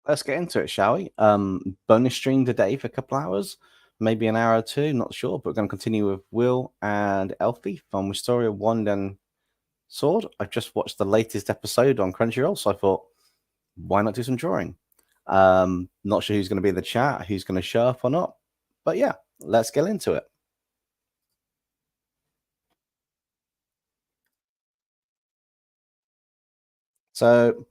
Let's get into it, shall we? Bonus stream today for a couple hours, maybe an hour or two, not sure. But we're going to continue with Will and ELFIE from Wistoria, Wand and Sword. I've just watched the latest episode on Crunchyroll, so I thought, why not do some drawing? Not sure who's going to be in the chat, who's going to show up or not. But yeah, let's get into it. So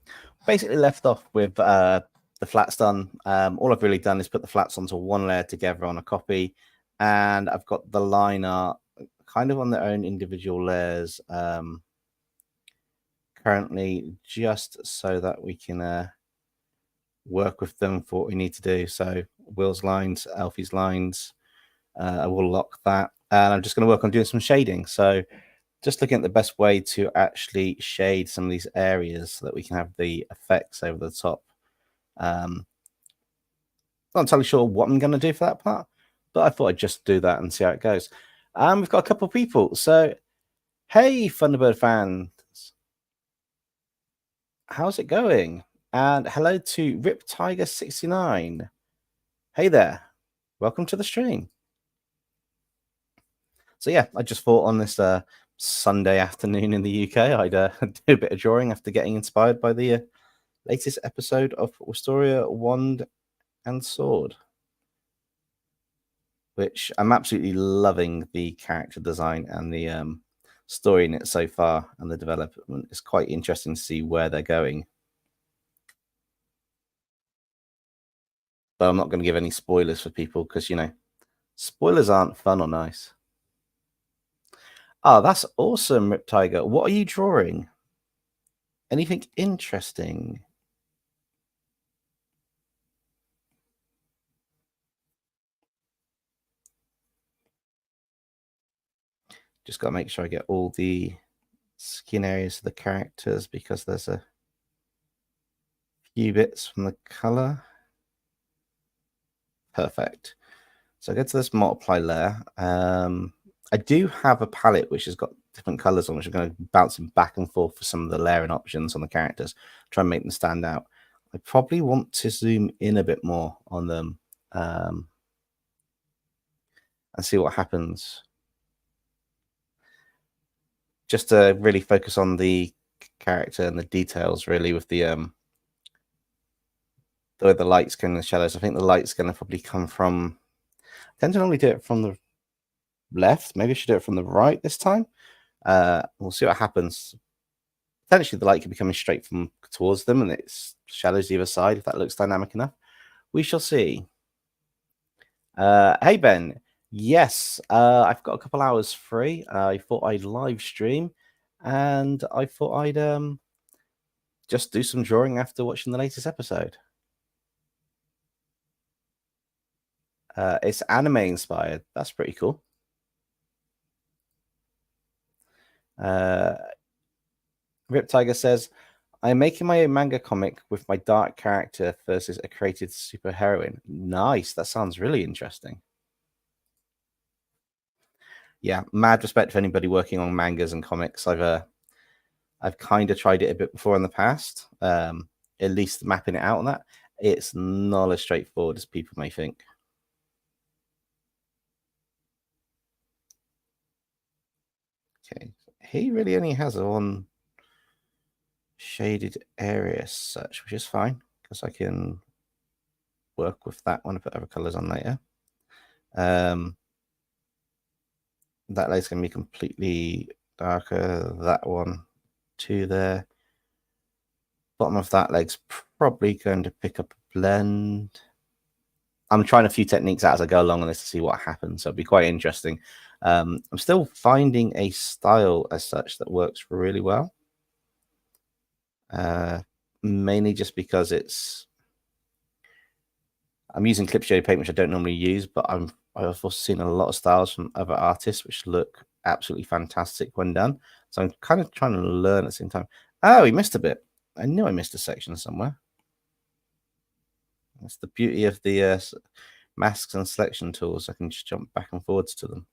basically left off with the flats done. All I've really done is put the flats onto one layer together on a copy, and I've got the line art kind of on their own individual layers currently, just so that we can work with them for what we need to do. So Will's lines, ELFIE's lines, I will lock that, and I'm just going to work on doing some shading. So just looking at the best way to actually shade some of these areas so that we can have the effects over the top. Not entirely sure what I'm going to do for that part, but I thought I'd just do that and see how it goes. We've got a couple of people. So, hey, Thunderbird fans, how's it going? And hello to Rip Tiger 69. Hey there, welcome to the stream. So yeah, I just thought on this Sunday afternoon in the UK, I'd do a bit of drawing after getting inspired by the latest episode of Wistoria, Wand and Sword, which I'm absolutely loving the character design and the story in it so far, and the development. It's quite interesting to see where they're going. But I'm not going to give any spoilers for people because, you know, spoilers aren't fun or nice. Oh, that's awesome, Rip Tiger. What are you drawing? Anything interesting? Just got to make sure I get all the skin areas of the characters because there's a few bits from the color. Perfect. So I go to this multiply layer. I do have a palette which has got different colors on, which I'm going to bounce back and forth for some of the layering options on the characters, try and make them stand out. I probably want to zoom in a bit more on them and see what happens. Just to really focus on the character and the details, really, with the way the light's going and the shadows. I think the light's going to probably come from. I tend to normally do it from the left. Maybe I should do it from the right this time. We'll see what happens. Potentially, the light could be coming straight from towards them, and it's shadows either side. If that looks dynamic enough, we shall see. Hey Ben, yes, I've got a couple hours free. I thought I'd live stream, and I thought I'd just do some drawing after watching the latest episode. It's anime inspired. That's pretty cool. Rip Tiger says, I'm making my own manga comic with my dark character versus a created superheroine. Nice. That sounds really interesting. Yeah, mad respect for anybody working on mangas and comics. I've kind of tried it a bit before in the past. At least mapping it out on that. It's not as straightforward as people may think. Okay, he really only has one shaded area as such, which is fine because I can work with that one and put other colors on later. That light's going to be completely darker. That one, two there. Bottom of that leg's probably going to pick up a blend. I'm trying a few techniques out as I go along on this to see what happens. So it'll be quite interesting. I'm still finding a style as such that works really well. Mainly just because I'm using clip shade paint, which I don't normally use, but I've also seen a lot of styles from other artists which look absolutely fantastic when done. So I'm kind of trying to learn at the same time. Oh, we missed a bit. I knew I missed a section somewhere. That's the beauty of the masks and selection tools. I can just jump back and forwards to them.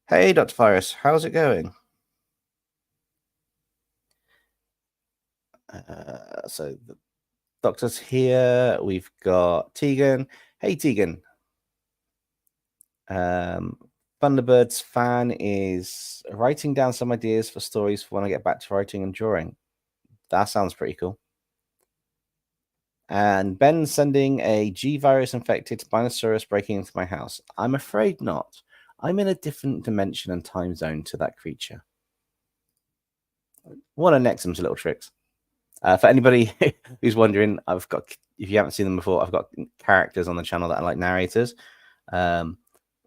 Hey, Dr. Virus, how's it going? So the doctor's here. We've got Tegan. Hey, Tegan. Thunderbird's fan is writing down some ideas for stories for when I get back to writing and drawing. That sounds pretty cool. And Ben sending a G virus infected Spinosaurus breaking into my house. I'm afraid not. I'm in a different dimension and time zone to that creature. One of Nexum's little tricks. For anybody who's wondering, I've got, if you haven't seen them before, I've got characters on the channel that are like narrators.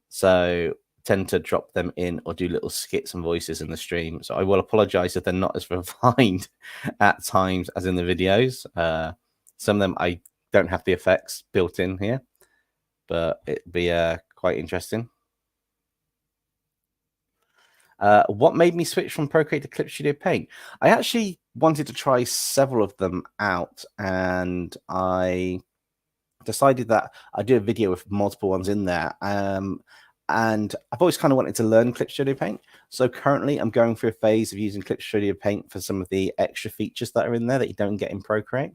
So tend to drop them in or do little skits and voices in the stream. So I will apologize if they're not as refined at times as in the videos. Some of them I don't have the effects built in here, but it'd be quite interesting. What made me switch from Procreate to Clip Studio Paint? I actually wanted to try several of them out, and I decided that I'd do a video with multiple ones in there. And I've always kind of wanted to learn Clip Studio Paint. So currently I'm going through a phase of using Clip Studio Paint for some of the extra features that are in there that you don't get in Procreate.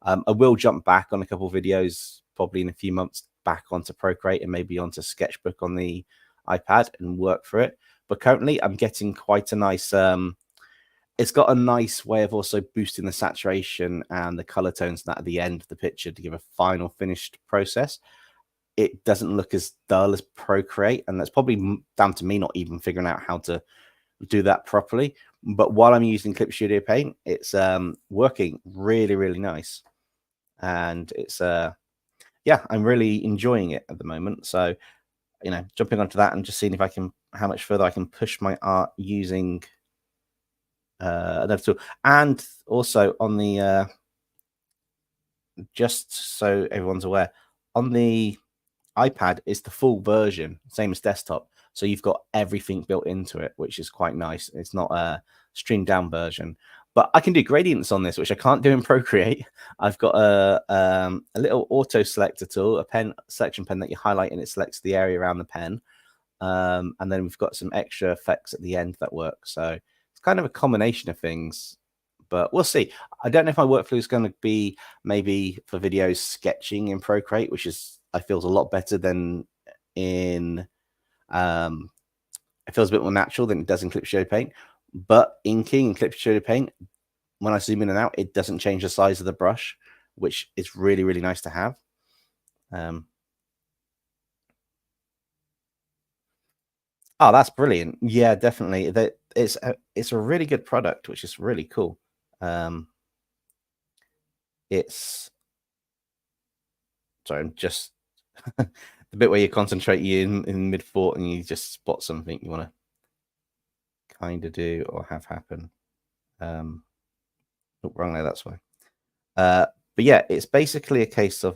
I will jump back on a couple of videos, probably in a few months, back onto Procreate and maybe onto Sketchbook on the iPad and work for it. But currently I'm getting quite a nice, it's got a nice way of also boosting the saturation and the color tones that at the end of the picture to give a final finished process. It doesn't look as dull as Procreate, and that's probably down to me not even figuring out how to do that properly. But while I'm using Clip Studio Paint, it's working really, really nice. And it's, yeah, I'm really enjoying it at the moment. So, you know, jumping onto that and just seeing if I can, how much further I can push my art using another tool. And also on the, just so everyone's aware, on the iPad is the full version, same as desktop. So you've got everything built into it, which is quite nice. It's not a streamed down version, but I can do gradients on this, which I can't do in Procreate. I've got a little auto selector tool, a pen selection pen that you highlight and it selects the area around the pen. And then we've got some extra effects at the end that work. So it's kind of a combination of things, but we'll see. I don't know if my workflow is going to be maybe for videos sketching in Procreate, which is, I feels a lot better than in, it feels a bit more natural than it does in Clip Studio Paint. But inking in Clip Studio Paint, when I zoom in and out, it doesn't change the size of the brush, which is really, really nice to have. Oh, that's brilliant. Yeah, definitely. It's a really good product, which is really cool. It's, sorry, I'm just the bit where you concentrate in mid thought and you just spot something you want to kind of do or have happen. Oh, wrong there, that's why. But yeah, it's basically a case of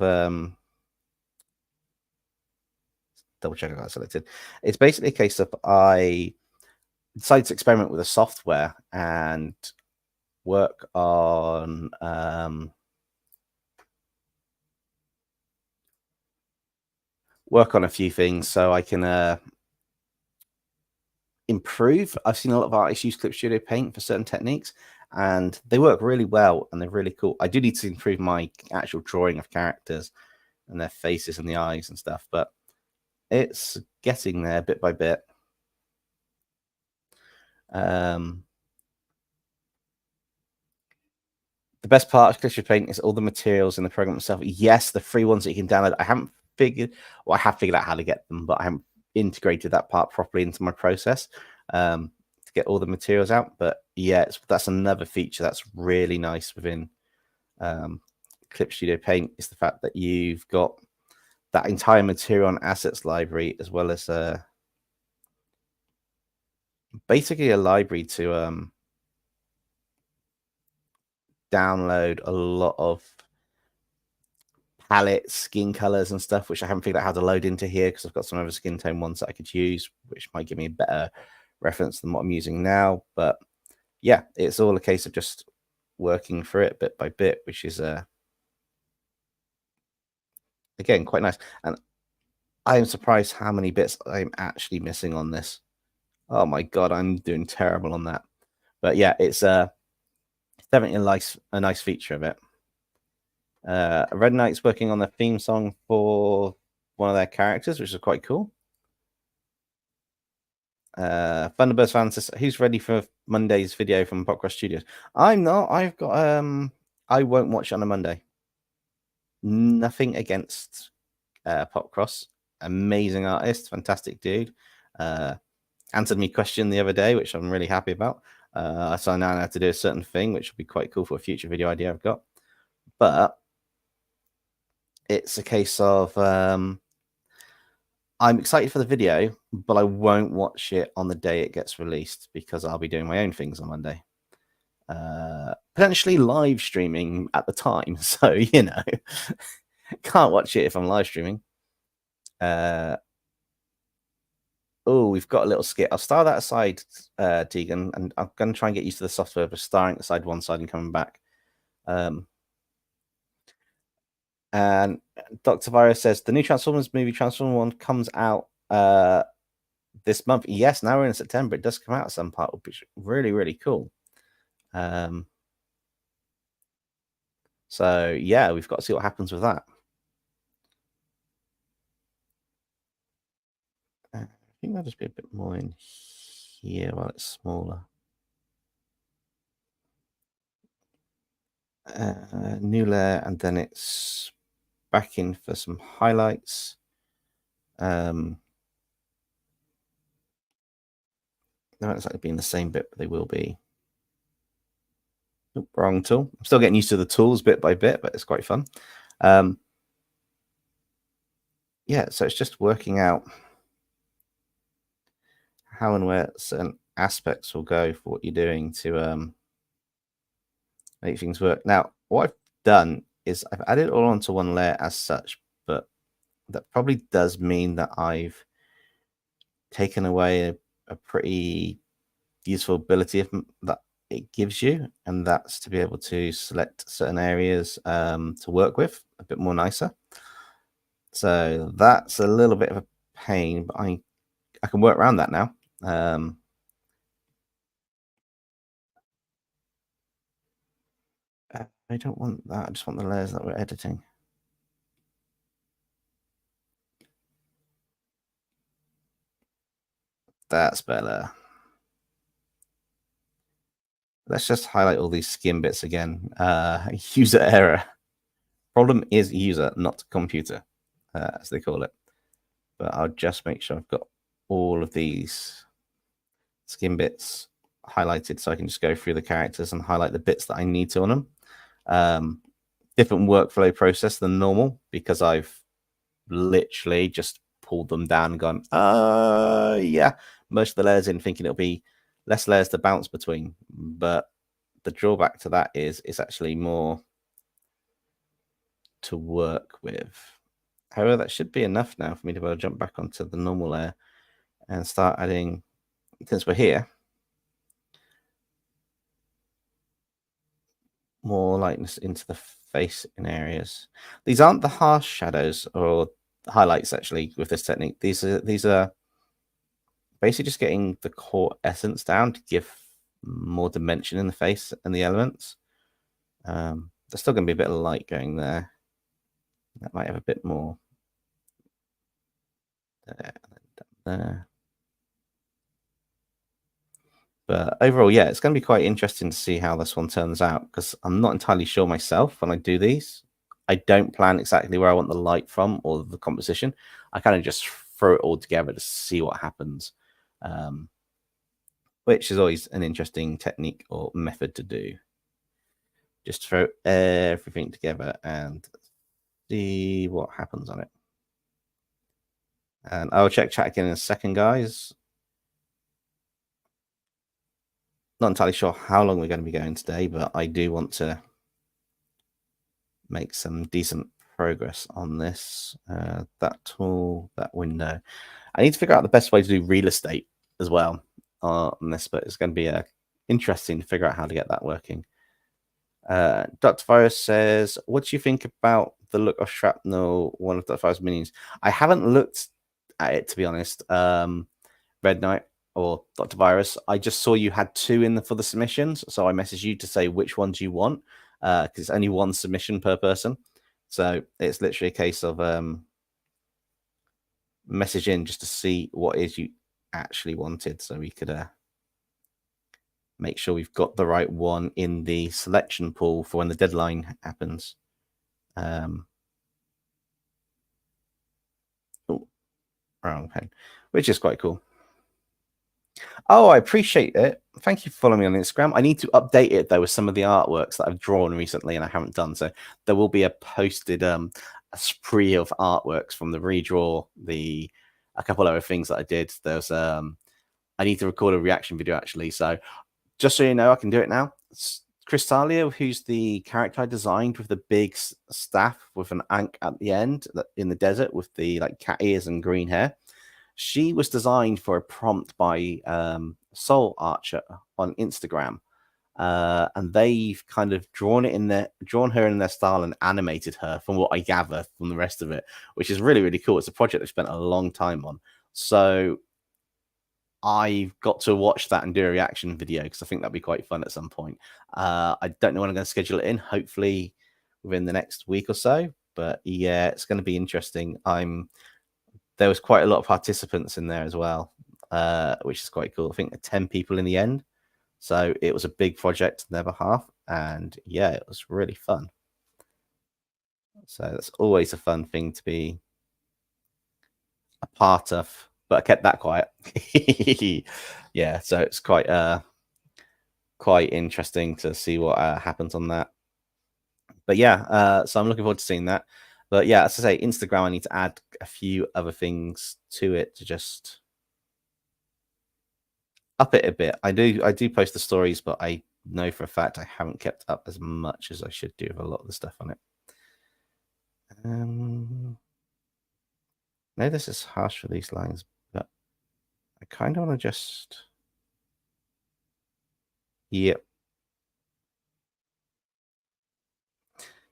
double check I got selected. It's basically a case of I decided to experiment with the software and work on a few things so I can improve. I've seen a lot of artists use Clip Studio Paint for certain techniques and they work really well and they're really cool. I do need to improve my actual drawing of characters and their faces and the eyes and stuff, but it's getting there bit by bit. The best part of Clip Studio Paint is all the materials in the program itself. Yes, the free ones that you can download. I haven't figured, well, I have figured out how to get them, but I haven't integrated that part properly into my process to get all the materials out. But yeah, that's another feature that's really nice within Clip Studio Paint is the fact that you've got that entire material and assets library as well as basically a library to download a lot of palettes, skin colors and stuff, which I haven't figured out how to load into here because I've got some other skin tone ones that I could use, which might give me a better reference than what I'm using now. But yeah, it's all a case of just working through it bit by bit, which is again quite nice. And I am surprised how many bits I'm actually missing on this. Oh my god, I'm doing terrible on that. But yeah, it's definitely a nice feature of it. Red Knight's working on the theme song for one of their characters, which is quite cool. Thunderbirds fan says, who's ready for Monday's video from Popcross Studios? I'm not. I've got I won't watch it on a Monday. Nothing against Popcross. Amazing artist, fantastic dude. Answered me question the other day, which I'm really happy about. So I now have to do a certain thing, which will be quite cool for a future video idea I've got. But it's a case of I'm excited for the video, but I won't watch it on the day it gets released because I'll be doing my own things on Monday. Potentially live streaming at the time. So, you know, can't watch it if I'm live streaming. Oh, we've got a little skit. I'll star that aside, Tegan, and I'm going to try and get used to the software of starring aside one side and coming back. And Dr. Virus says the new Transformers movie, Transformers 1, comes out this month. Yes, now we're in September. It does come out at some part, which is really, really cool. So, yeah, we've got to see what happens with that. I think that'll just be a bit more in here while it's smaller. New layer, and then it's back in for some highlights. No, it's like being the same bit, but they will be. Oop, wrong tool. I'm still getting used to the tools bit by bit, but it's quite fun. Yeah, so it's just working out how and where certain aspects will go for what you're doing to make things work. Now, what I've done is I've added it all onto one layer as such, but that probably does mean that I've taken away a pretty useful ability that it gives you, and that's to be able to select certain areas to work with a bit more nicer. So that's a little bit of a pain, but I can work around that now. I don't want that. I just want the layers that we're editing. That's better. Let's just highlight all these skin bits again. User error. Problem is user, not computer, as they call it. But I'll just make sure I've got all of these skin bits highlighted so I can just go through the characters and highlight the bits that I need to on them. Different workflow process than normal because I've literally just pulled them down and gone, yeah, most of the layers in, thinking it'll be less layers to bounce between. But the drawback to that is it's actually more to work with. However, that should be enough now for me to be able to jump back onto the normal layer and start adding, since we're here, more lightness into the face in areas. These aren't the harsh shadows or highlights actually with this technique. These are basically just getting the core essence down to give more dimension in the face and the elements. There's still going to be a bit of light going there. That might have a bit more there. But overall, yeah, it's going to be quite interesting to see how this one turns out because I'm not entirely sure myself when I do these. I don't plan exactly where I want the light from or the composition. I kind of just throw it all together to see what happens, which is always an interesting technique or method to do. Just throw everything together and see what happens on it. And I'll check chat again in a second, guys. Not entirely sure how long we're going to be going today, but I do want to make some decent progress on this. That tool, that window. I need to figure out the best way to do real estate as well on this, but it's going to be interesting to figure out how to get that working. Dr. Virus says, what do you think about the look of Shrapnel, one of Dr. Virus minions? I haven't looked at it, to be honest. Red Knight, or Dr. Virus, I just saw you had 2 in for the submissions, so I messaged you to say which ones you want, because it's only 1 submission per person. So it's literally a case of message in just to see what it is you actually wanted, so we could make sure we've got the right one in the selection pool for when the deadline happens. Wrong pen, which is quite cool. Oh, I appreciate it. Thank you for following me on Instagram. I need to update it though with some of the artworks that I've drawn recently and I haven't done. So there will be a posted a spree of artworks from the redraw, a couple other things that I did. There's I need to record a reaction video actually. So just so you know, I can do it now. Crystalia, who's the character I designed with the big staff with an ankh at the end in the desert with the like cat ears and green hair. She was designed for a prompt by Soul Archer on Instagram, and they've kind of drawn her in their style and animated her, from what I gather from the rest of it, which is really, really cool. It's a project they've spent a long time on, so I've got to watch that and do a reaction video because I think that'd be quite fun at some point. I don't know when I'm going to schedule it in. Hopefully within the next week or so. But yeah, it's going to be interesting. There was quite a lot of participants in there as well, which is quite cool. I think 10 people in the end. So it was a big project on their behalf. And yeah, it was really fun. So that's always a fun thing to be a part of. But I kept that quiet. Yeah, so it's quite interesting to see what happens on that. But yeah, so I'm looking forward to seeing that. But yeah, as I say, Instagram, I need to add a few other things to it to just up it a bit. I do post the stories, but I know for a fact I haven't kept up as much as I should do with a lot of the stuff on it. No, this is harsh for these lines, but I kind of want to just... Yep.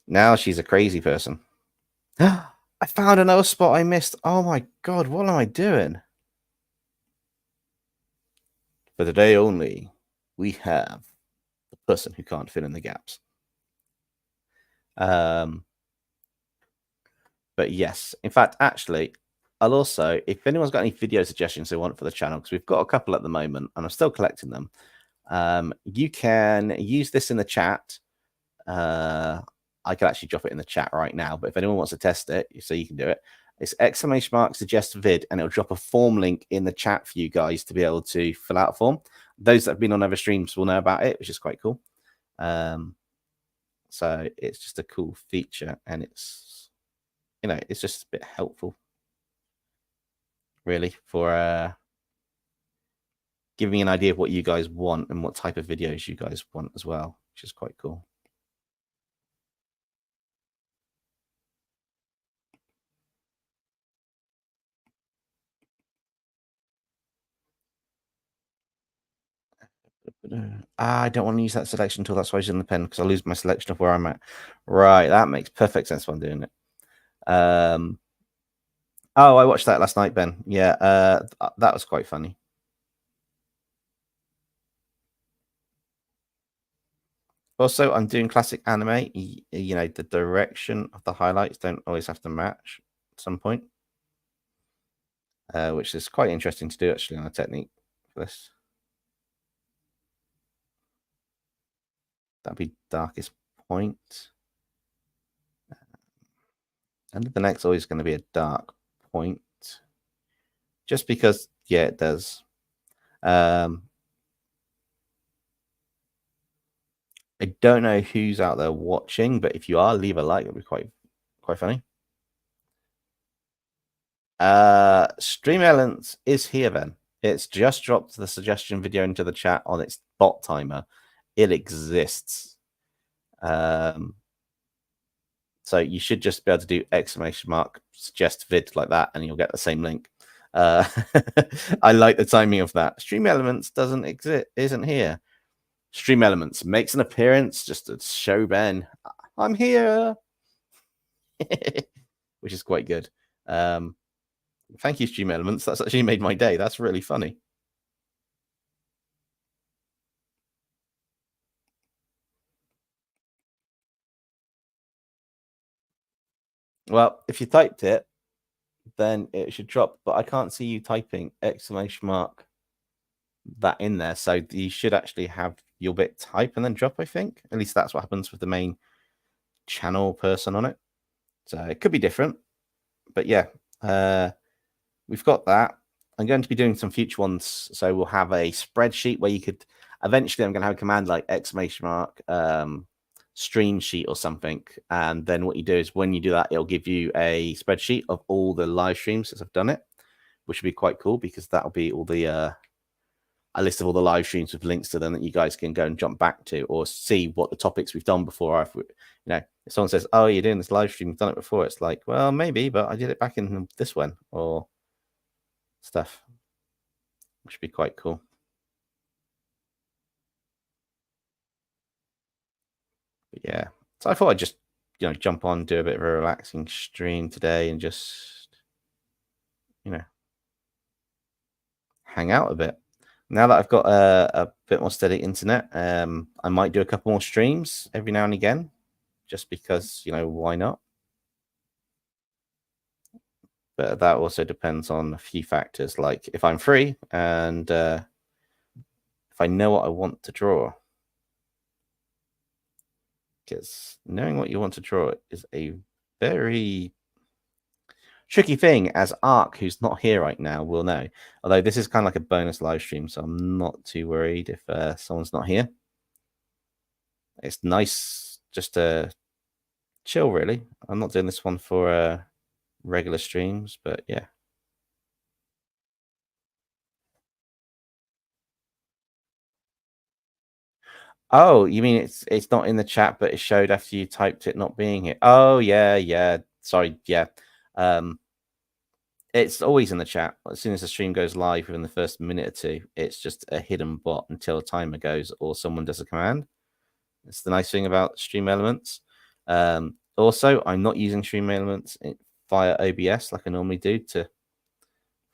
Now she's a crazy person. I found another spot I missed. Oh my god, what am I doing? For today only, we have the person who can't fill in the gaps. But yes, in fact, actually, I'll also, if anyone's got any video suggestions they want for the channel, because we've got a couple at the moment and I'm still collecting them, you can use this in the chat. I can actually drop it in the chat right now, but if anyone wants to test it, so you can do it. It's !suggest vid, and it'll drop a form link in the chat for you guys to be able to fill out a form. Those that have been on other streams will know about it, which is quite cool. So it's just a cool feature, and it's, you know, it's just a bit helpful, really, for giving me an idea of what you guys want and what type of videos you guys want as well, which is quite cool. I don't want to use that selection tool. That's why I was in the pen, because I lose my selection of where I'm at. Right, that makes perfect sense when I'm doing it. Oh, I watched that last night, Ben. Yeah, that was quite funny. Also, I'm doing classic anime. You know, the direction of the highlights don't always have to match at some point, which is quite interesting to do actually on a technique for this. That'd be darkest point. And the next always going to be a dark point. Just because, yeah, it does. I don't know who's out there watching, but if you are, leave a like. It'd be quite funny. Stream Elements is here then. It's just dropped the suggestion video into the chat on its bot timer. It exists. So you should just be able to do !suggest vid like that, and you'll get the same link. I like the timing of that. Stream Elements doesn't exist, isn't here. Stream Elements makes an appearance just to show Ben, I'm here, which is quite good. Thank you, Stream Elements. That's actually made my day. That's really funny. Well, if you typed it, then it should drop. But I can't see you typing exclamation mark that in there. So you should actually have your bit type and then drop, I think. At least that's what happens with the main channel person on it. So it could be different. But yeah, we've got that. I'm going to be doing some future ones. So we'll have a spreadsheet where you could eventually, I'm going to have a command like exclamation mark stream sheet or something. And then what you do is when you do that, it'll give you a spreadsheet of all the live streams as I've done it, which would be quite cool because that'll be all the a list of all the live streams with links to them that you guys can go and jump back to or see what the topics we've done before. If someone says, "Oh, you're doing this live stream, you've done it before," it's like, well, maybe, but I did it back in this one or stuff, which would be quite cool. But yeah, so I thought I'd just jump on, do a bit of a relaxing stream today, and just hang out a bit. Now that I've got a bit more steady internet, I might do a couple more streams every now and again, just because, why not? But that also depends on a few factors, like if I'm free and if I know what I want to draw. Because knowing what you want to draw is a very tricky thing, as Ark, who's not here right now, will know. Although this is kind of like a bonus live stream, so I'm not too worried if someone's not here. It's nice just to chill, really. I'm not doing this one for regular streams, but yeah. Oh, you mean it's not in the chat, but it showed after you typed it not being here? Oh, yeah. Sorry, yeah. It's always in the chat. As soon as the stream goes live within the first minute or two, it's just a hidden bot until a timer goes or someone does a command. It's the nice thing about Stream Elements. Also, I'm not using Stream Elements via OBS like I normally do to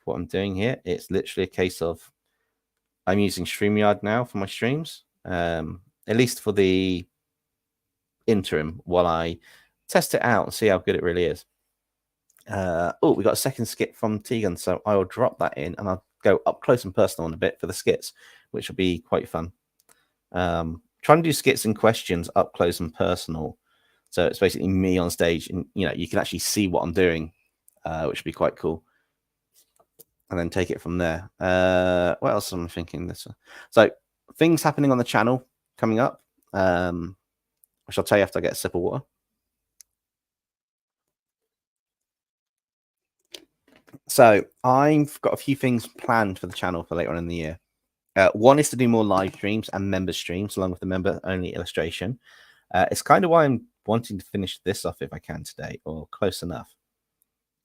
what I'm doing here. It's literally a case of I'm using StreamYard now for my streams, at least for the interim, while I test it out and see how good it really is. We got a second skit from Tegan, so I will drop that in and I'll go up close and personal in a bit for the skits, which will be quite fun. Trying to do skits and questions up close and personal, so it's basically me on stage, and you can actually see what I'm doing, which would be quite cool. And then take it from there. What else am I thinking? So things happening on the channel coming up, which I'll tell you after I get a sip of water. So I've got a few things planned for the channel for later on in the year. One is to do more live streams and member streams along with the member-only illustration. It's kind of why I'm wanting to finish this off if I can today, or close enough.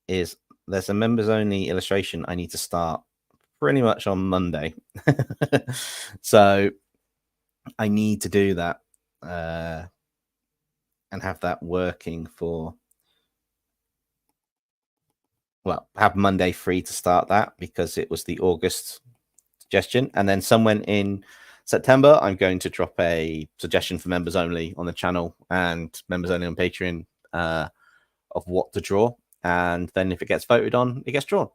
There's a members-only illustration I need to start pretty much on Monday. So I need to do that and have that working for... Well, have Monday free to start that because it was the August suggestion. And then somewhere in September, I'm going to drop a suggestion for members only on the channel and members only on Patreon of what to draw. And then if it gets voted on, it gets drawn,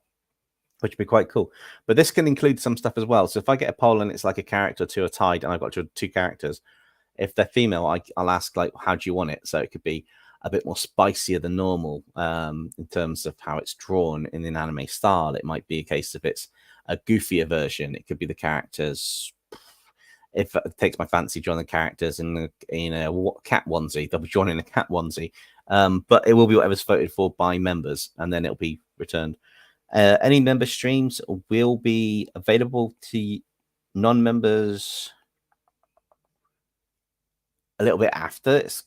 which would be quite cool. But this can include some stuff as well. So if I get a poll and it's like a character to a tied and I've got two characters, if they're female, I'll ask, like, how do you want it? So it could be a bit more spicier than normal in terms of how it's drawn in an anime style. It might be a case of it's a goofier version. It could be the characters. If it takes my fancy drawing the characters in a cat onesie, they'll be drawn in a cat onesie. But it will be whatever's voted for by members, and then it'll be returned. Any member streams will be available to non-members a little bit after it's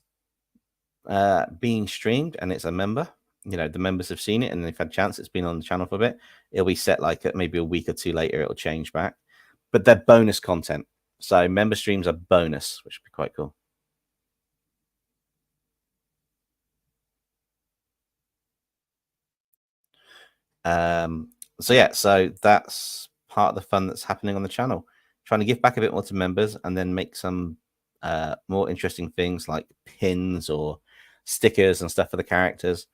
being streamed and it's a member. The members have seen it and they've had a chance. It's been on the channel for a bit. It'll be set like maybe a week or two later. It'll change back, but they're bonus content. So member streams are bonus, which would be quite cool. So yeah, so that's part of the fun that's happening on the channel. Trying to give back a bit more to members and then make some more interesting things like pins or stickers and stuff for the characters.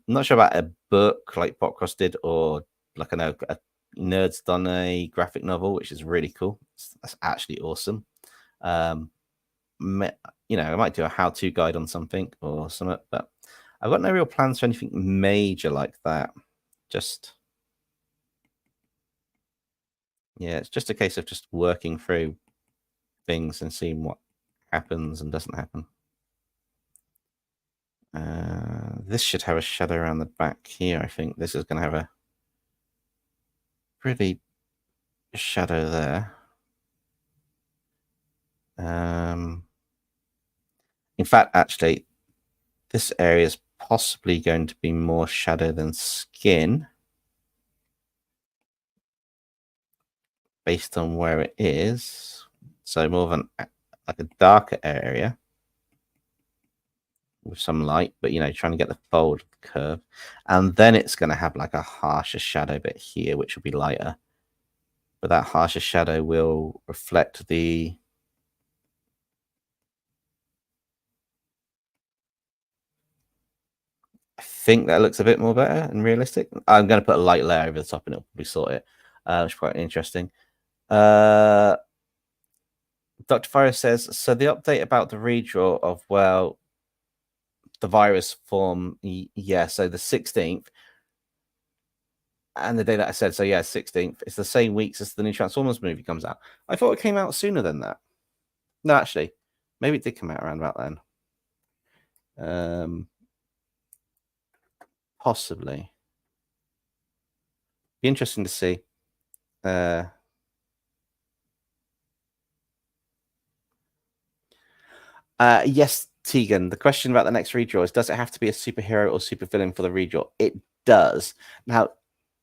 Not sure about a book like Popcross did, or like I know a Nerd's done a graphic novel, which is really cool. That's actually awesome. You know, I might do a how-to guide on something or something, but I've got no real plans for anything major like that. Just, yeah, it's just a case of just working through things and seeing what happens and doesn't happen. This should have a shadow around the back here. I think this is going to have a pretty shadow there. In fact, actually, this area is possibly going to be more shadow than skin based on where it is. So more of an like a darker area with some light, but you know, trying to get the fold of the curve. And then it's going to have like a harsher shadow bit here, which will be lighter. But that harsher shadow will reflect the I think that looks a bit more better and realistic. I'm going to put a light layer over the top and it'll probably sort it. Which is quite interesting. Dr. Fire says, so the update about the redraw of, well, the virus form, yeah, so the 16th, and the day that I said, so yeah, 16th, it's the same weeks as the new Transformers movie comes out. I thought it came out sooner than that. No, actually, maybe it did come out around about then. Possibly. Be interesting to see. Yes, Tegan. The question about the next redraw is: does it have to be a superhero or supervillain for the redraw? It does. Now,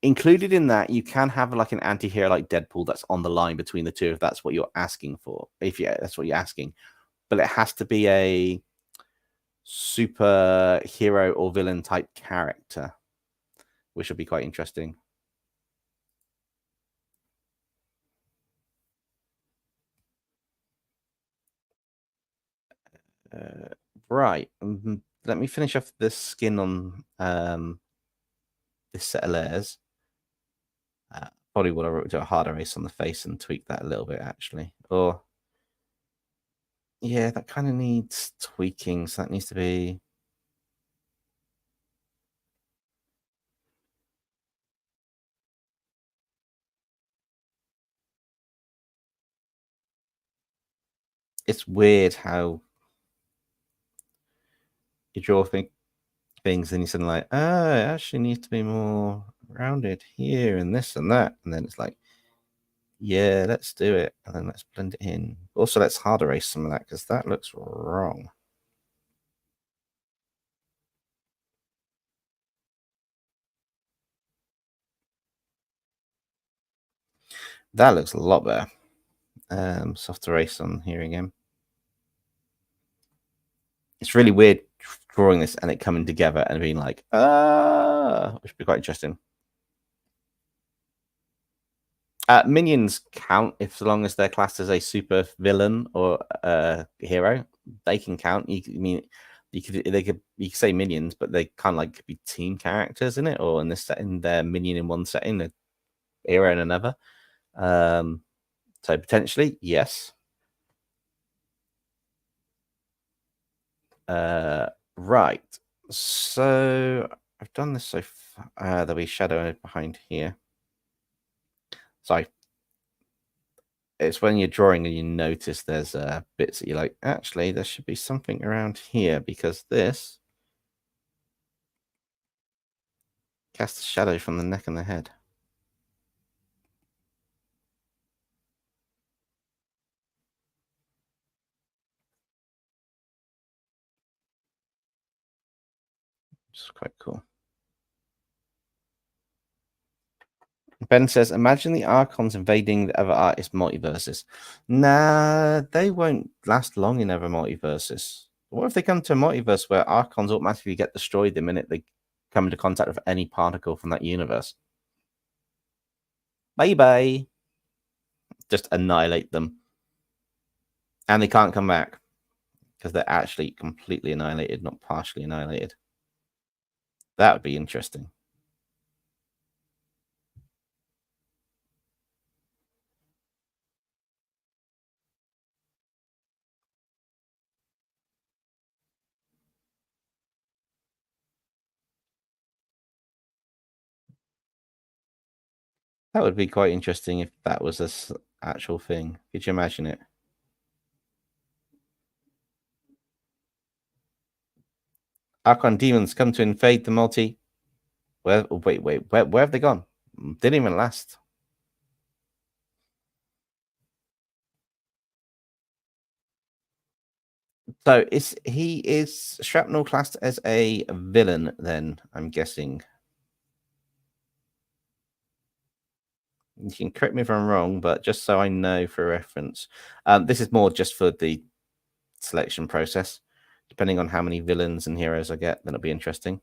included in that, you can have like an anti-hero like Deadpool that's on the line between the two, if that's what you're asking for. If yeah, that's what you're asking, but it has to be a superhero or villain type character, which would be quite interesting. Right. Let me finish off the skin on this set of layers. Probably want to do a hard erase on the face and tweak that a little bit, actually. Or, yeah, that kind of needs tweaking. So that needs to be... It's weird how you draw things and you suddenly like, oh, it actually needs to be more rounded here and this and that. And then it's like, yeah, let's do it. And then let's blend it in. Also, let's hard erase some of that because that looks wrong. That looks a lot better. Soft erase on here again. It's really weird drawing this and it coming together and being like, which would be quite interesting. Minions count if so long as they're classed as a super villain or a hero. They can count. You could say minions, but they kind of like be team characters in it, or in this setting, they're minion in one setting, a hero in another. So potentially, yes. Right. So I've done this so far. There'll be shadow behind here. So it's when you're drawing and you notice there's bits that you're like, actually, there should be something around here because this casts a shadow from the neck and the head. Which is quite cool. Ben says, imagine the Archons invading the other artist multiverses. Nah, they won't last long in other multiverses. What if they come to a multiverse where Archons automatically get destroyed the minute they come into contact with any particle from that universe? Bye-bye. Just annihilate them. And they can't come back because they're actually completely annihilated, not partially annihilated. That would be interesting. That would be quite interesting if that was a actual thing. Could you imagine it? Archon demons come to invade the multi. Where? Wait. Where have they gone? Didn't even last. So is Shrapnel classed as a villain then? I'm guessing. You can correct me if I'm wrong, but just so I know for reference, this is more just for the selection process. Depending on how many villains and heroes I get, then it'll be interesting.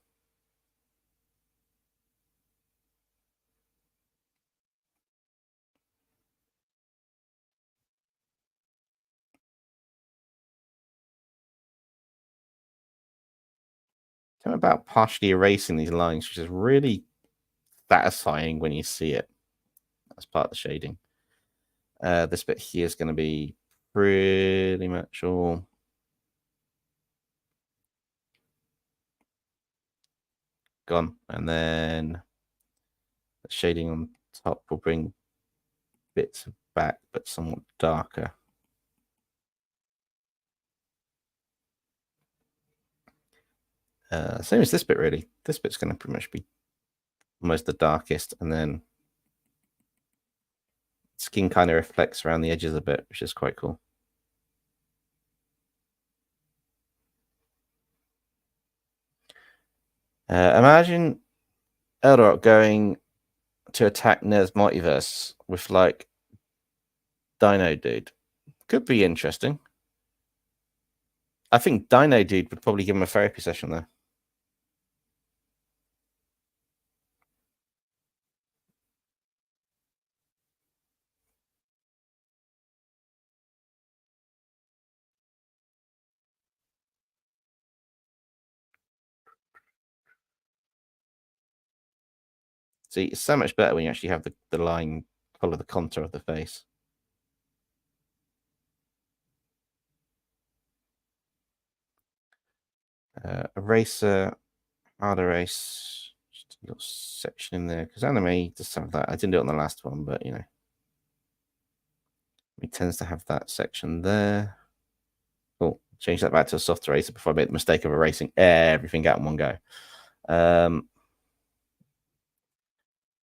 Something about partially erasing these lines, which is really satisfying when you see it. That's part of the shading. This bit here is going to be pretty much all gone, and then the shading on top will bring bits back, but somewhat darker. Same as this bit, really. This bit's going to pretty much be almost the darkest, and then skin kind of reflects around the edges a bit, which is quite cool. Imagine Eldorok going to attack Ner's multiverse with like Dino Dude. Could be interesting. I think Dino Dude would probably give him a therapy session though. See, it's so much better when you actually have the line follow the contour of the face. Eraser, hard erase, just a little section in there because anime does some of that. I didn't do it on the last one, but you know, it tends to have that section there. Oh, change that back to a soft eraser before I made the mistake of erasing everything out in one go.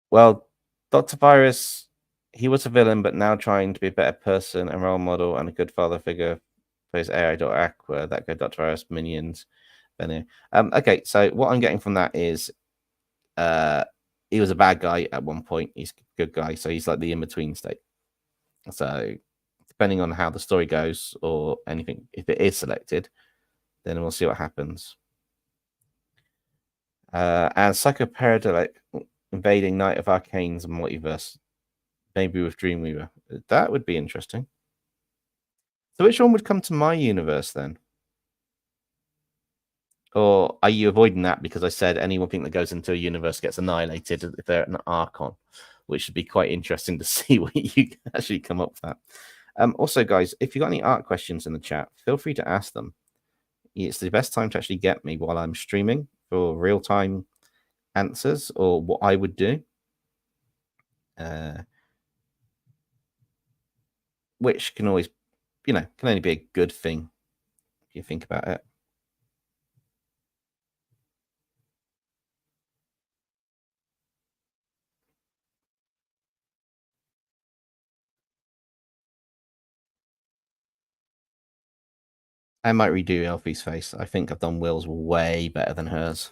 Well, Dr. Virus, he was a villain, but now trying to be a better person and role model and a good father figure for his AI Aqua, that good Dr. Virus minions. Okay, so what I'm getting from that is he was a bad guy at one point. He's a good guy, so he's like the in-between state. So depending on how the story goes or anything, if it is selected, then we'll see what happens. And Psychoparadilic invading Knight of Arcane's multiverse, maybe with Dreamweaver. That would be interesting. So which one would come to my universe then? Or are you avoiding that because I said anything that goes into a universe gets annihilated if they're an Archon, which would be quite interesting to see what you actually come up with that. Also, guys, if you've got any art questions in the chat, feel free to ask them. It's the best time to actually get me while I'm streaming for real-time answers or what I would do. Which can always, you know, can only be a good thing if you think about it. I might redo Elfie's face. I think I've done Will's way better than hers.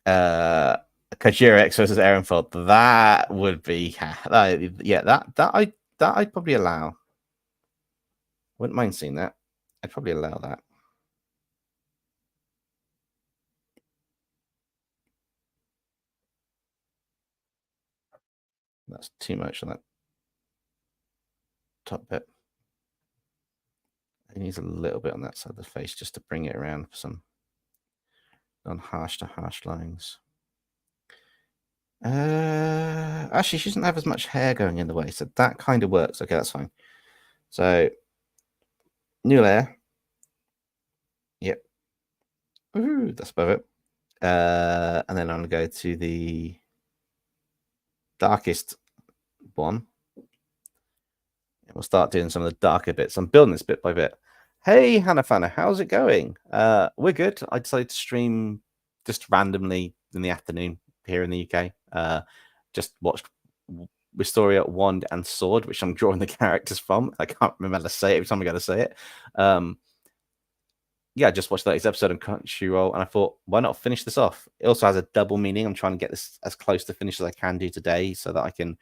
Kajira X versus Ehrenfeld. That would be yeah, that I'd probably allow. Wouldn't mind seeing that. I'd probably allow that. That's too much on that top bit. It needs a little bit on that side of the face just to bring it around for some on harsh to harsh lines. Actually, she doesn't have as much hair going in the way, so that kind of works. Okay, that's fine. So, new layer. Yep. Ooh, that's above it. And then I'm going to go to the darkest one. And we'll start doing some of the darker bits. I'm building this bit by bit. Hey, Hannah Fanna, how's it going? We're good. I decided to stream just randomly in the afternoon here in the UK. Just watched Wistoria, Wand, and Sword, which I'm drawing the characters from. I can't remember how to say it every time I got to say it. Yeah, I just watched the latest episode on Crunchyroll, and I thought, why not finish this off? It also has a double meaning. I'm trying to get this as close to finish as I can do today so that I can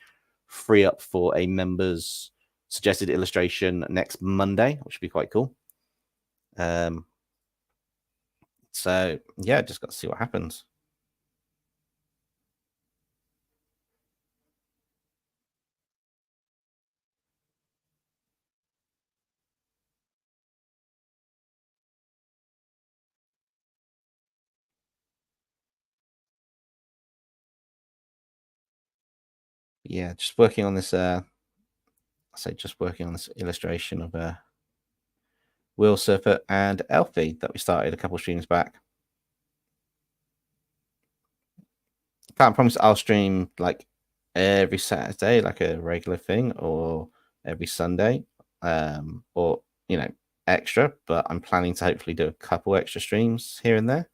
free up for a member's suggested illustration next Monday, which would be quite cool. So, yeah, just got to see what happens. Yeah, just working on this. I say just working on this illustration of Will Serfort and ELFIE that we started a couple of streams back. Can't promise I'll stream like every Saturday, like a regular thing, or every Sunday, or extra. But I'm planning to hopefully do a couple extra streams here and there.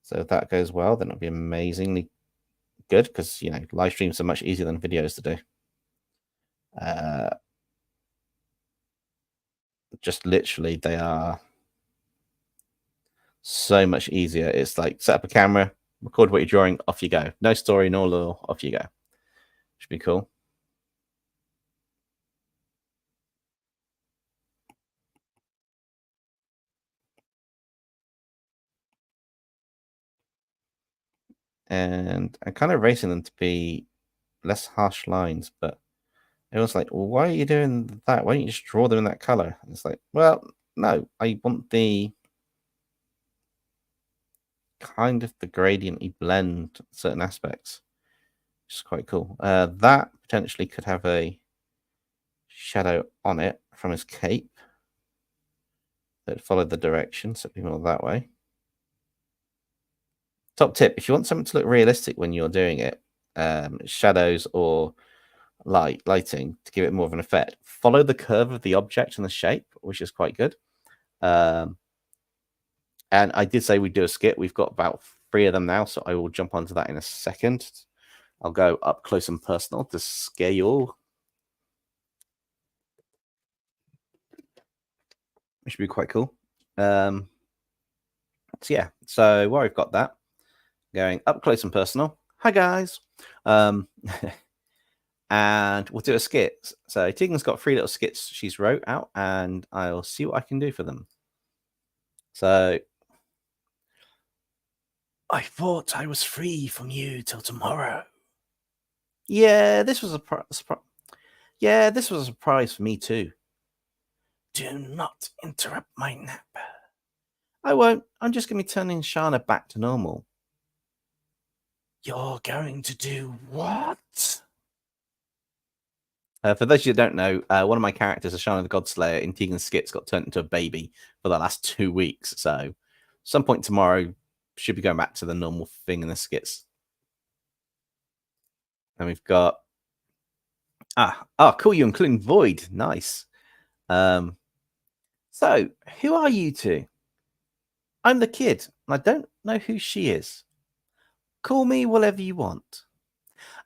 So if that goes well, then it'll be amazingly good because live streams are much easier than videos to do. Just literally, they are so much easier. It's like set up a camera, record what you're drawing, off you go. No story, no lore, off you go. Should be cool. And I'm kind of racing them to be less harsh lines, but it was like, well, why are you doing that? Why don't you just draw them in that color? And it's like, well, no, I want the kind of the gradienty blend certain aspects, which is quite cool. That potentially could have a shadow on it from his cape that followed the direction, so it'd be more that way. Top tip: if you want something to look realistic when you're doing it, shadows or lighting to give it more of an effect, follow the curve of the object and the shape, which is quite good. And I did say we'd do a skit. We've got about 3 of them now, so I will jump onto that in a second. I'll go up close and personal to scare you all, which should be quite cool. So yeah, so where I've got that going up close and personal. Hi guys. And we'll do a skit. So Tegan's got 3 little skits she's wrote out, and I'll see what I can do for them. So I thought I was free from you till tomorrow. Yeah, this was a surprise for me too. Do not interrupt my nap. I won't. I'm just going to be turning Shana back to normal. You're going to do what? For those of you who don't know, one of my characters, Ashana the Godslayer, in Tegan's skits, got turned into a baby for the last 2 weeks. So, some point tomorrow, should be going back to the normal thing in the skits. And we've got cool, you including Void, nice. So, who are you two? I'm the kid, and I don't know who she is. Call me whatever you want.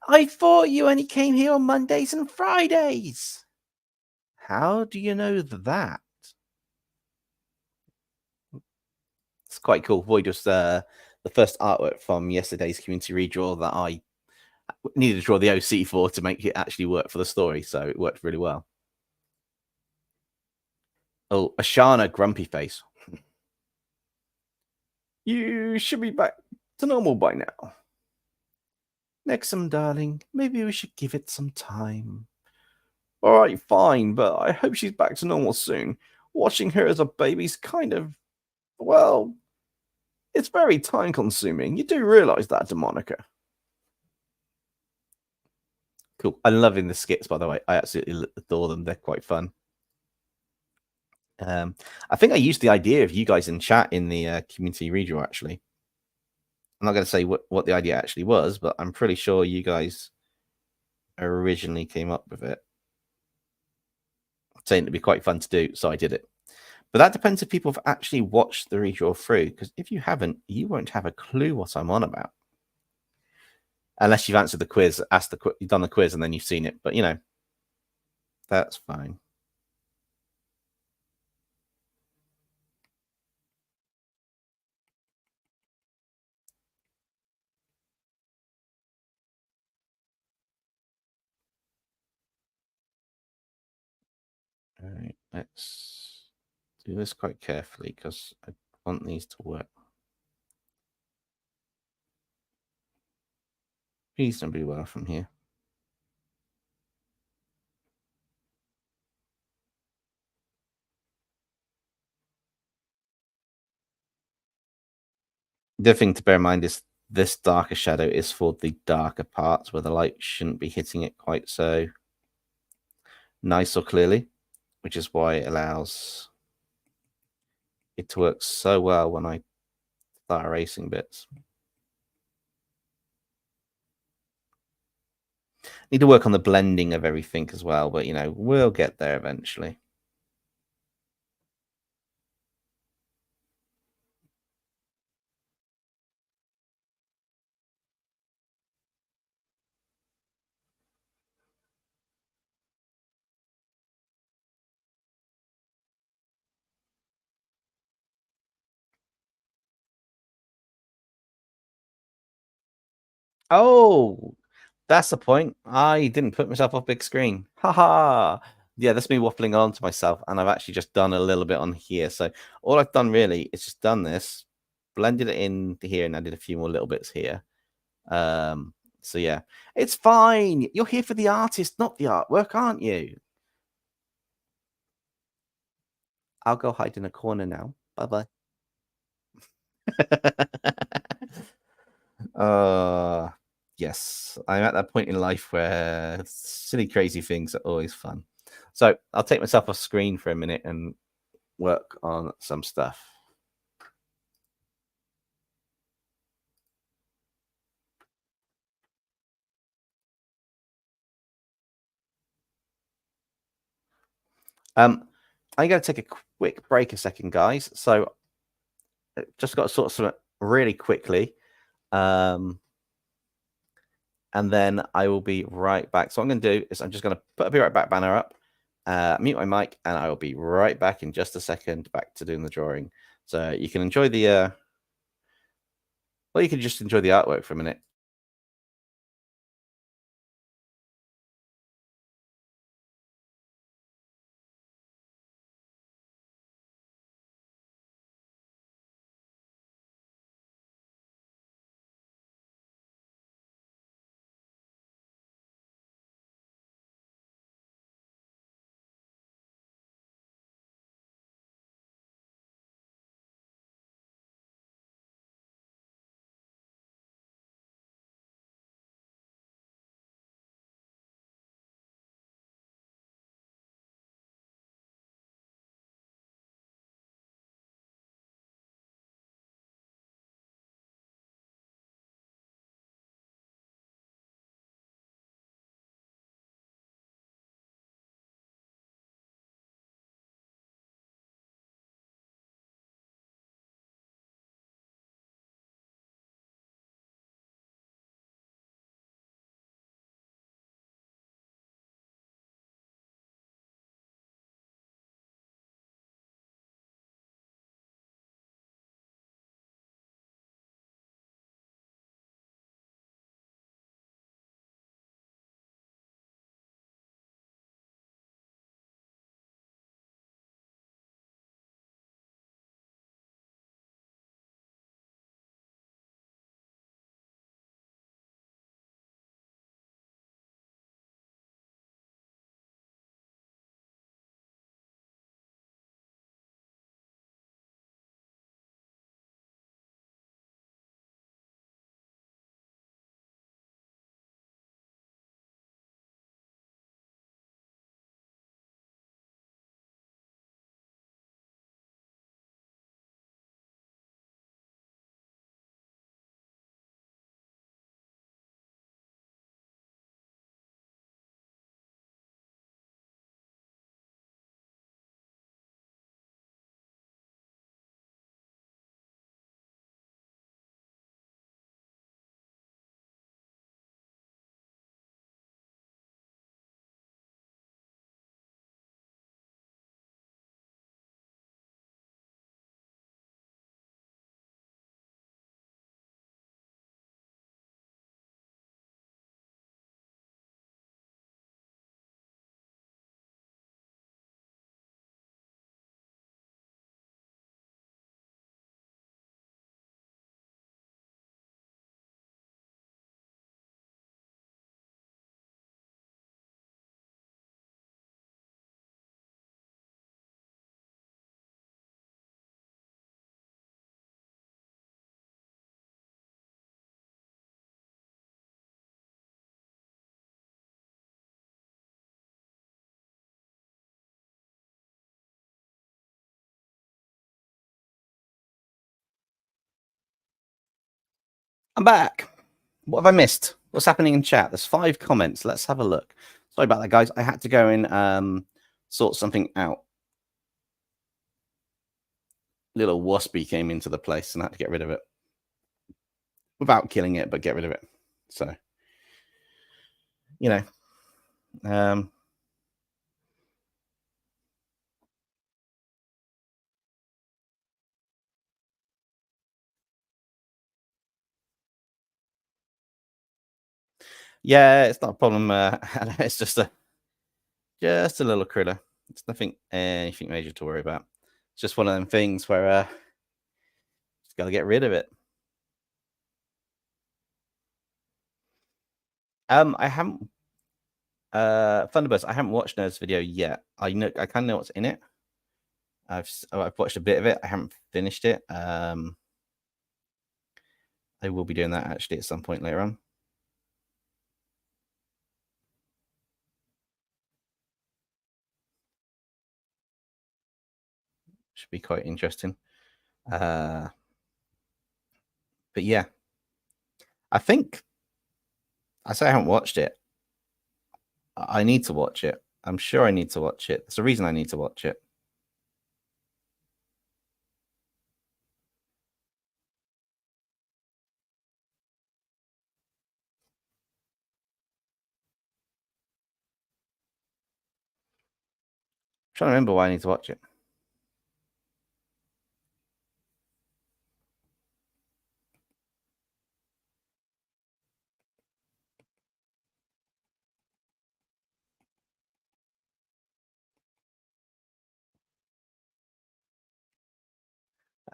I thought you only came here on Mondays and Fridays. How do you know that? It's quite cool. Void was the first artwork from yesterday's community redraw that I needed to draw the OC for to make it actually work for the story, so it worked really well. Oh, Ashana grumpy face. You should be back to normal by now. Nexum, darling, maybe we should give it some time. All right, fine, but I hope she's back to normal soon. Watching her as a baby's kind of, well, It's very time consuming. You do realize that, Demonica. Cool. I'm loving the skits, by the way. I absolutely adore them. They're quite fun. I think I used the idea of you guys in chat in the community redraw, actually. I'm not going to say what the idea actually was, but I'm pretty sure you guys originally came up with it, saying it'd be quite fun to do, so I did it. But that depends if people have actually watched the redraw through, because if you haven't, you won't have a clue what I'm on about. Unless you've answered the quiz, you've done the quiz, and then you've seen it. But, you know, that's fine. All right, let's do this quite carefully, because I want these to work reasonably well from here. The other thing to bear in mind is this darker shadow is for the darker parts where the light shouldn't be hitting it quite so nice or clearly, which is why it allows it to work so well when I start erasing bits. Need to work on the blending of everything as well, but you know, we'll get there eventually. Oh, that's the point. I didn't put myself off big screen. Haha. Yeah, that's me waffling on to myself, and I've actually just done a little bit on here. So all I've done really is just done this, blended it into here, and added a few more little bits here. So yeah, it's fine. You're here for the artist, not the artwork, aren't you? I'll go hide in a corner now. Bye bye. Yes, I'm at that point in life where silly, crazy things are always fun. So I'll take myself off screen for a minute and work on some stuff. I'm going to take a quick break a second, guys. So just got to sort some really quickly. And then I will be right back. So what I'm going to do is I'm just going to put a Be Right Back banner up, mute my mic, and I will be right back in just a second back to doing the drawing. So you can enjoy the, well, you can just enjoy the artwork for a minute. I'm back. What have I missed? What's happening in chat? There's 5 comments. Let's have a look. Sorry about that, guys. I had to go and sort something out. Little waspy came into the place and I had to get rid of it. Without killing it, but get rid of it. So, you know. Yeah, it's not a problem. It's just a little critter. It's nothing anything major to worry about. It's just one of them things where just gotta get rid of it. I haven't Thunderbirds, I haven't watched Nerd's video yet. I kind of know what's in it. I've watched a bit of it. I haven't finished it. I will be doing that actually at some point later on. Should be quite interesting. But yeah, I think I say I haven't watched it. I need to watch it. I'm sure I need to watch it. There's a reason I need to watch it. I'm trying to remember why I need to watch it.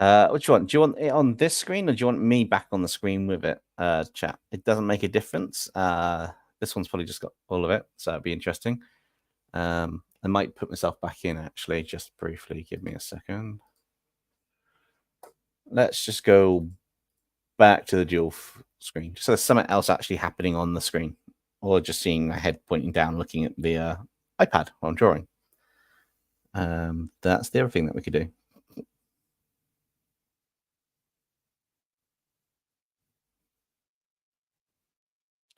What do you want? Do you want it on this screen or do you want me back on the screen with it? Chat. It doesn't make a difference. This one's probably just got all of it, so it'd be interesting. I might put myself back in actually, just briefly. Give me a second. Let's just go back to the dual screen. So there's something else actually happening on the screen, or just seeing my head pointing down, looking at the iPad while I'm drawing. That's the other thing that we could do.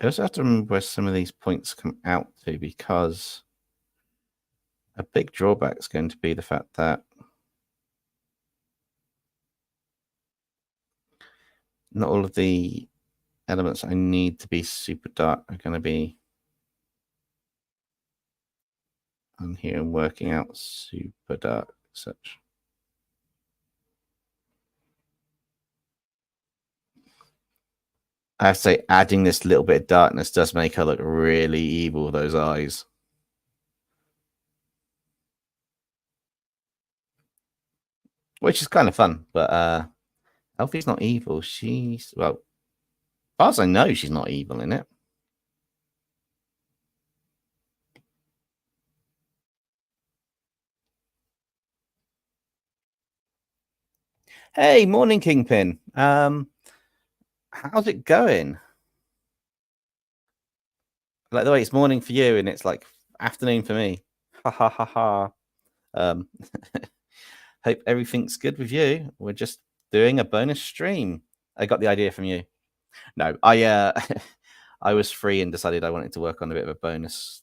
I also have to remember where some of these points come out to, because a big drawback is going to be the fact that not all of the elements I need to be super dark are going to be on here and working out super dark such. I have to say, adding this little bit of darkness does make her look really evil, those eyes. Which is kind of fun, but Elfie's not evil. She's, well, as far as I know, she's not evil in it. Hey, morning, Kingpin. How's it going? Like the way it's morning for you and it's like afternoon for me. Ha ha ha ha. Hope everything's good with you. We're just doing a bonus stream. I got the idea from you. No, I I was free and decided I wanted to work on a bit of a bonus,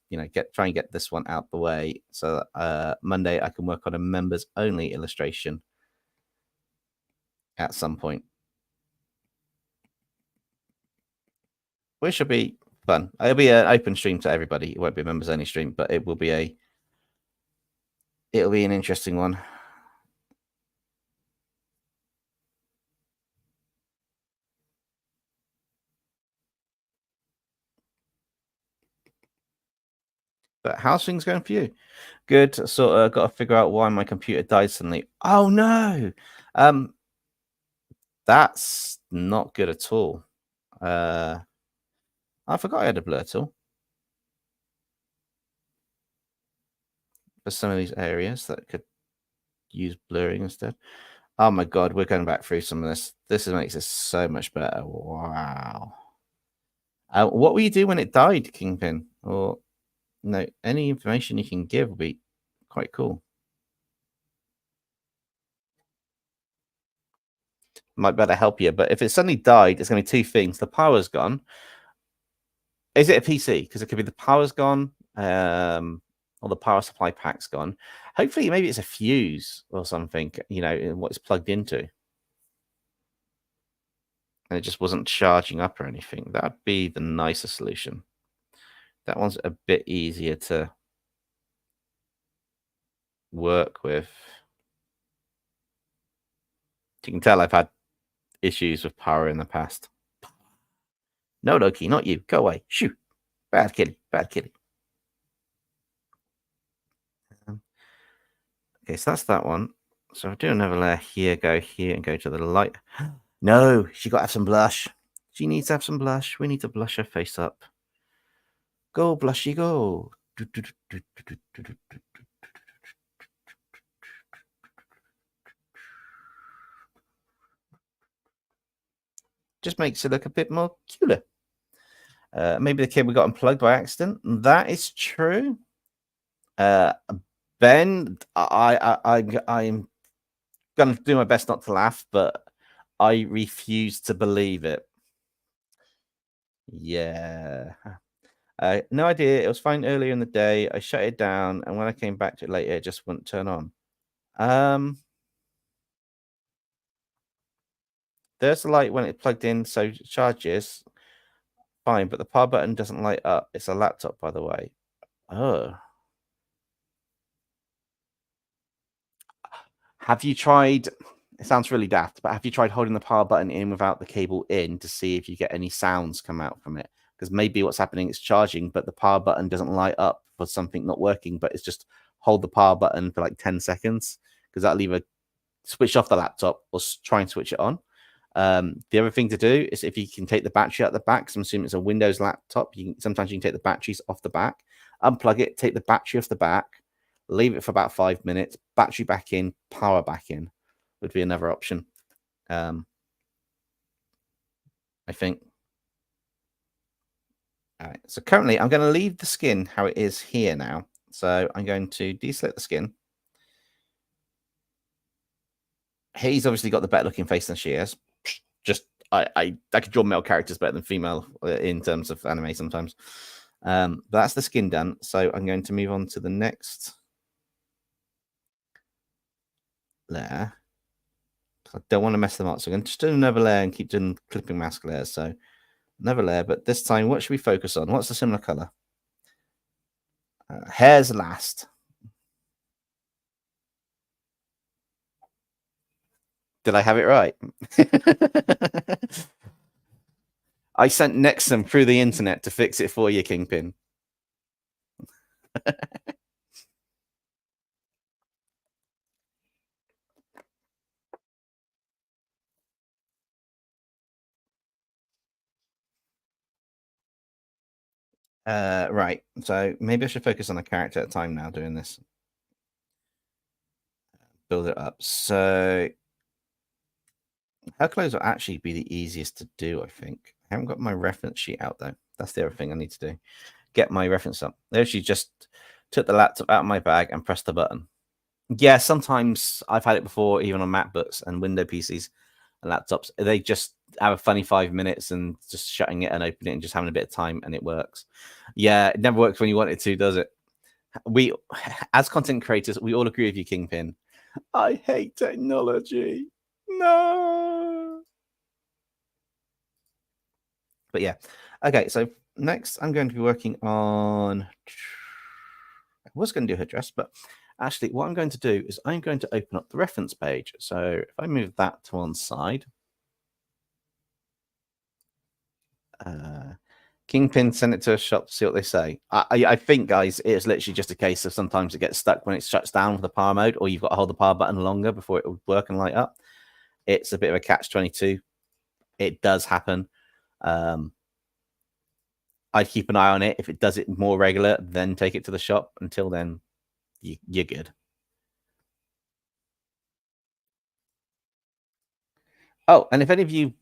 try and get this one out the way. So Monday I can work on a members only illustration at some point, which will be fun. It'll be an open stream to everybody. It won't be a members only stream, but it will be it'll be an interesting one. But how's things going for you? Good. Sort of got to figure out why my computer died suddenly. Oh no. That's not good at all. I forgot I had a blur tool for some of these areas that could use blurring instead. Oh my god, we're going back through some of this. This makes it so much better. Wow. What will you do when it died, Kingpin? Or no, any information you can give will be quite cool. might better help you. But if it suddenly died, it's going to be two things. The power's gone. Is it a PC? Because it could be the power's gone, or the power supply pack's gone. Hopefully, maybe it's a fuse or something, you know, in what it's plugged into. And it just wasn't charging up or anything. That'd be the nicer solution. That one's a bit easier to work with. You can tell I've had issues with power in the past. No, Loki, not you. Go away. Shoo. Bad kitty. Bad kitty. Okay, so that's that one. So I'll do another layer here, go here, and go to the light. No, she got to have some blush. She needs to have some blush. We need to blush her face up. Go, blushy, go. Just makes it look a bit more cuter. Maybe the cable got unplugged by accident. That is true. Ben, I'm going to do my best not to laugh, but I refuse to believe it. Yeah. No idea. It was fine earlier in the day. I shut it down, and when I came back to it later, it just wouldn't turn on. There's the light when it's plugged in, so it charges fine, but the power button doesn't light up. It's a laptop, by the way. Oh. Have you tried, it sounds really daft, but have you tried holding the power button in without the cable in to see if you get any sounds come out from it? Because maybe what's happening is charging, but the power button doesn't light up for something not working, but it's just hold the power button for like 10 seconds, because that'll either switch off the laptop or try and switch it on. The other thing to do is if you can take the battery out the back, because I'm assuming it's a Windows laptop, sometimes you can take the batteries off the back, unplug it, take the battery off the back, leave it for about 5 minutes, battery back in, power back in would be another option. I think. All right. So currently I'm going to leave the skin how it is here now. So I'm going to deselect the skin. He's obviously got the better looking face than she is. Just I could draw male characters better than female in terms of anime sometimes. But that's the skin done. So I'm going to move on to the next layer. I don't want to mess them up. So I'm going to just do another layer and keep doing clipping mask layers. So another layer, but this time, what should we focus on? What's the similar color? Hair's last. Did I have it right? I sent Nexum through the internet to fix it for you, Kingpin. Right. So maybe I should focus on a character at a time now doing this. Build it up. So her clothes will actually be the easiest to do, I think. I haven't got my reference sheet out though. That's the other thing I need to do. Get my reference up. There she just took the laptop out of my bag and pressed the button. Yeah, sometimes I've had it before, even on MacBooks and Windows PCs and laptops. They just have a funny 5 minutes and just shutting it and opening it and just having a bit of time and it works. Yeah, it never works when you want it to, does it? We, as content creators, we all agree with you, Kingpin. I hate technology. No. But yeah. Okay, so next I'm going to be working on... I was going to do her dress, but actually what I'm going to do is I'm going to open up the reference page. So if I move that to one side... Kingpin send it to a shop to see what they say. I think, guys, it's literally just a case of sometimes it gets stuck when it shuts down with the power mode, or you've got to hold the power button longer before it will work and light up. It's a bit of a catch-22. It does happen. I'd keep an eye on it. If it does it more regular, then take it to the shop. Until then, you're good. Oh, and if any of you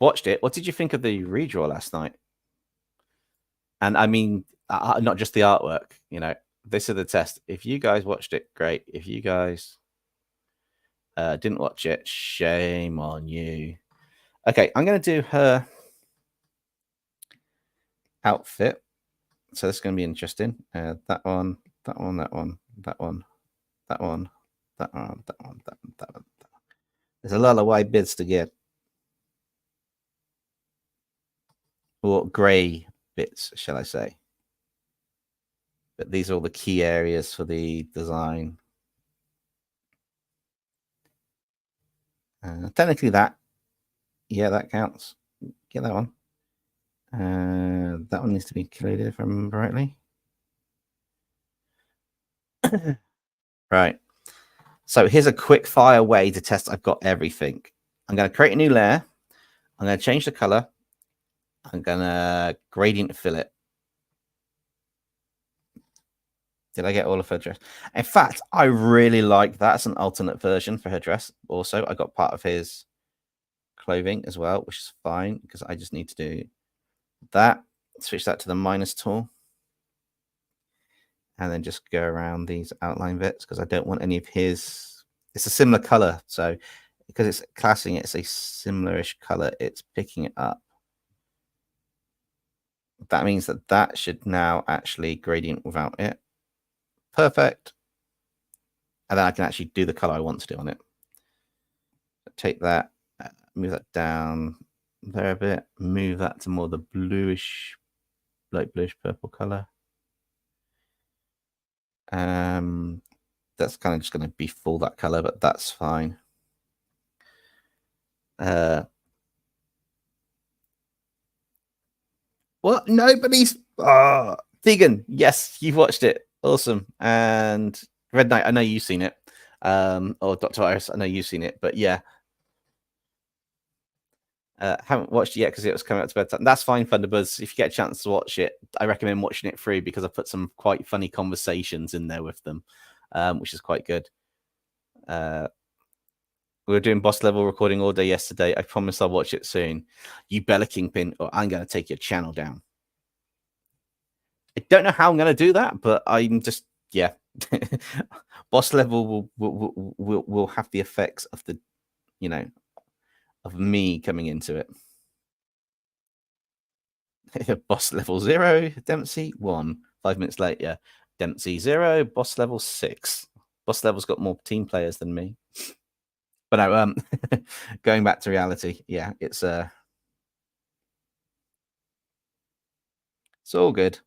watched it, what did you think of the redraw last night? And I mean, not just the artwork, you know, this is the test. If you guys watched it, great. If you guys didn't watch it, shame on you. Okay, I'm going to do her outfit. So this is going to be interesting. That one, that one, that one, that one, that one, that one, that one, that one, that one. There's a lot of white bits to get. Or grey bits, shall I say. But these are all the key areas for the design. Technically that, yeah, that counts. Get that one. That one needs to be included if I remember rightly. Right. So here's a quick fire way to test I've got everything. I'm going to create a new layer. I'm going to change the color. I'm going to gradient fill it. Did I get all of her dress? In fact, I really like that. It's an alternate version for her dress. Also, I got part of his clothing as well, which is fine because I just need to do that. Switch that to the minus tool. And then just go around these outline bits because I don't want any of his. It's a similar color. So because it's classing, it's a similar-ish color. It's picking it up. That means that that should now actually gradient without it. Perfect. And then I can actually do the color I want to do on it. Take that, move that down there a bit, move that to more the bluish, light bluish purple color. That's kind of just going to be full that color, but that's fine. What? Nobody's vegan. Yes, you've watched it. Awesome. And Red Knight, I know you've seen it. Or Dr. Iris, I know you've seen it, but yeah. Haven't watched it yet because it was coming out to bedtime. That's fine, Thunderbirds. If you get a chance to watch it, I recommend watching it through because I put some quite funny conversations in there with them, which is quite good. We were doing boss level recording all day yesterday. I promise I'll watch it soon. You Bella Kingpin, or I'm going to take your channel down. I don't know how I'm going to do that, but I'm just, yeah. Boss level will have the effects of the, you know, of me coming into it. Boss level 0, Dempsey 1. 5 minutes later, Dempsey 0, boss level 6. Boss level's got more team players than me. But no, going back to reality, yeah, it's all good.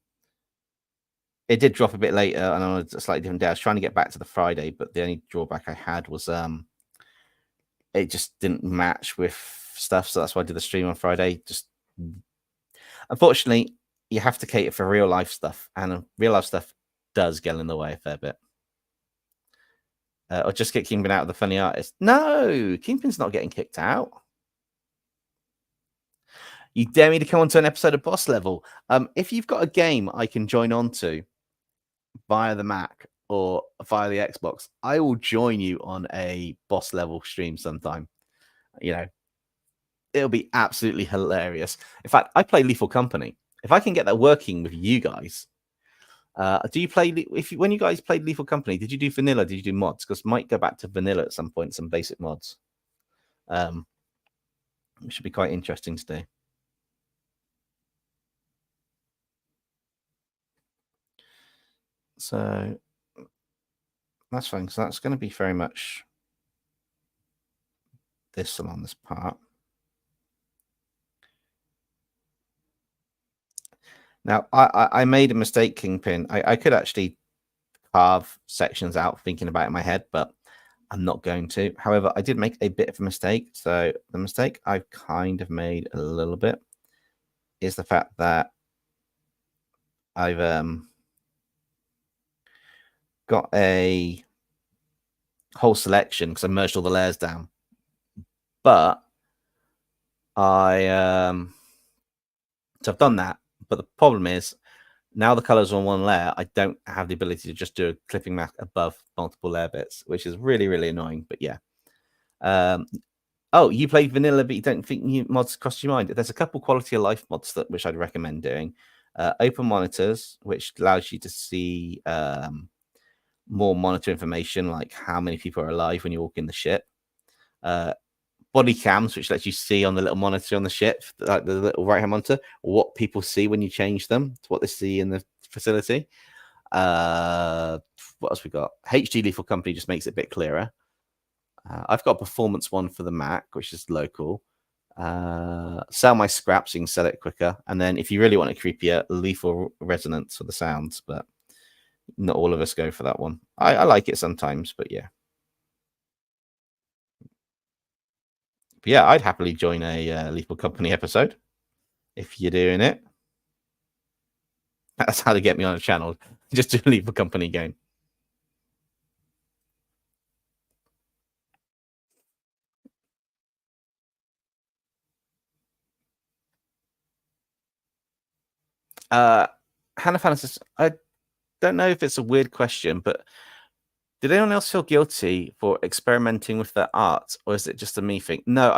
It did drop a bit later, and on a slightly different day. I was trying to get back to the Friday, but the only drawback I had was it just didn't match with stuff, so that's why I did the stream on Friday. Just unfortunately, you have to cater for real life stuff, and real life stuff does get in the way a fair bit. Or just get Kingpin out of the funny artist. No, Kingpin's not getting kicked out. You dare me to come onto an episode of Boss Level? If you've got a game I can join onto via the Mac or via the Xbox, I will join you on a Boss Level stream sometime. You know, it'll be absolutely hilarious. In fact, I play Lethal Company. If I can get that working with you guys, do you play? When you guys played Lethal Company, did you do vanilla? Did you do mods? Because might go back to vanilla at some point, some basic mods. It should be quite interesting to do. So that's fine. So that's going to be very much this along this part. Now, I made a mistake, Kingpin. I could actually carve sections out thinking about it in my head, but I'm not going to. However, I did make a bit of a mistake. So the mistake I've kind of made a little bit is the fact that I've got a whole selection because I merged all the layers down. But so I've done that. But the problem is now the colors are on one layer. I don't have the ability to just do a clipping mask above multiple layer bits, which is really, really annoying. But yeah. Oh, you played vanilla, but you don't think new mods cross your mind? There's a couple quality of life mods which I'd recommend doing. Open monitors, which allows you to see more monitor information, like how many people are alive when you walk in the ship. body cams, which lets you see on the little monitor on the ship, like the little right hand monitor, what people see when you change them to what they see in the facility. What else we got? HD Lethal Company just makes it a bit clearer. I've got a performance one for the Mac, which is local. Sell my scraps, so you can sell it quicker. And then if you really want it creepier, lethal resonance for the sounds, but not all of us go for that one. I like it sometimes, but yeah. But yeah, I'd happily join a Lethal Company episode if you're doing it. That's how to get me on a channel. Just do a Lethal Company game. Hannah Fantasy, I don't know if it's a weird question, but did anyone else feel guilty for experimenting with their art, or is it just a me thing? No,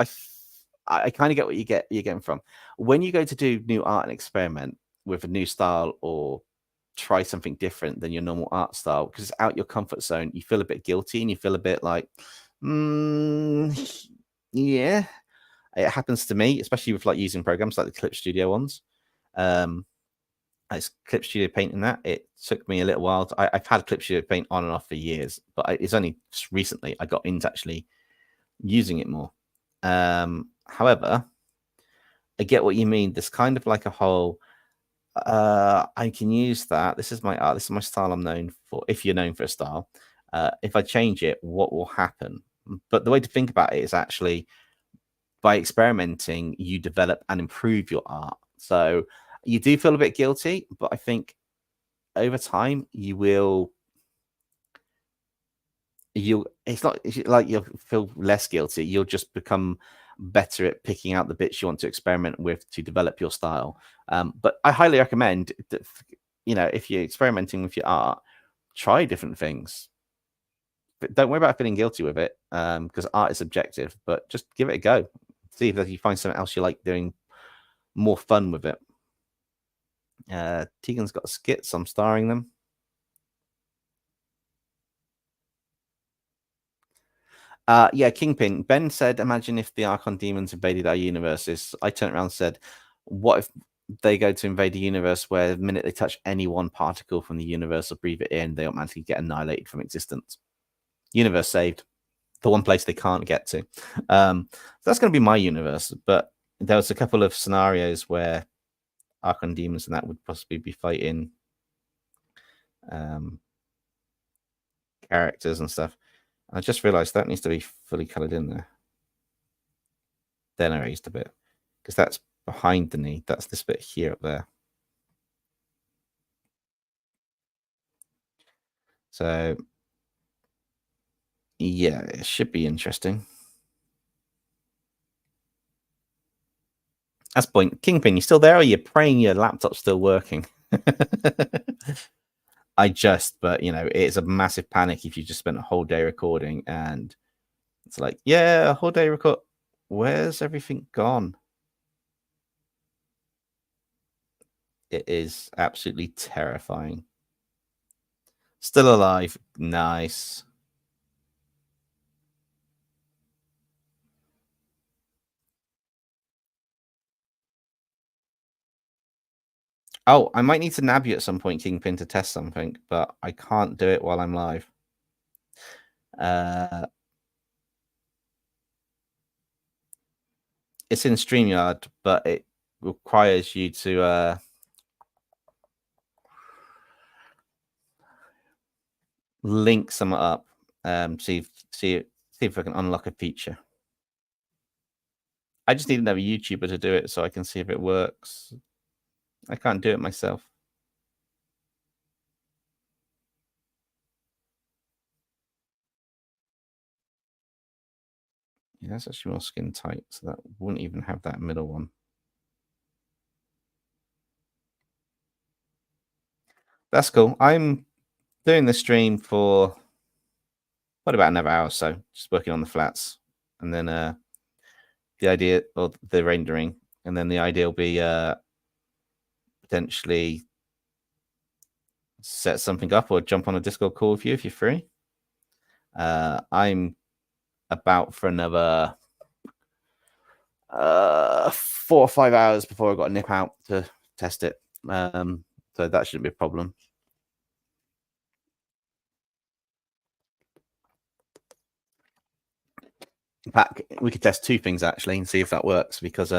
I kind of get what you're getting from. When you go to do new art and experiment with a new style or try something different than your normal art style, because it's out your comfort zone, you feel a bit guilty and you feel a bit like, yeah. It happens to me, especially with like using programs like the Clip Studio ones. It's Clip Studio Paint and that. It took me a little while. I've had Clip Studio Paint on and off for years, but it's only just recently I got into actually using it more. However, I get what you mean. There's kind of like a whole, I can use that. This is my art. This is my style I'm known for. If you're known for a style, if I change it, what will happen? But the way to think about it is actually by experimenting, you develop and improve your art. So you do feel a bit guilty, but I think over time you'll it's not like you'll feel less guilty. You'll just become better at picking out the bits you want to experiment with to develop your style. But I highly recommend that, if you're experimenting with your art, try different things. But don't worry about feeling guilty with it, because art is subjective, but just give it a go. See if you find something else you like doing more fun with it. Tegan's got skits. I'm starring them. Yeah, Kingpin. Ben said, imagine if the Archon demons invaded our universes. I turned around and said, what if they go to invade a universe where the minute they touch any one particle from the universe or breathe it in, they automatically get annihilated from existence? Universe saved. The one place they can't get to. So that's going to be my universe. But there was a couple of scenarios where Archon demons and that would possibly be fighting characters and stuff. I just realized that needs to be fully colored in there. Then I raised a bit because that's behind the knee. That's this bit here up there. So yeah, it should be interesting. That's point. Kingpin, you still there, or you're praying your laptop's still working? But it's a massive panic if you just spent a whole day recording and it's like, yeah, a whole day record. Where's everything gone? It is absolutely terrifying. Still alive. Nice. Oh, I might need to nab you at some point, Kingpin, to test something, but I can't do it while I'm live. It's in StreamYard, but it requires you to link some up. See if I can unlock a feature. I just need another YouTuber to do it so I can see if it works. I can't do it myself. Yeah, that's actually more skin tight, so that wouldn't even have that middle one. That's cool. I'm doing the stream for about another hour or so, just working on the flats, and then the idea or the rendering, and then the idea will be potentially set something up or jump on a Discord call with you if you're free. I'm about for another 4 or 5 hours before I got to nip out to test it. So that shouldn't be a problem. In fact, we could test 2 things actually and see if that works, because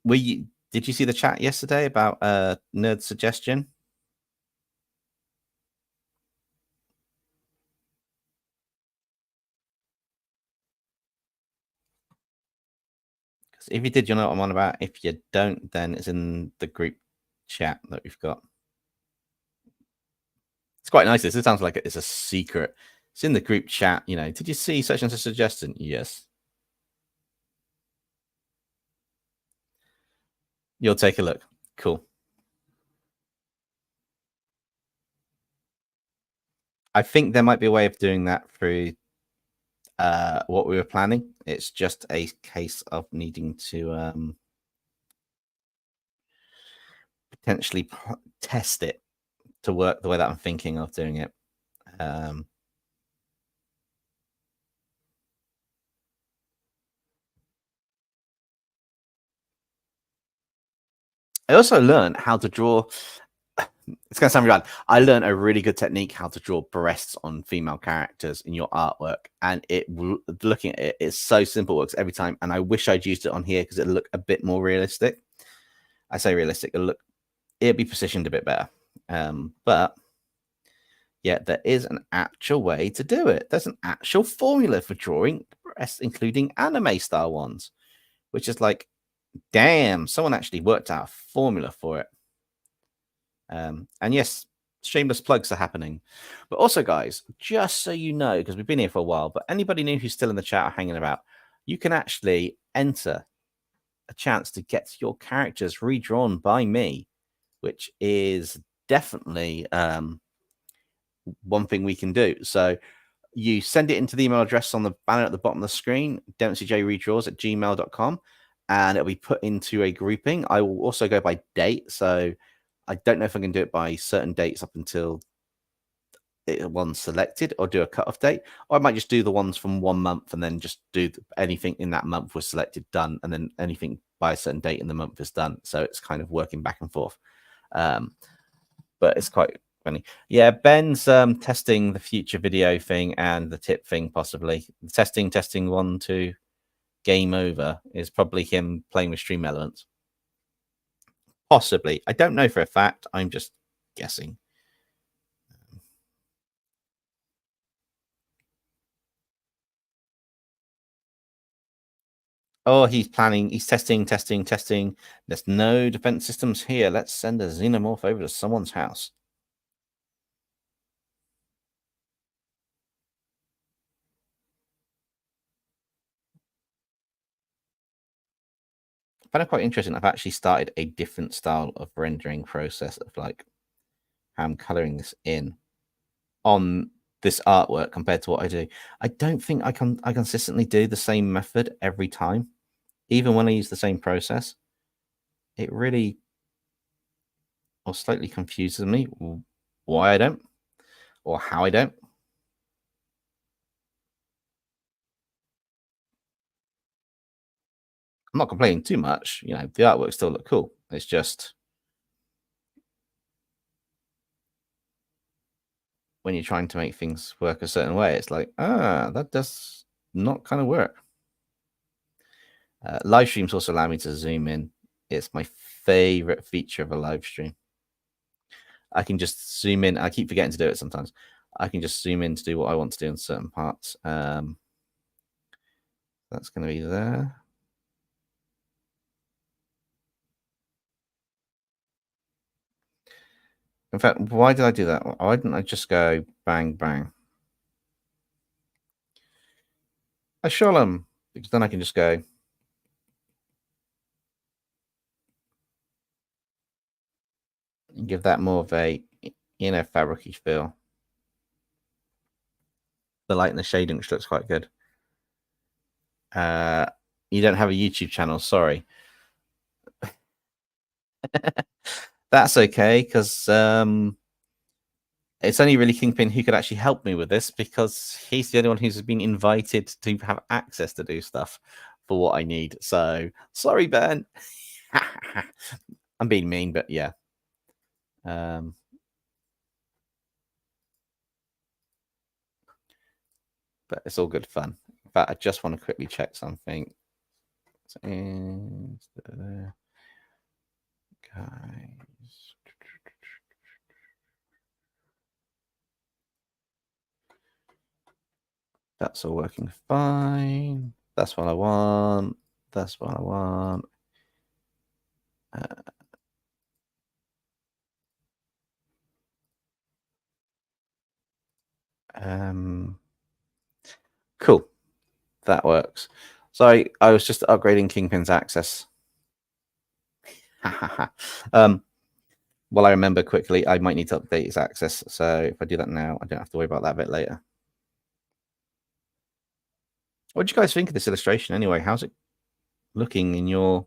did you see the chat yesterday about nerd suggestion? Because if you did, you know what I'm on about. If you don't, then it's in the group chat that we've got. It's quite nice. This sounds like it's a secret. It's in the group chat. You know, did you see such and such suggestion? Yes. You'll take a look. Cool. I think there might be a way of doing that through what we were planning. It's just a case of needing to potentially test it to work the way that I'm thinking of doing it. I also learned how to draw. It's going to sound bad. I learned a really good technique how to draw breasts on female characters in your artwork, and looking at it, it's so simple, works every time. And I wish I'd used it on here because it'd look a bit more realistic. I say realistic, it'd be positioned a bit better. But yeah, there is an actual way to do it. There's an actual formula for drawing breasts, including anime style ones, which is like, damn, someone actually worked out a formula for it. And yes, shameless plugs are happening. But also, guys, just so you know, because we've been here for a while, but anybody new who's still in the chat or hanging about, you can actually enter a chance to get your characters redrawn by me, which is definitely one thing we can do. So you send it into the email address on the banner at the bottom of the screen, DempseyJredraws@gmail.com, and it'll be put into a grouping. I will also go by date. So I don't know if I can do it by certain dates up until one's selected, or do a cutoff date, or I might just do the ones from 1 month and then just do anything in that month was selected, done, and then anything by a certain date in the month is done. So it's kind of working back and forth. But it's quite funny. Yeah, Ben's testing the future video thing and the tip thing, possibly. Testing 1, 2, game over is probably him playing with stream elements. Possibly. I don't know for a fact. I'm just guessing. Oh, he's planning. He's testing. There's no defense systems here. Let's send a xenomorph over to someone's house. I find it quite interesting. I've actually started a different style of rendering process of like how I'm coloring this in on this artwork compared to what I do. I don't think I consistently do the same method every time, even when I use the same process. It really or slightly confuses me why I don't or how I don't. I'm not complaining too much. You know, the artwork still look cool. It's just when you're trying to make things work a certain way, it's like, that does not kind of work. Live streams also allow me to zoom in. It's my favorite feature of a live stream. I can just zoom in. I keep forgetting to do it sometimes. I can just zoom in to do what I want to do in certain parts. That's going to be there. In fact, why did I do that? Why didn't I just go bang, bang? I shall them, because then I can just go. And give that more of a inner fabricy feel. The light and the shading, which looks quite good. You don't have a YouTube channel, sorry. That's okay, because it's only really Kingpin who could actually help me with this, because he's the only one who's been invited to have access to do stuff for what I need. So sorry, Ben. I'm being mean, but yeah. But it's all good fun. In fact, I just want to quickly check something. Guys. That's all working fine. That's what I want. That's what I want. Cool. That works. Sorry, I was just upgrading Kingpin's access. Well, I remember quickly, I might need to update his access. So if I do that now, I don't have to worry about that a bit later. What do you guys think of this illustration anyway? How's it looking in your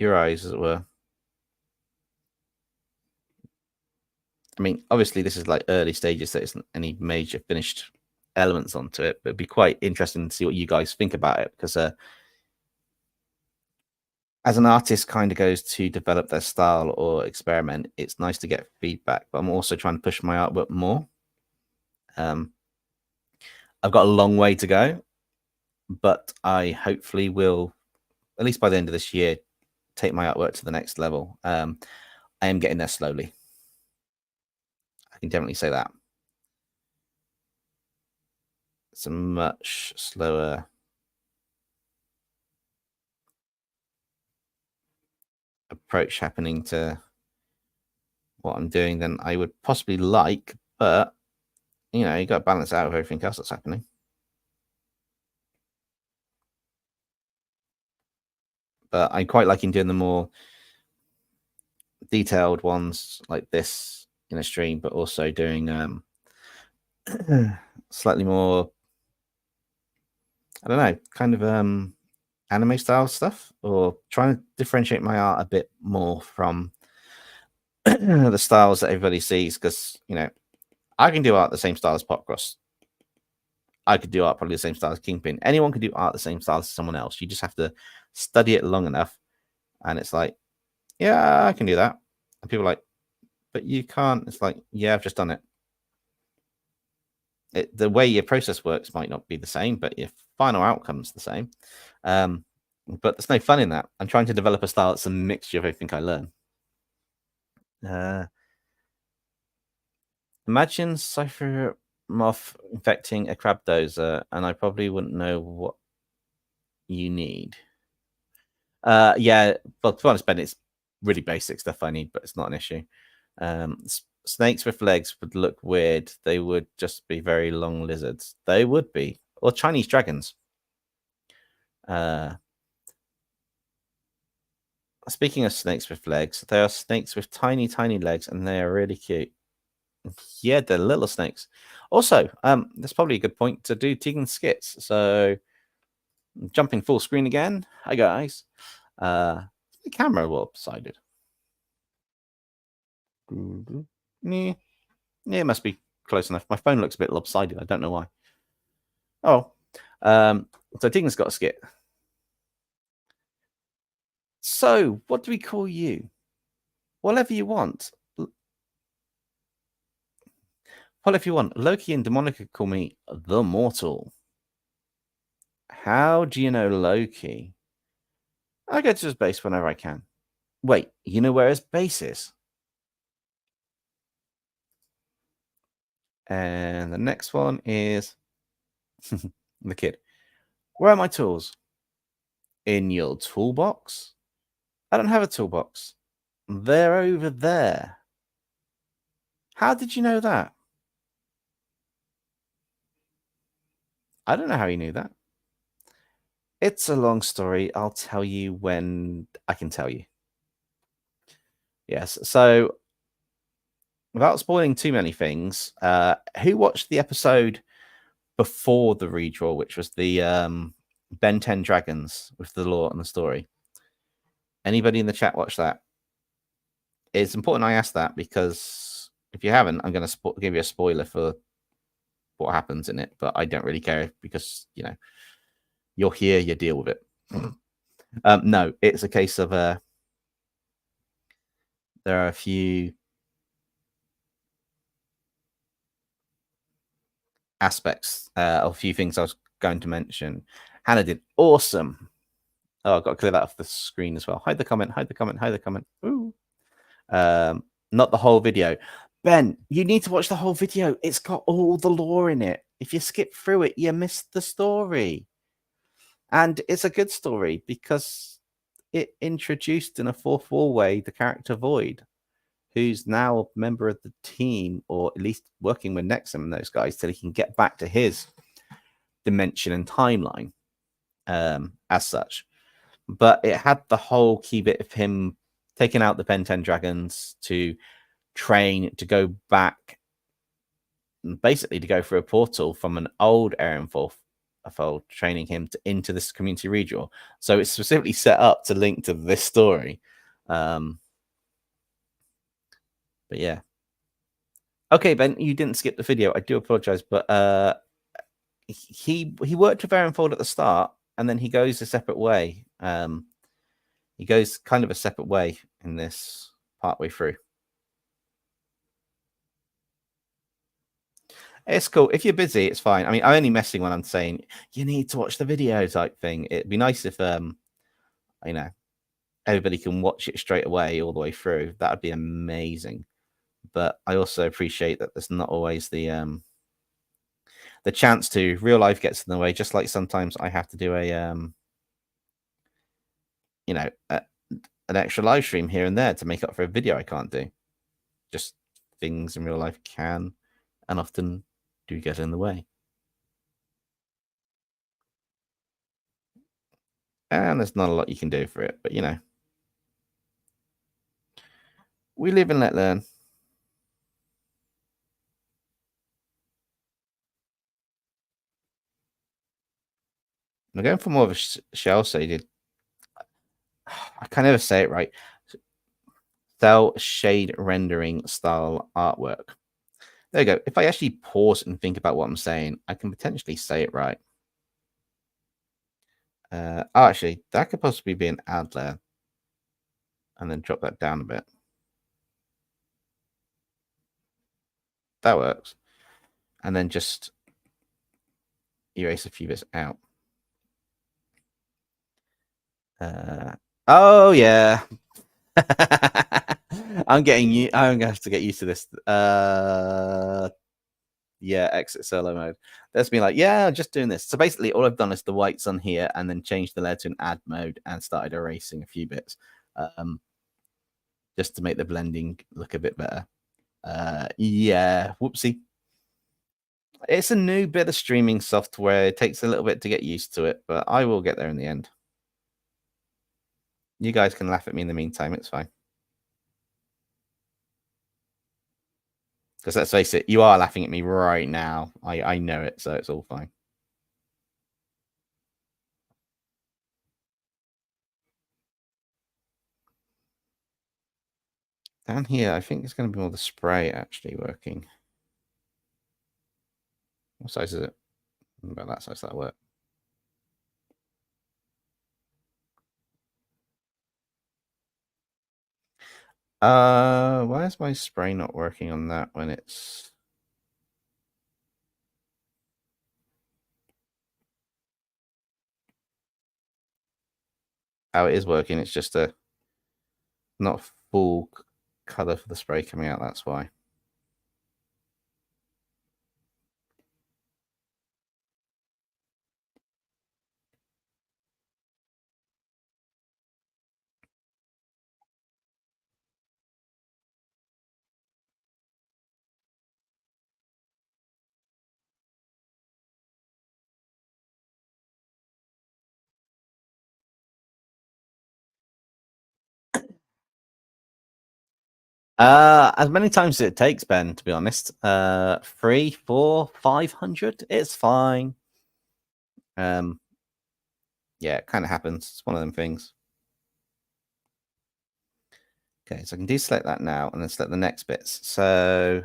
eyes, as it were? I mean, obviously, this is like early stages. There isn't any major finished elements onto it, but it'd be quite interesting to see what you guys think about it, because as an artist kind of goes to develop their style or experiment, it's nice to get feedback, but I'm also trying to push my artwork more. I've got a long way to go, but I hopefully will, at least by the end of this year, take my artwork to the next level. I am getting there slowly. I can definitely say that. It's a much slower approach happening to what I'm doing than I would possibly like, but you know, you got to balance out with everything else that's happening. But I'm quite liking doing the more detailed ones like this in a stream, but also doing slightly more, I don't know, kind of anime style stuff, or trying to differentiate my art a bit more from the styles that everybody sees, because you know, I can do art the same style as Popcross. I could do art probably the same style as Kingpin. Anyone can do art the same style as someone else. You just have to study it long enough, and it's like, yeah, I can do that. And people are like, but you can't. It's like, yeah, I've just done it. The way your process works might not be the same, but your final outcome's the same. But there's no fun in that. I'm trying to develop a style that's a mixture of everything I learn. Imagine Cypher Moth infecting a crab dozer, and I probably wouldn't know what you need. Yeah, well, to be honest, Ben, it's really basic stuff I need, but it's not an issue. Snakes with legs would look weird. They would just be very long lizards. They would be. Or Chinese dragons. Speaking of snakes with legs, they are snakes with tiny, tiny legs, and they are really cute. Yeah, they're little snakes. Also, that's probably a good point to do Tegan's skits. So, jumping full screen again. Hi, guys. The camera lopsided. Yeah, it must be close enough. My phone looks a bit lopsided. I don't know why. Oh, so Tegan's got a skit. So, what do we call you? Whatever you want. Well, if you want, Loki and Demonica call me the Mortal. How do you know Loki? I go to his base whenever I can. Wait, you know where his base is? And the next one is the kid. Where are my tools? In your toolbox? I don't have a toolbox. They're over there. How did you know that? I don't know how you knew that. It's a long story. I'll tell you when I can tell you. Yes. So, without spoiling too many things, who watched the episode before the redraw, which was the Ben 10 Dragons with the lore and the story? Anybody in the chat watch that? it's important I ask that, because if you haven't, I'm going to give you a spoiler for what happens in it, but I don't really care, because you're here, you deal with it. No, it's a case of there are a few aspects, a few things I was going to mention. Hannah did awesome. Oh, I've got to clear that off the screen as well. Hide the comment, hide the comment, hide the comment. Ooh. Not the whole video. Ben, you need to watch the whole video. It's got all the lore in it. If you skip through it, you missed the story. And it's a good story because it introduced in a fourth wall way the character Void, who's now a member of the team, or at least working with Nexum and those guys, till he can get back to his dimension and timeline as such. But it had the whole key bit of him taking out the Ben 10 dragons to train to go back, basically to go through a portal from an old Aaron Fold, training him into this community regional. So it's specifically set up to link to this story. But yeah. Okay, Ben, you didn't skip the video. I do apologize, but he worked with Aaron Fold at the start, and then he goes a separate way. He goes kind of a separate way in this partway through. It's cool. If you're busy, it's fine. I mean, I'm only messing when I'm saying you need to watch the video type thing. It'd be nice if, everybody can watch it straight away all the way through. That would be amazing. But I also appreciate that there's not always the chance to. Real life gets in the way, just like sometimes I have to do an extra live stream here and there to make up for a video I can't do. Just things in real life can and often do get in the way. And there's not a lot you can do for it, but we live and let learn. I'm going for more of a shell shaded. I can never say it right. Cell shade rendering style artwork. There you go. If I actually pause and think about what I'm saying, I can potentially say it right. Actually, that could possibly be an add layer. And then drop that down a bit. That works. And then just erase a few bits out. Oh, yeah. I'm going to have to get used to this. Yeah, exit solo mode. That's been like, yeah, just doing this. So basically, all I've done is the whites on here and then changed the layer to an add mode and started erasing a few bits, just to make the blending look a bit better. Yeah, whoopsie. It's a new bit of streaming software. It takes a little bit to get used to it, but I will get there in the end. You guys can laugh at me in the meantime. It's fine. Because let's face it, you are laughing at me right now. I know it, so it's all fine. Down here, I think it's going to be more the spray actually working. What size is it? About that size, that'll work. Why is my spray not working on that when it's... Oh, it is working. It's just a not full color for the spray coming out. That's why. As many times as it takes, Ben, to be honest. 3, 4, 500, it's fine. Yeah, it kind of happens. It's one of them things. Okay, so I can deselect that now and then select the next bits. So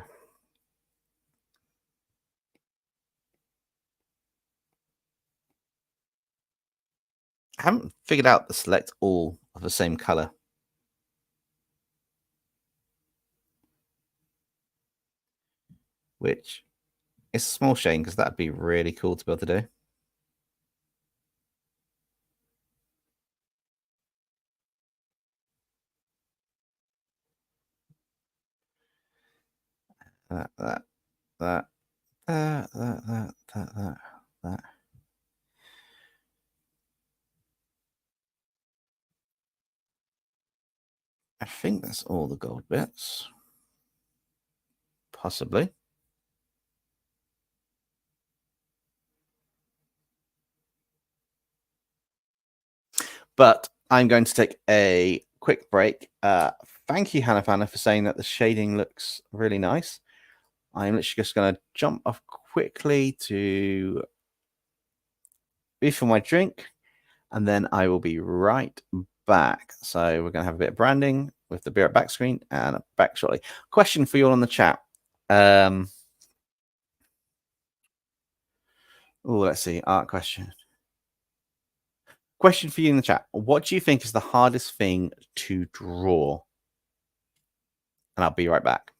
I haven't figured out the select all of the same color. Which is a small shame because that'd be really cool to be able to do. That. I think that's all the gold bits. Possibly. But I'm going to take a quick break. Thank you, Hannah, for saying that the shading looks really nice. I'm literally just going to jump off quickly to refill my drink, and then I will be right back. So we're going to have a bit of branding with the Be Right Back screen, and back shortly. Question for you all in the chat. Oh, let's see. Art question. Question for you in the chat. What do you think is the hardest thing to draw? And I'll be right back.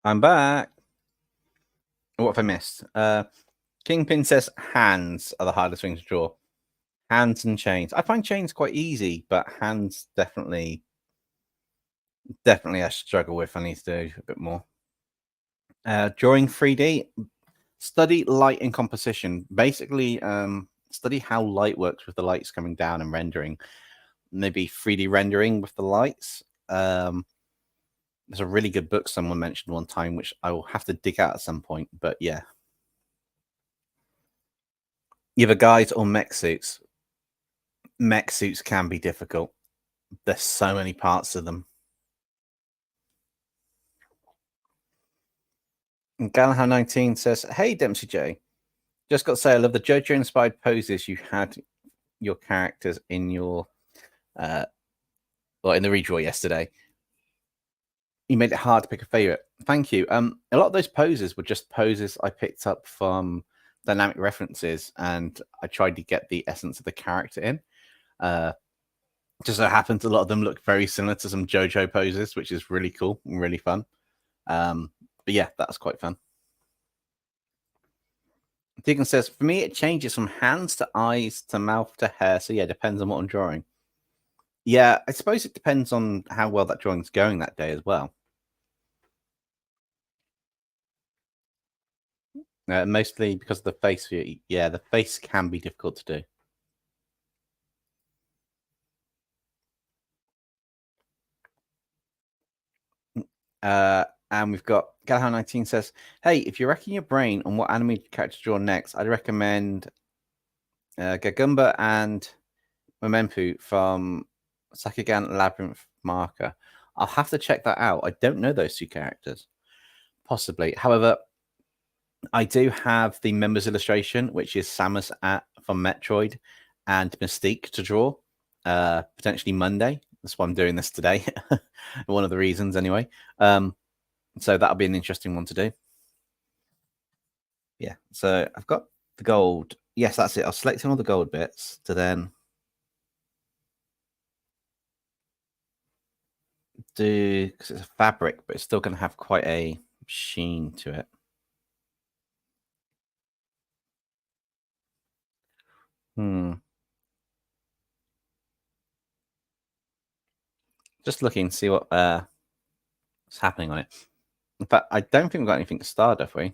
I'm back. What have I missed? Kingpin says hands are the hardest thing to draw. Hands and chains. I find chains quite easy, but hands definitely I struggle with. I need to do a bit more. Drawing 3D, study light and composition. Basically, study how light works with the lights coming down and rendering. Maybe 3D rendering with the lights. There's a really good book someone mentioned one time, which I will have to dig out at some point. But yeah, either guys or mech suits. Mech suits can be difficult. There's so many parts of them. And Gallagher 19 says, "Hey DempseyJ, just got to say I love the JoJo inspired poses you had your characters in your in the redraw yesterday. You made it hard to pick a favorite. Thank you. A lot of those poses were just poses I picked up from dynamic references, and I tried to get the essence of the character in. Just so happens a lot of them look very similar to some JoJo poses, which is really cool and really fun. But yeah, that's quite fun. Deacon says, for me, it changes from hands to eyes to mouth to hair. So yeah, depends on what I'm drawing. Yeah, I suppose it depends on how well that drawing's going that day as well. Mostly because of the face. Yeah, the face can be difficult to do. And we've got Gallagher 19 says, hey, if you're racking your brain on what anime character to draw next, I'd recommend Gagumba and Memempu from Sakugan Labyrinth Marker. I'll have to check that out. I don't know those two characters. Possibly. However, I do have the members illustration, which is Samus from Metroid and Mystique to draw. Potentially Monday. That's why I'm doing this today. One of the reasons, anyway. So that'll be an interesting one to do. Yeah. So I've got the gold. Yes, that's it. I'll select all the gold bits to then do, because it's a fabric, but it's still going to have quite a sheen to it. Just looking to see what's happening on it. In fact, I don't think we've got anything starred, have we?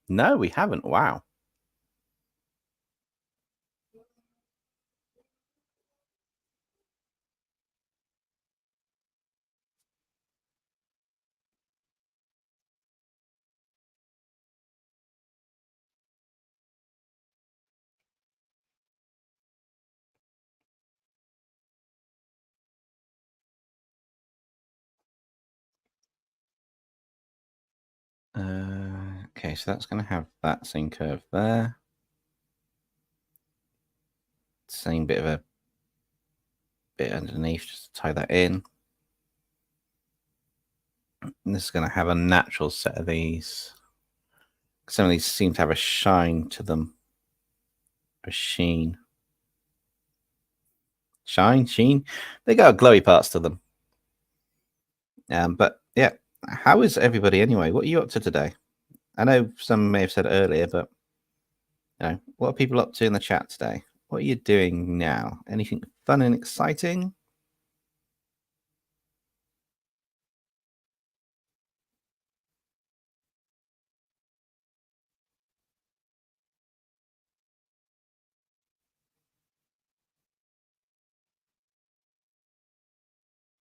No, we haven't. Wow. Okay, so that's going to have that same curve there. Same bit of a bit underneath, just to tie that in. And this is going to have a natural set of these. Some of these seem to have a shine to them. A sheen. Sheen. They got glowy parts to them. But yeah, how is everybody anyway? What are you up to today? I know some may have said earlier, but you know, what are people up to in the chat today? What are you doing now? Anything fun and exciting?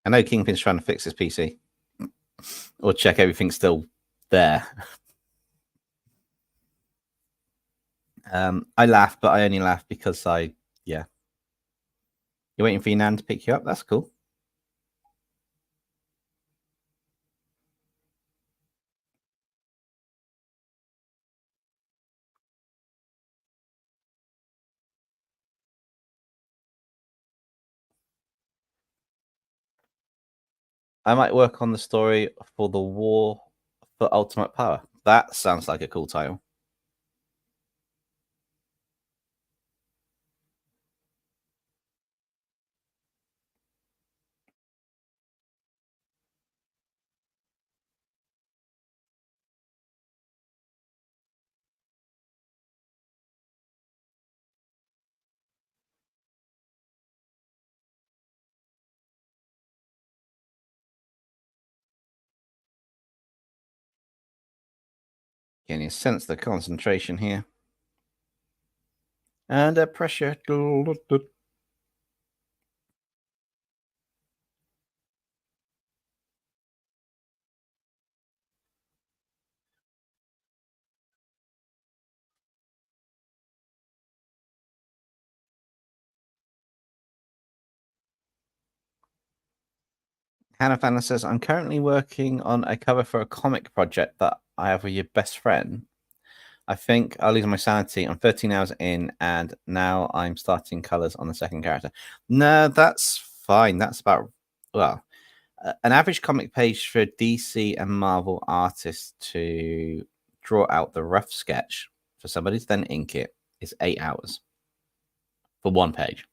I know Kingpin's trying to fix his PC or check everything's still there. I laugh, but I only laugh because yeah. You're waiting for your nan to pick you up? That's cool. I might work on the story for the War for Ultimate Power. That sounds like a cool title. Can you sense the concentration here? And pressure. Hannah Fanner says, I'm currently working on a cover for a comic project that I have with your best friend. I think I'll lose my sanity. I'm 13 hours in, and now I'm starting colors on the second character. No, that's fine. That's about, well, an average comic page for DC and Marvel artists to draw out the rough sketch for somebody to then ink it is 8 hours for one page.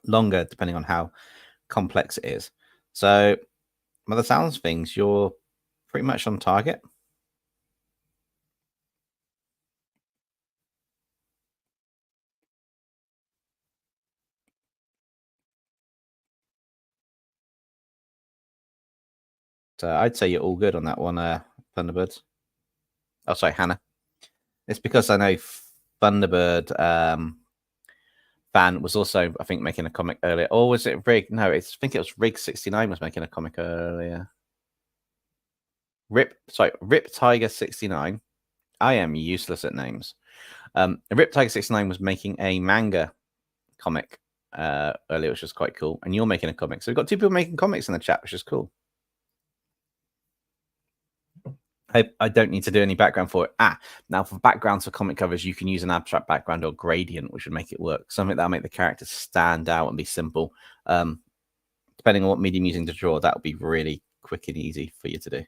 Longer, depending on how complex it is. So, by the sounds of things, you're pretty much on target. So I'd say you're all good on that one, Thunderbirds. Oh, sorry, Hannah. It's because I know Thunderbird fan was also, I think, making a comic earlier. Or was it Rig? No, I think it was Rig69 was making a comic earlier. Rip Tiger 69. I am useless at names. Rip Tiger 69 was making a manga comic earlier, which was quite cool. And you're making a comic. So we've got two people making comics in the chat, which is cool. I don't need to do any background for it. Now for backgrounds for comic covers, you can use an abstract background or gradient, which would make it work. Something that'll make the characters stand out and be simple. Depending on what medium you're using to draw, that would be really quick and easy for you to do.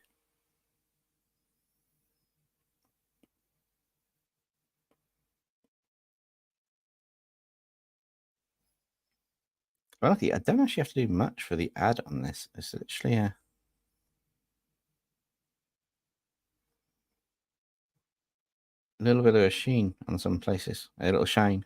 Well, I don't actually have to do much for the ad on this. It's literally a little bit of a sheen on some places, a little shine.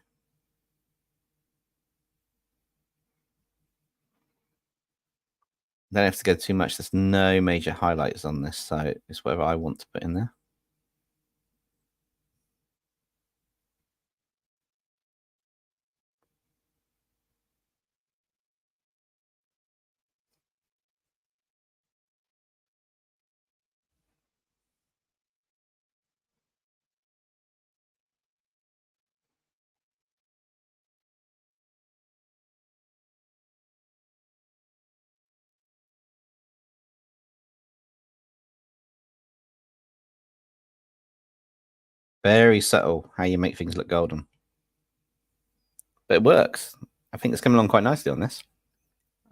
Don't have to go too much. There's no major highlights on this, so it's whatever I want to put in there. Very subtle how you make things look golden. But it works. I think it's coming along quite nicely on this.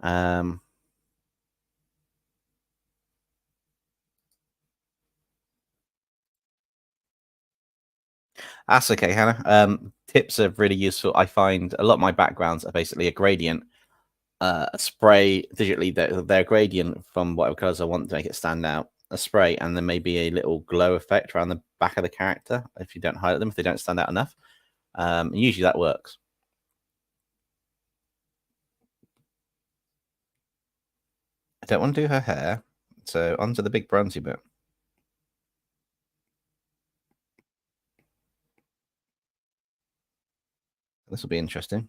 That's okay, Hannah. Tips are really useful. I find a lot of my backgrounds are basically a gradient, a spray digitally. They're a gradient from whatever colors I want to make it stand out. A spray, and then maybe a little glow effect around the back of the character if you don't highlight them, if they don't stand out enough. Usually that works. I don't want to do her hair, so onto the big bronzy bit. This will be interesting.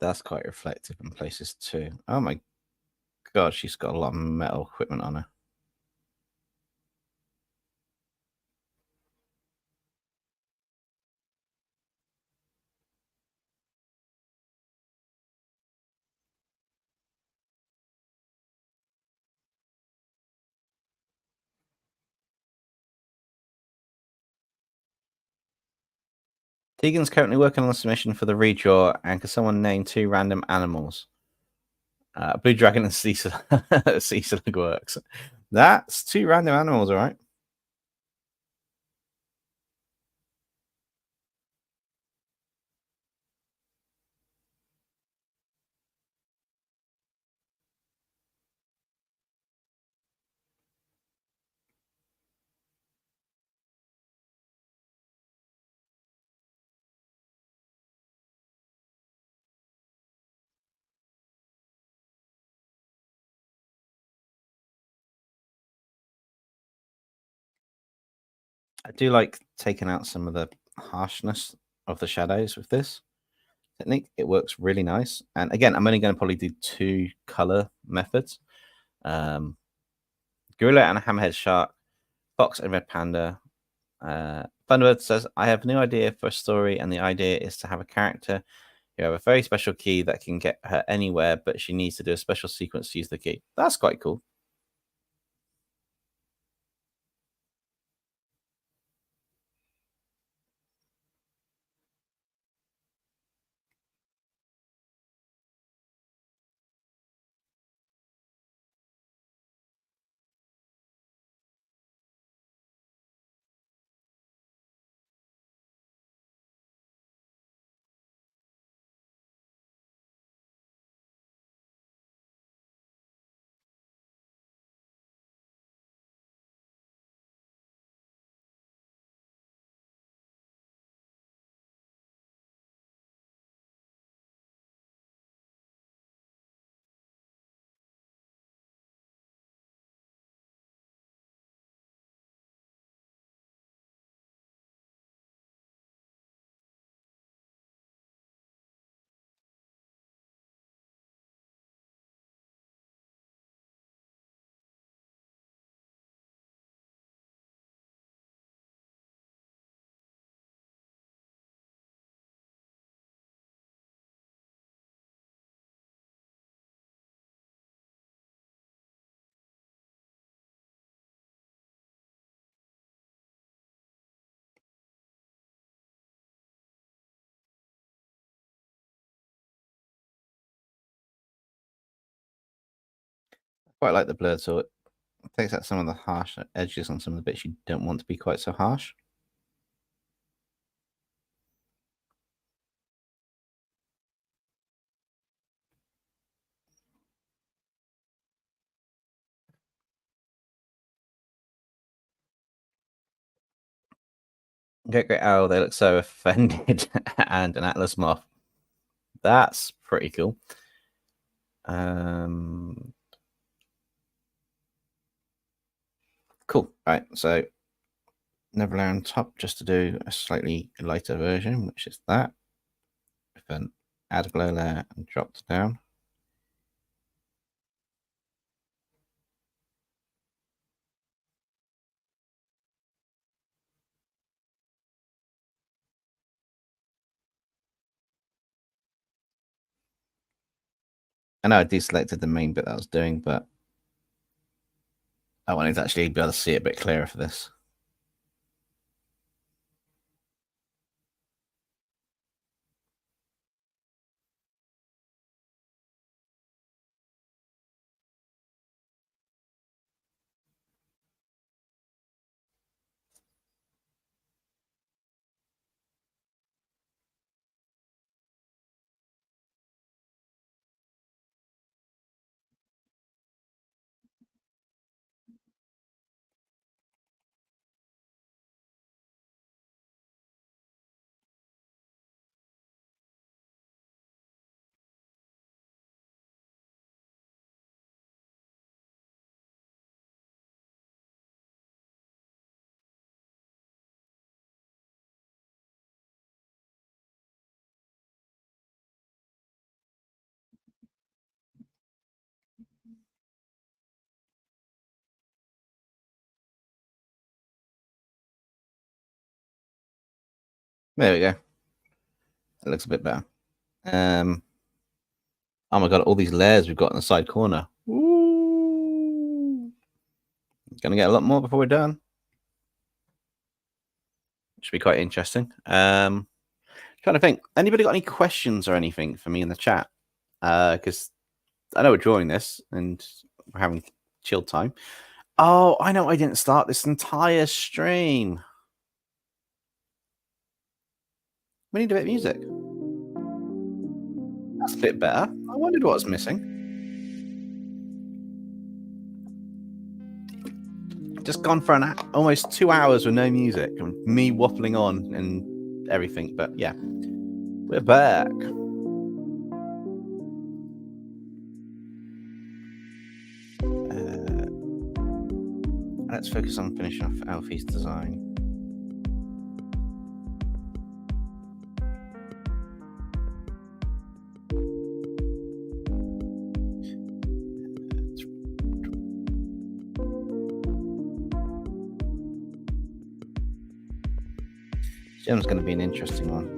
That's quite reflective in places too. Oh my god, she's got a lot of metal equipment on her. Tegan's currently working on a submission for the redraw, and can someone name 2 random animals? Blue Dragon and Cecil works. That's 2 random animals, all right. I do like taking out some of the harshness of the shadows with this technique. It works really nice. And again, I'm only going to probably do 2 color methods. Gorilla and a hammerhead shark, fox and red panda. Thunderbird says, I have no idea for a story, and the idea is to have a character who have a very special key that can get her anywhere, but she needs to do a special sequence to use the key. That's quite cool. Quite like the blurred, so it takes out some of the harsh edges on some of the bits you don't want to be quite so harsh. Okay, great. Oh, they look so offended. And an Atlas moth. That's pretty cool. Cool. All right, so never layer on top just to do a slightly lighter version, which is that. Then add a glow layer and dropped down. I know I deselected the main bit that I was doing, but I wanted to actually be able to see it a bit clearer for this. There we go. It looks a bit better. Oh my god, all these layers we've got in the side corner. Ooh. Gonna get a lot more before we're done. Should be quite interesting. Trying to think. Anybody got any questions or anything for me in the chat? Because I know we're drawing this and we're having chill time. Oh, I know I didn't start this entire stream. We need a bit of music. That's a bit better. I wondered what was missing. Just gone for almost 2 hours with no music and me waffling on and everything. But yeah, we're back. Let's focus on finishing off ELFIE's design. Gem's going to be an interesting one.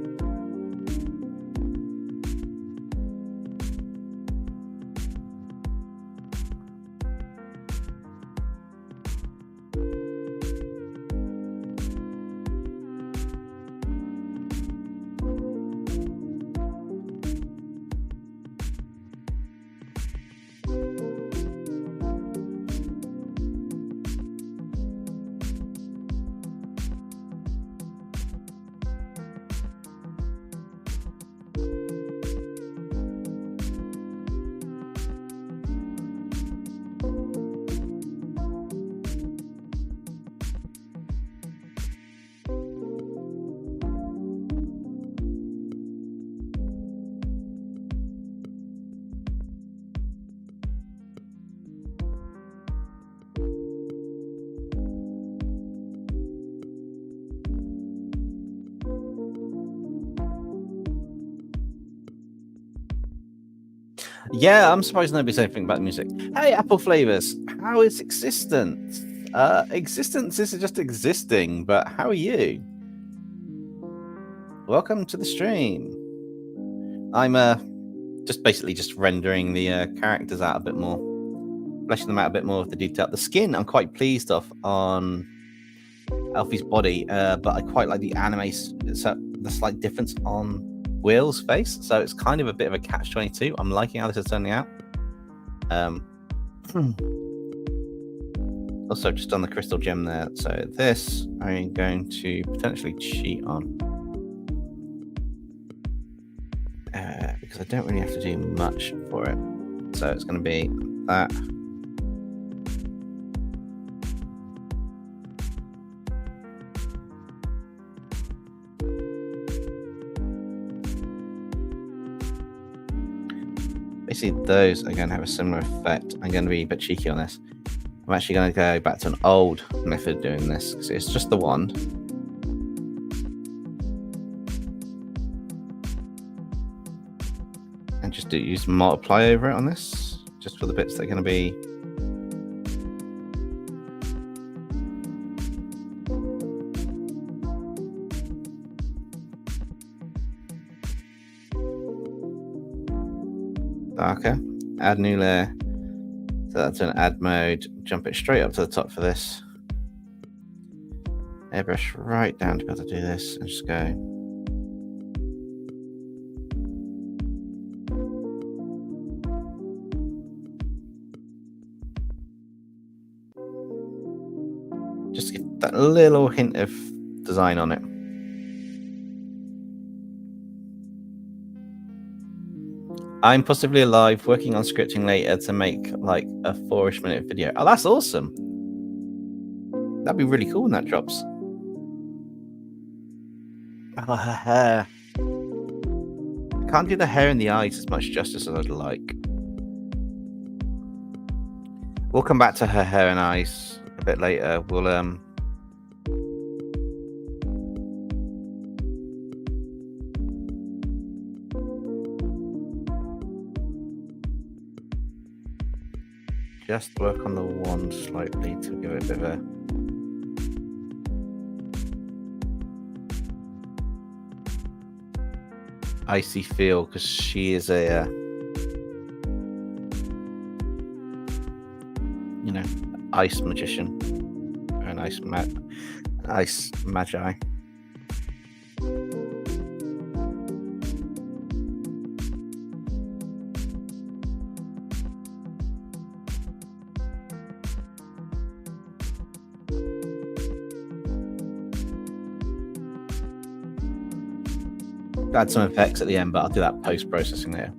Yeah, I'm surprised nobody said anything about the music. Hey, Apple Flavors, how is existence? Existence is just existing, but how are you? Welcome to the stream. I'm just basically just rendering the characters out a bit more, fleshing them out a bit more with the detail. The skin I'm quite pleased of on Elfie's body, but I quite like the anime, so the slight difference on Will's face, so it's kind of a bit of a catch-22. I'm liking how this is turning out. Also, just on the crystal gem there, so this I'm going to potentially cheat on because I don't really have to do much for it. So it's going to be that. Basically, those are going to have a similar effect. I'm going to be a bit cheeky on this. I'm actually going to go back to an old method of doing this because it's just the wand. And just use multiply over it on this, just for the bits that are going to be. Darker, add new layer, so that's an add mode, jump it straight up to the top for this, airbrush right down to be able to do this, and just go just get that little hint of design on it. I'm possibly alive, working on scripting later to make like a 4-ish minute video. Oh, that's awesome. That'd be really cool when that drops. Oh, her hair. I can't do the hair and the eyes as much justice as I'd like. We'll come back to her hair and eyes a bit later. We'll just work on the wand slightly to give it a bit of a icy feel, because she is a you know, ice magician, or an ice magi. Add some effects at the end, but I'll do that post-processing there.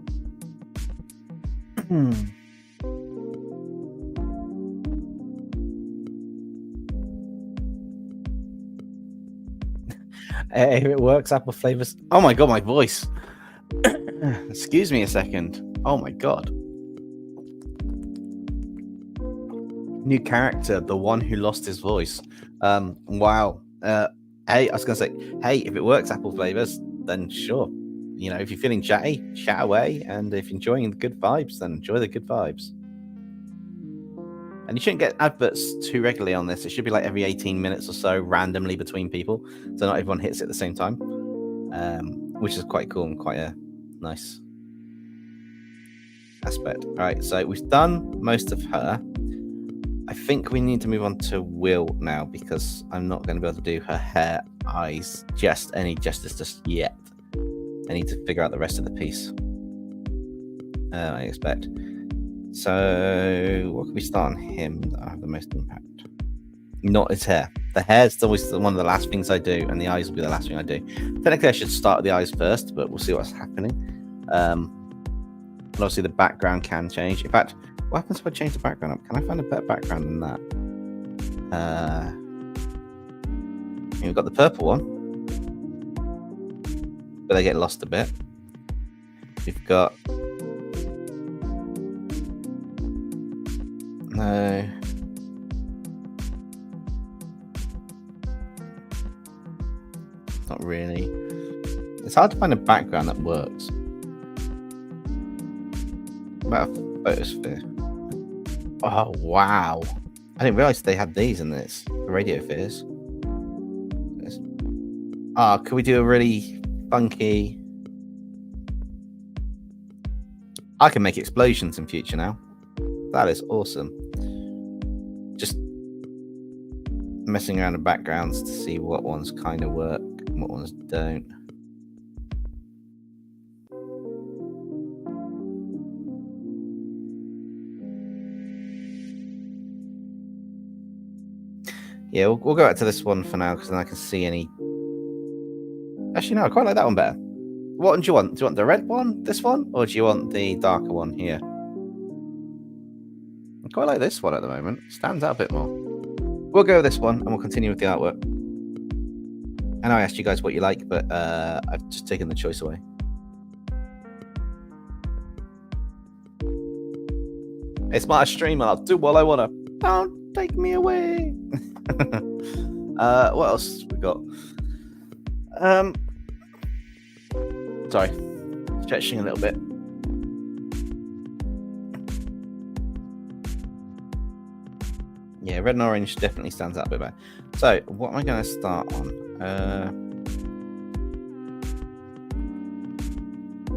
If it works, Apple Flavors. Oh my god, my voice. Excuse me a second. Oh my god. New character, the one who lost his voice. Wow. Hey, I was gonna say, hey, if it works, Apple Flavors, then sure. You know, if you're feeling chatty, chat away, and if you're enjoying the good vibes, then enjoy the good vibes. And you shouldn't get adverts too regularly on this. It should be like every 18 minutes or so, randomly between people, so not everyone hits it at the same time, which is quite cool and quite a nice aspect. All right, so we've done most of her. I think we need to move on to Will now, because I'm not going to be able to do her hair, eyes, any justice just yet. I need to figure out the rest of the piece, I expect. So what can we start on him that have the most impact? Not his hair. The hair's always one of the last things I do, and the eyes will be the last thing I do. Technically, I should start with the eyes first, but we'll see what's happening. And obviously, the background can change. In fact, what happens if I change the background up? Can I find a better background than that? We've got the purple one, but they get lost a bit. We've got no. Not really. It's hard to find a background that works. About a photosphere. Oh wow! I didn't realize they had these in this radio spheres. Could we do a really funky? I can make explosions in future now. That is awesome. Just messing around with backgrounds to see what ones kind of work and what ones don't. Yeah, we'll go back to this one for now, because then I can see any. Actually, no, I quite like that one better. What one do you want? Do you want the red one, this one, or do you want the darker one here? I quite like this one at the moment. Stands out a bit more. We'll go with this one, and we'll continue with the artwork. I know I asked you guys what you like, but I've just taken the choice away. It's my stream, and I'll do what I want to. Don't take me away. What else we got? Sorry, stretching a little bit. Yeah, red and orange definitely stands out a bit better. So, what am I going to start on?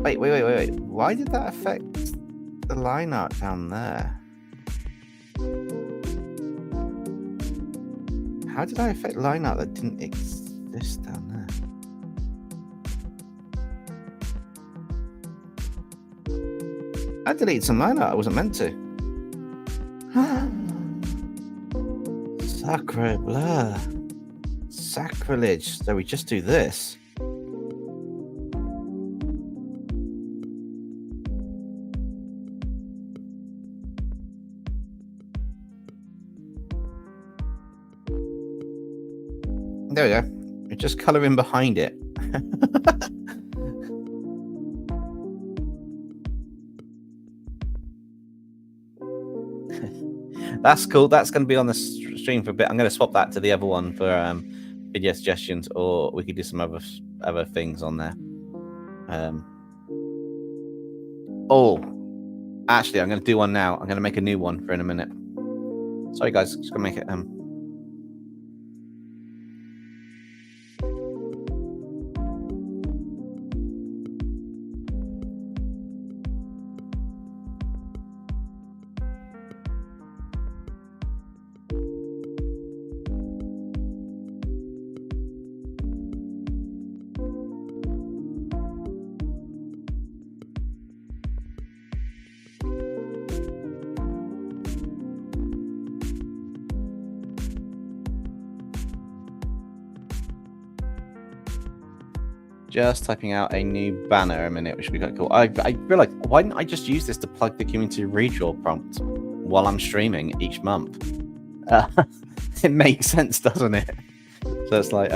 Wait. Why did that affect the line art down there? How did I affect line art that didn't exist down there? I deleted some line art I wasn't meant to. Sacre bleu. Sacrilege. So we just do this. There we go. We're just colouring behind it. That's cool. That's going to be on the stream for a bit. I'm going to swap that to the other one for video suggestions, or we could do some other things on there. Actually, I'm going to do one now. I'm going to make a new one for in a minute. Sorry, guys. Just going to make it. Just typing out a new banner a minute, which would be quite cool. I realized, why didn't I just use this to plug the community redraw prompt while I'm streaming each month? It makes sense, doesn't it? So it's like,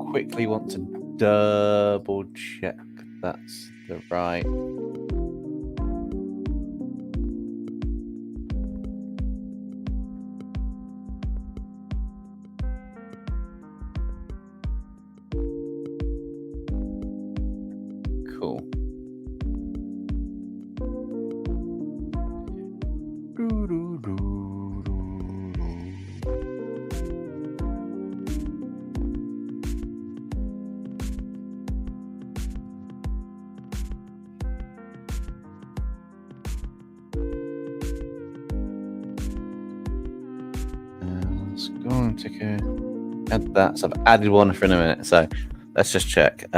quickly want to double check that's the right. Cool. Let's go and take a add that. So I've added one for in a minute. So let's just check.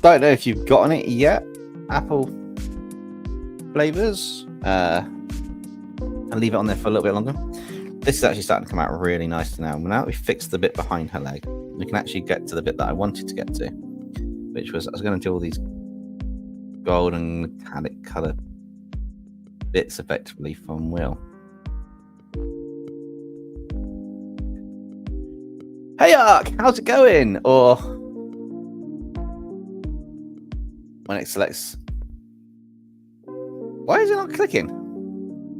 Don't know if you've gotten it yet. Apple flavors. I'll leave it on there for a little bit longer. This is actually starting to come out really nice now. Now that we fixed the bit behind her leg, we can actually get to the bit that I wanted to get to, which was I was going to do all these golden metallic color bits effectively from Will. Hey Ark, how's it going? Or when it selects, why is it not clicking?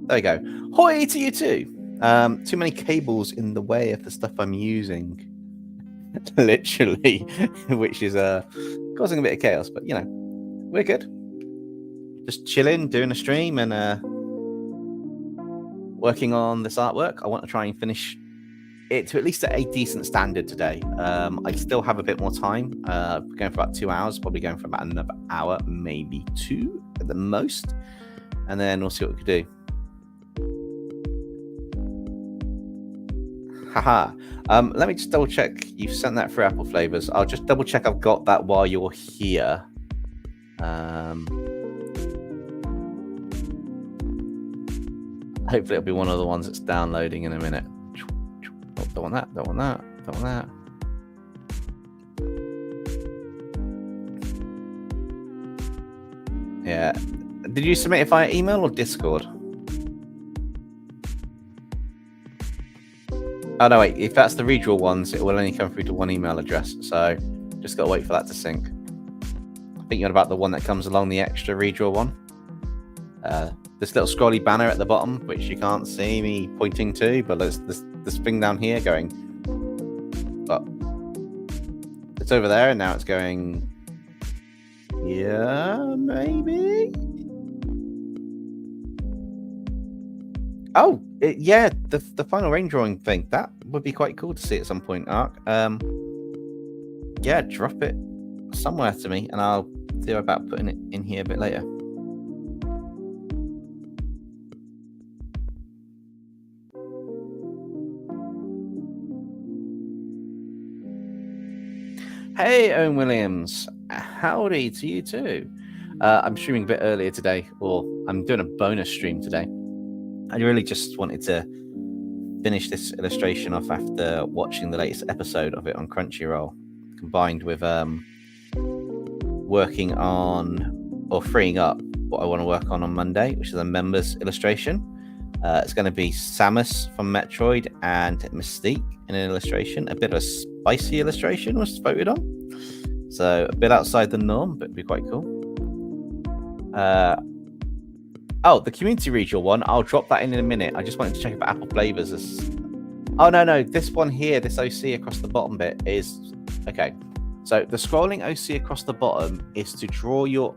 There we go. Hoi to you too. Too many cables in the way of the stuff I'm using, literally, which is causing a bit of chaos. But you know, we're good. Just chilling, doing a stream, and working on this artwork. I want to try and finish it to at least a decent standard today. I still have a bit more time. Going for about 2 hours, probably going for about another hour, maybe 2 at the most, and then we'll see what we can do. Haha. Let me just double check you've sent that for Apple flavors. I'll just double check I've got that while you're here. Hopefully it'll be one of the ones that's downloading in a minute. Oh, don't want that, don't want that, don't want that. Yeah. Did you submit it via email or Discord? Oh, no, wait. If that's the redraw ones, it will only come through to one email address. So just got to wait for that to sync. I think you're about the one that comes along the extra redraw one. This little scrolly banner at the bottom, which you can't see me pointing to, but there's this thing down here going, well, it's over there, and now it's going, yeah, maybe? Oh, yeah, the final rain drawing thing. That would be quite cool to see at some point, Ark. Yeah, drop it somewhere to me, and I'll see about putting it in here a bit later. Hey, Owen Williams. Howdy to you too. I'm streaming a bit earlier today, or I'm doing a bonus stream today. I really just wanted to finish this illustration off after watching the latest episode of it on Crunchyroll, combined with working on or freeing up what I want to work on Monday, which is a members illustration. It's going to be Samus from Metroid and Mystique in an illustration. A bit of a spicy illustration was voted on. So a bit outside the norm, but it'd be quite cool. Oh, the community regional one. I'll drop that in a minute. I just wanted to check if Apple flavors is... Oh, no. This one here, this OC across the bottom bit is... Okay. So the scrolling OC across the bottom is to draw your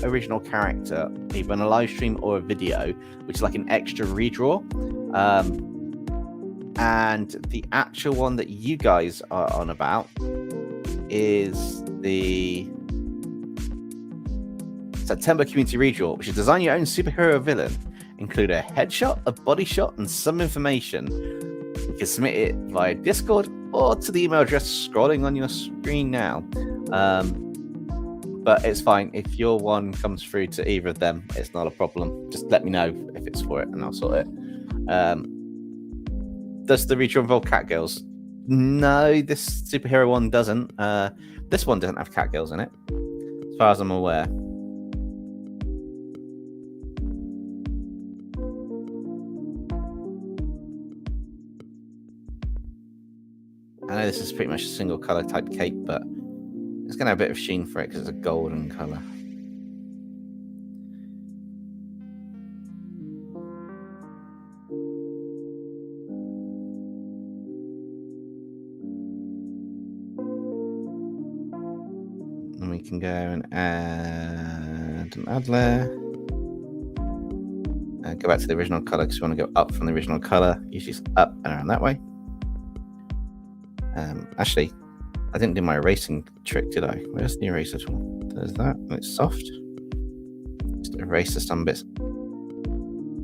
original character, either in a live stream or a video, which is like an extra redraw. And the actual one that you guys are on about is the September community redraw, which is design your own superhero villain. Include a headshot, a body shot, and some information. You can submit it via Discord or to the email address scrolling on your screen now. But it's fine. If your one comes through to either of them, it's not a problem. Just let me know if it's for it and I'll sort it. Does the redraw involve catgirls? No, this superhero one doesn't. This one doesn't have catgirls in it. As far as I'm aware. I know this is pretty much a single color type cape, but it's going to have a bit of sheen for it because it's a golden color. And we can go and add an ad layer. Go back to the original color because we want to go up from the original color. Usually it's up and around that way. Actually, I didn't do my erasing trick, did I? Where's the eraser tool? There's that, and it's soft. Just erase some bits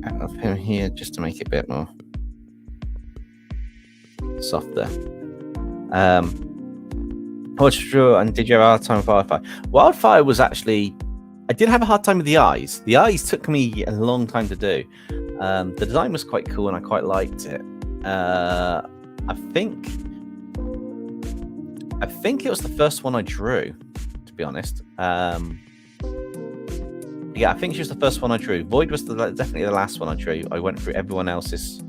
out of him here just to make it a bit more softer. What's true? And did you have a hard time with Wildfire? Wildfire was actually, I did have a hard time with the eyes. The eyes took me a long time to do. The design was quite cool and I quite liked it. I think it was the first one I drew, to be honest. Yeah, I think she was the first one I drew. Void was definitely the last one I drew. I went through everyone else's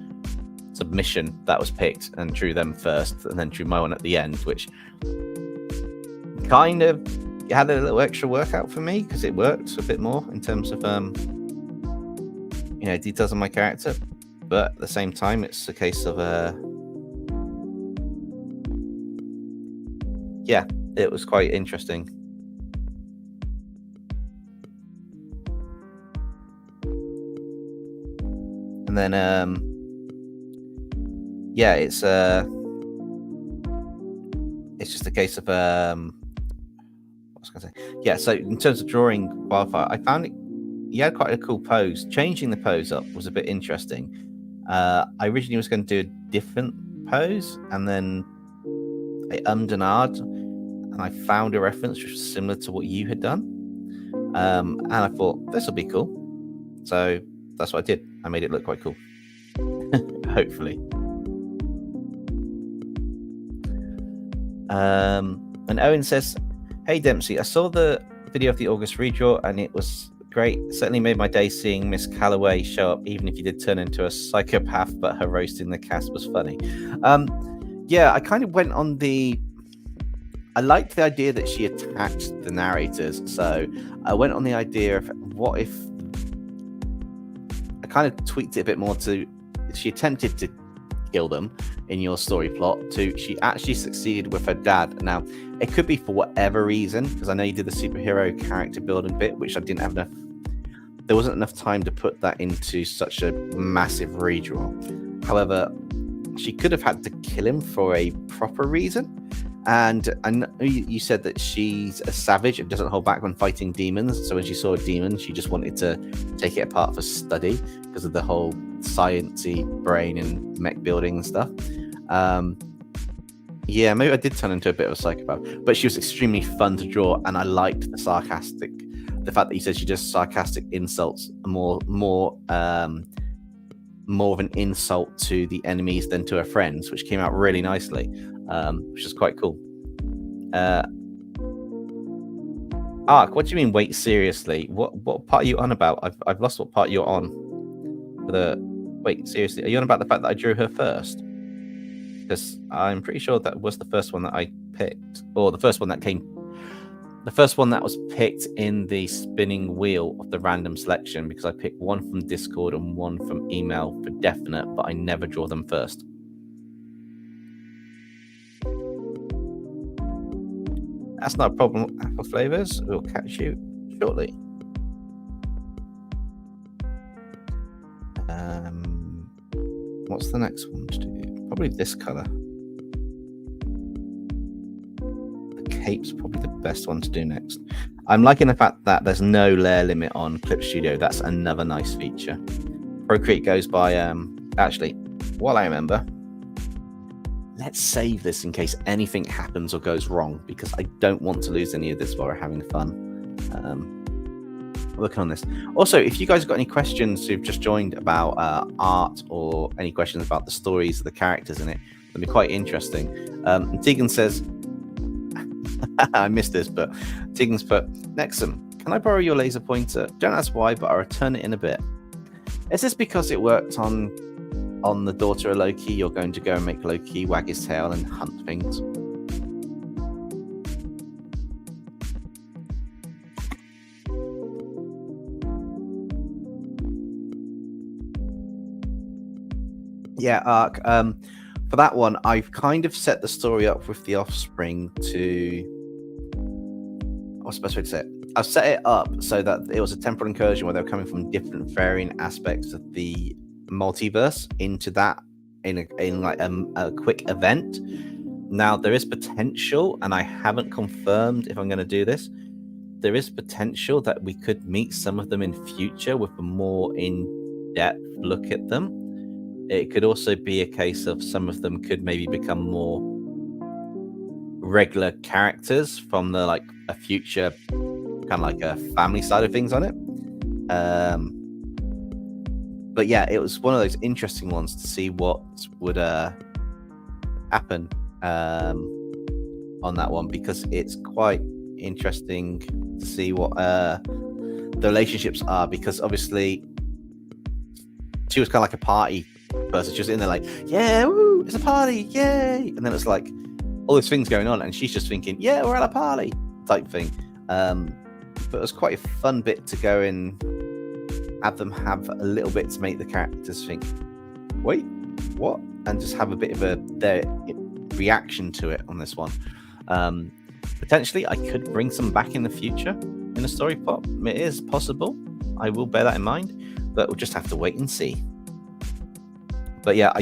submission that was picked and drew them first, and then drew my one at the end, which kind of had a little extra workout for me because it worked a bit more in terms of details on my character. But at the same time, it's a case of yeah, it was quite interesting. And then yeah, it's just a case of what was I gonna say? Yeah, so in terms of drawing Wildfire, I found he had quite a cool pose. Changing the pose up was a bit interesting. I originally was going to do a different pose, and then I and ahed, and I found a reference which was similar to what you had done. And I thought, this will be cool. So that's what I did. I made it look quite cool. Hopefully. And Owen says, hey Dempsey, I saw the video of the August redraw and it was great. It certainly made my day seeing Miss Calloway show up, even if you did turn into a psychopath, but her roasting the cast was funny. Yeah, I kind of went on I liked the idea that she attacked the narrators, so I went on the idea of what if I kind of tweaked it a bit more to she attempted to kill them in your story plot to she actually succeeded with her dad. Now, it could be for whatever reason, because I know you did the superhero character building bit, which I didn't have enough. There wasn't enough time to put that into such a massive redraw. However, she could have had to kill him for a proper reason. And I know you said that she's a savage and doesn't hold back when fighting demons. So when she saw a demon, she just wanted to take it apart for study because of the whole sciencey brain and mech building and stuff. Yeah, maybe I did turn into a bit of a psychopath, but she was extremely fun to draw, and I liked the fact that you said she does sarcastic insults, more of an insult to the enemies than to her friends, which came out really nicely, which is quite cool. Ark, what do you mean? Wait, seriously? What part are you on about? I've lost what part you're on. Wait, seriously, are you on about the fact that I drew her first? Because I'm pretty sure that was the first one that I picked, or the first one that was picked in the spinning wheel of the random selection, because I picked one from Discord and one from email for definite, but I never draw them first. That's not a problem, Apple Flavors. We'll catch you shortly. What's the next one to do? Probably this color. The cape's probably the best one to do next. I'm liking the fact that there's no layer limit on Clip Studio. That's another nice feature. Procreate goes by, actually, while I remember, let's save this in case anything happens or goes wrong, because I don't want to lose any of this while we're having fun. Working on this. Also, if you guys have got any questions who've just joined about art, or any questions about the stories of the characters in it, that'd be quite interesting. Tegan says, I missed this, but Tegan's put, Nexum, can I borrow your laser pointer? Don't ask why, but I'll return it in a bit. Is this because it worked on the daughter of Loki? You're going to go and make Loki wag his tail and hunt things? Yeah, Ark. For that one, I've kind of set the story up with the offspring to... What's the best way to say it? I've set it up so that it was a temporal incursion where they were coming from different varying aspects of the multiverse into that in like a quick event. Now, there is potential, and I haven't confirmed if I'm going to do this. There is potential that we could meet some of them in future with a more in-depth look at them. It could also be a case of some of them could maybe become more regular characters from the like a future kind of like a family side of things on it. But yeah, it was one of those interesting ones to see what would happen on that one, because it's quite interesting to see what the relationships are, because obviously she was kind of like a party person. She was in there like, yeah, woo, it's a party, yay, and then it's like all these things going on and she's just thinking, yeah, we're at a party type thing. But it was quite a fun bit to go and have them have a little bit to make the characters think, wait, what? And just have a bit of their reaction to it on this one. Potentially, I could bring some back in the future in a story pop. It is possible. I will bear that in mind, but we'll just have to wait and see. But yeah,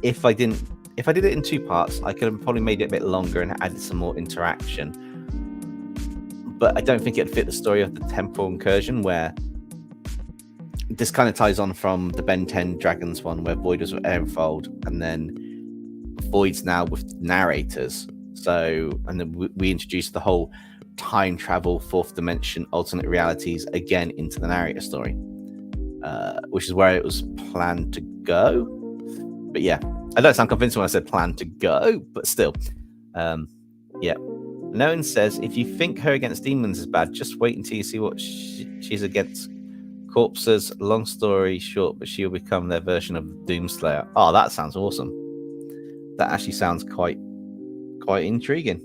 if I did it in 2 parts, I could have probably made it a bit longer and added some more interaction. But I don't think it'd fit the story of the temporal incursion, where this kind of ties on from the Ben 10 Dragons one, where Void was with Aeronfold, and then Void's now with narrators. So, and then we introduced the whole time travel, 4th dimension, alternate realities again into the narrator story, which is where it was planned to go. But yeah, I don't sound convincing when I said plan to go, but still. Yeah. Noan says, if you think her against demons is bad, just wait until you see what she's against corpses. Long story short, but she'll become their version of Doomslayer. Oh, that sounds awesome. That actually sounds quite intriguing.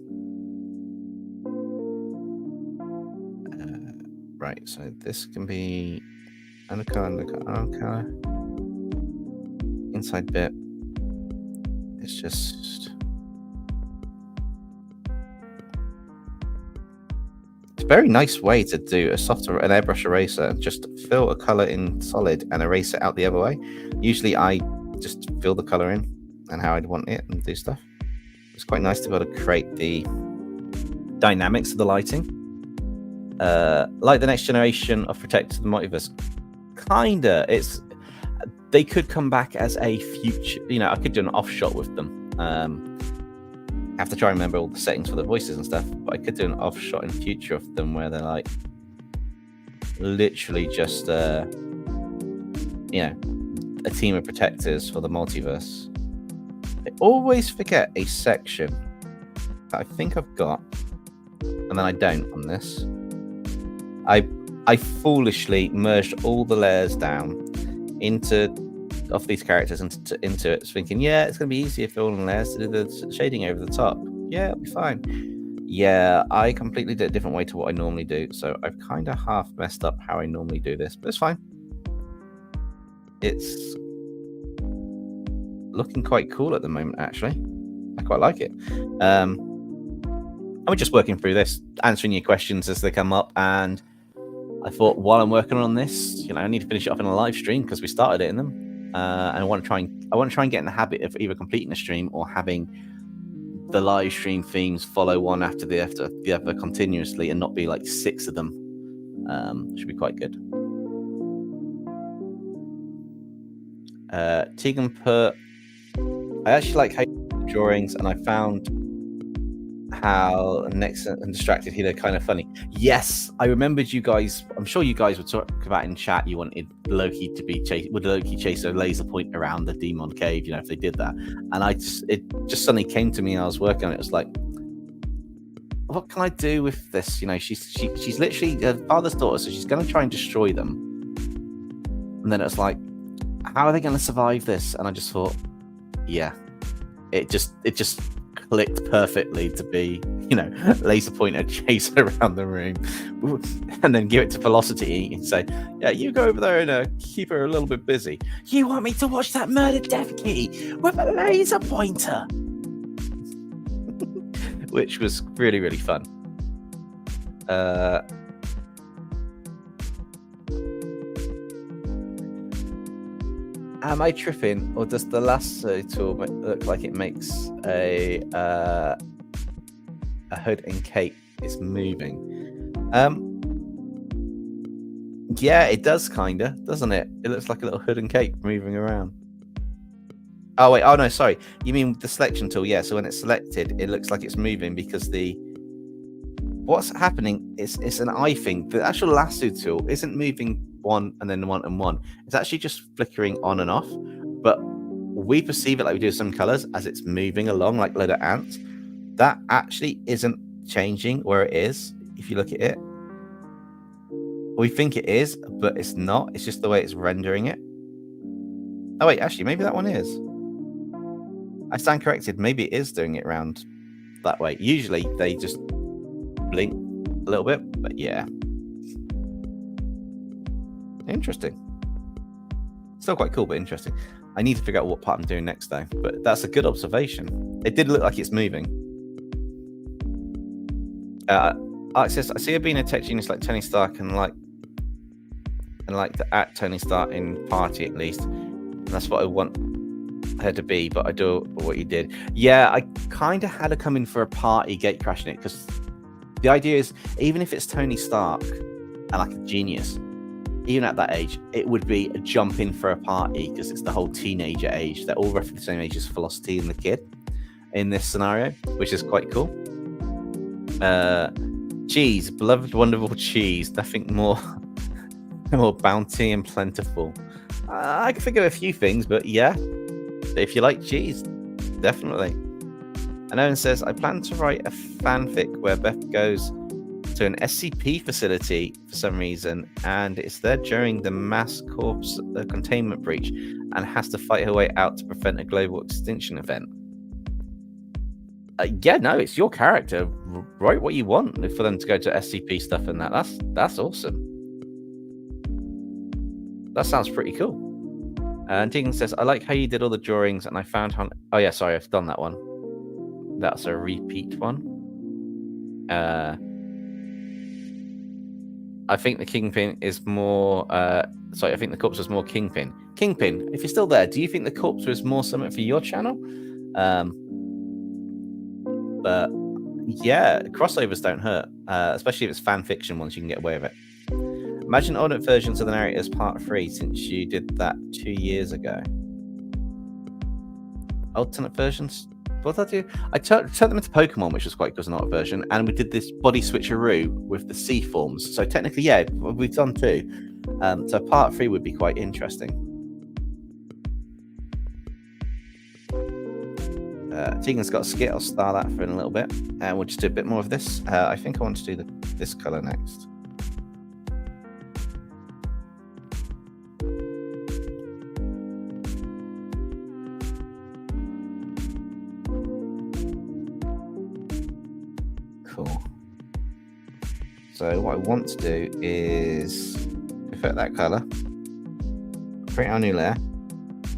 Right, so this can be undercolor. Inside bit. It's just... It's a very nice way to do an airbrush eraser. Just fill a color in solid and erase it out the other way. Usually I just fill the color in and how I'd want it and do stuff. It's quite nice to be able to create the dynamics of the lighting. Like the next generation of Protect the Multiverse. Kinda. They could come back as a future, I could do an off shot with them. I have to try and remember all the settings for the voices and stuff, but I could do an off shot in future of them where they're like literally just a team of protectors for the multiverse. I always forget a section that I think I've got, and then I don't on this. I foolishly merged all the layers down of these characters into it, thinking, yeah, it's going to be easier if they're all in layers to do the shading over the top. Yeah, it'll be fine. Yeah, I completely did a different way to what I normally do, so I've kind of half messed up how I normally do this, but it's fine. It's looking quite cool at the moment, actually. I quite like it. And we're just working through this, answering your questions as they come up, and I thought while I'm working on this, I need to finish it off in a live stream because we started it in them. And I want to try and get in the habit of either completing a stream or having the live stream themes follow one after the other continuously, and not be like 6 of them. Should be quite good. Tegan put, I actually like how drawings, and I found how Next and Distracted here, they're kind of funny. Yes, I remembered you guys. I'm sure you guys would talk about in chat. You wanted Loki to be would Loki chase a laser point around the demon cave? If they did that, and it just suddenly came to me. I was working on it. It was like, what can I do with this? You know, she's literally her father's daughter, so she's going to try and destroy them. And then it's like, how are they going to survive this? And I just thought, yeah, it just clicked perfectly to be, you know, laser pointer chase around the room, and then give it to Velocity and say, yeah, you go over there and keep her a little bit busy. You want me to watch that murdered death key with a laser pointer? Which was really, really fun. Am I tripping, or does the lasso tool look like it makes a hood and cape is moving? Yeah, it does, kinda, doesn't it? It looks like a little hood and cape moving around. Oh wait, oh no, sorry. You mean the selection tool? Yeah. So when it's selected, it looks like it's moving because what's happening is it's an eye thing. The actual lasso tool isn't moving one and then one and one. It's actually just flickering on and off. But we perceive it like we do some colors as it's moving along like a load of ants. That actually isn't changing where it is. If you look at it, we think it is, but it's not. It's just the way it's rendering it. Oh wait, actually, maybe that one is. I stand corrected. Maybe it is doing it around that way. Usually they just blink a little bit, but yeah. Interesting. Still quite cool, but interesting. I need to figure out what part I'm doing next, though. But that's a good observation. It did look like it's moving. Alex says, I see her being a tech genius like Tony Stark and like to act Tony Stark in Party, at least. And that's what I want her to be, but I do what you did. Yeah, I kind of had her come in for a party, gate crashing it, because the idea is, even if it's Tony Stark and like a genius, even at that age, it would be a jump in for a party because it's the whole teenager age. They're all roughly the same age as Velocity and the kid in this scenario, which is quite cool. Cheese, beloved, wonderful cheese. Nothing more bounty and plentiful. I can think of a few things, but yeah, if you like cheese, definitely. And Owen says, I plan to write a fanfic where Beth goes to an SCP facility for some reason, and it's there during the mass corpse containment breach and has to fight her way out to prevent a global extinction event. Yeah, no, it's your character. Write what you want for them to go to SCP stuff and that. That's awesome. That sounds pretty cool. And Tegan says, I like how you did all the drawings, and I found how... Oh, yeah, sorry, I've done that one. That's a repeat one. I think the Kingpin is more... sorry, I think the corpse was more Kingpin. Kingpin, if you're still there, do you think the corpse was more something for your channel? But, yeah, crossovers don't hurt. Especially if it's fan fiction ones, you can get away with it. Imagine alternate versions of the narrator as part 3, since you did that 2 years ago. Alternate versions? What did I do? I turned them into Pokemon, which was quite good as an alternate version, and we did this body switcheroo with the C forms. So technically, yeah, we've done 2. So part 3 would be quite interesting. Tegan's got a skit. I'll star that for in a little bit, and we'll just do a bit more of this. I think I want to do this color next. Cool. So what I want to do is effect that color, create our new layer,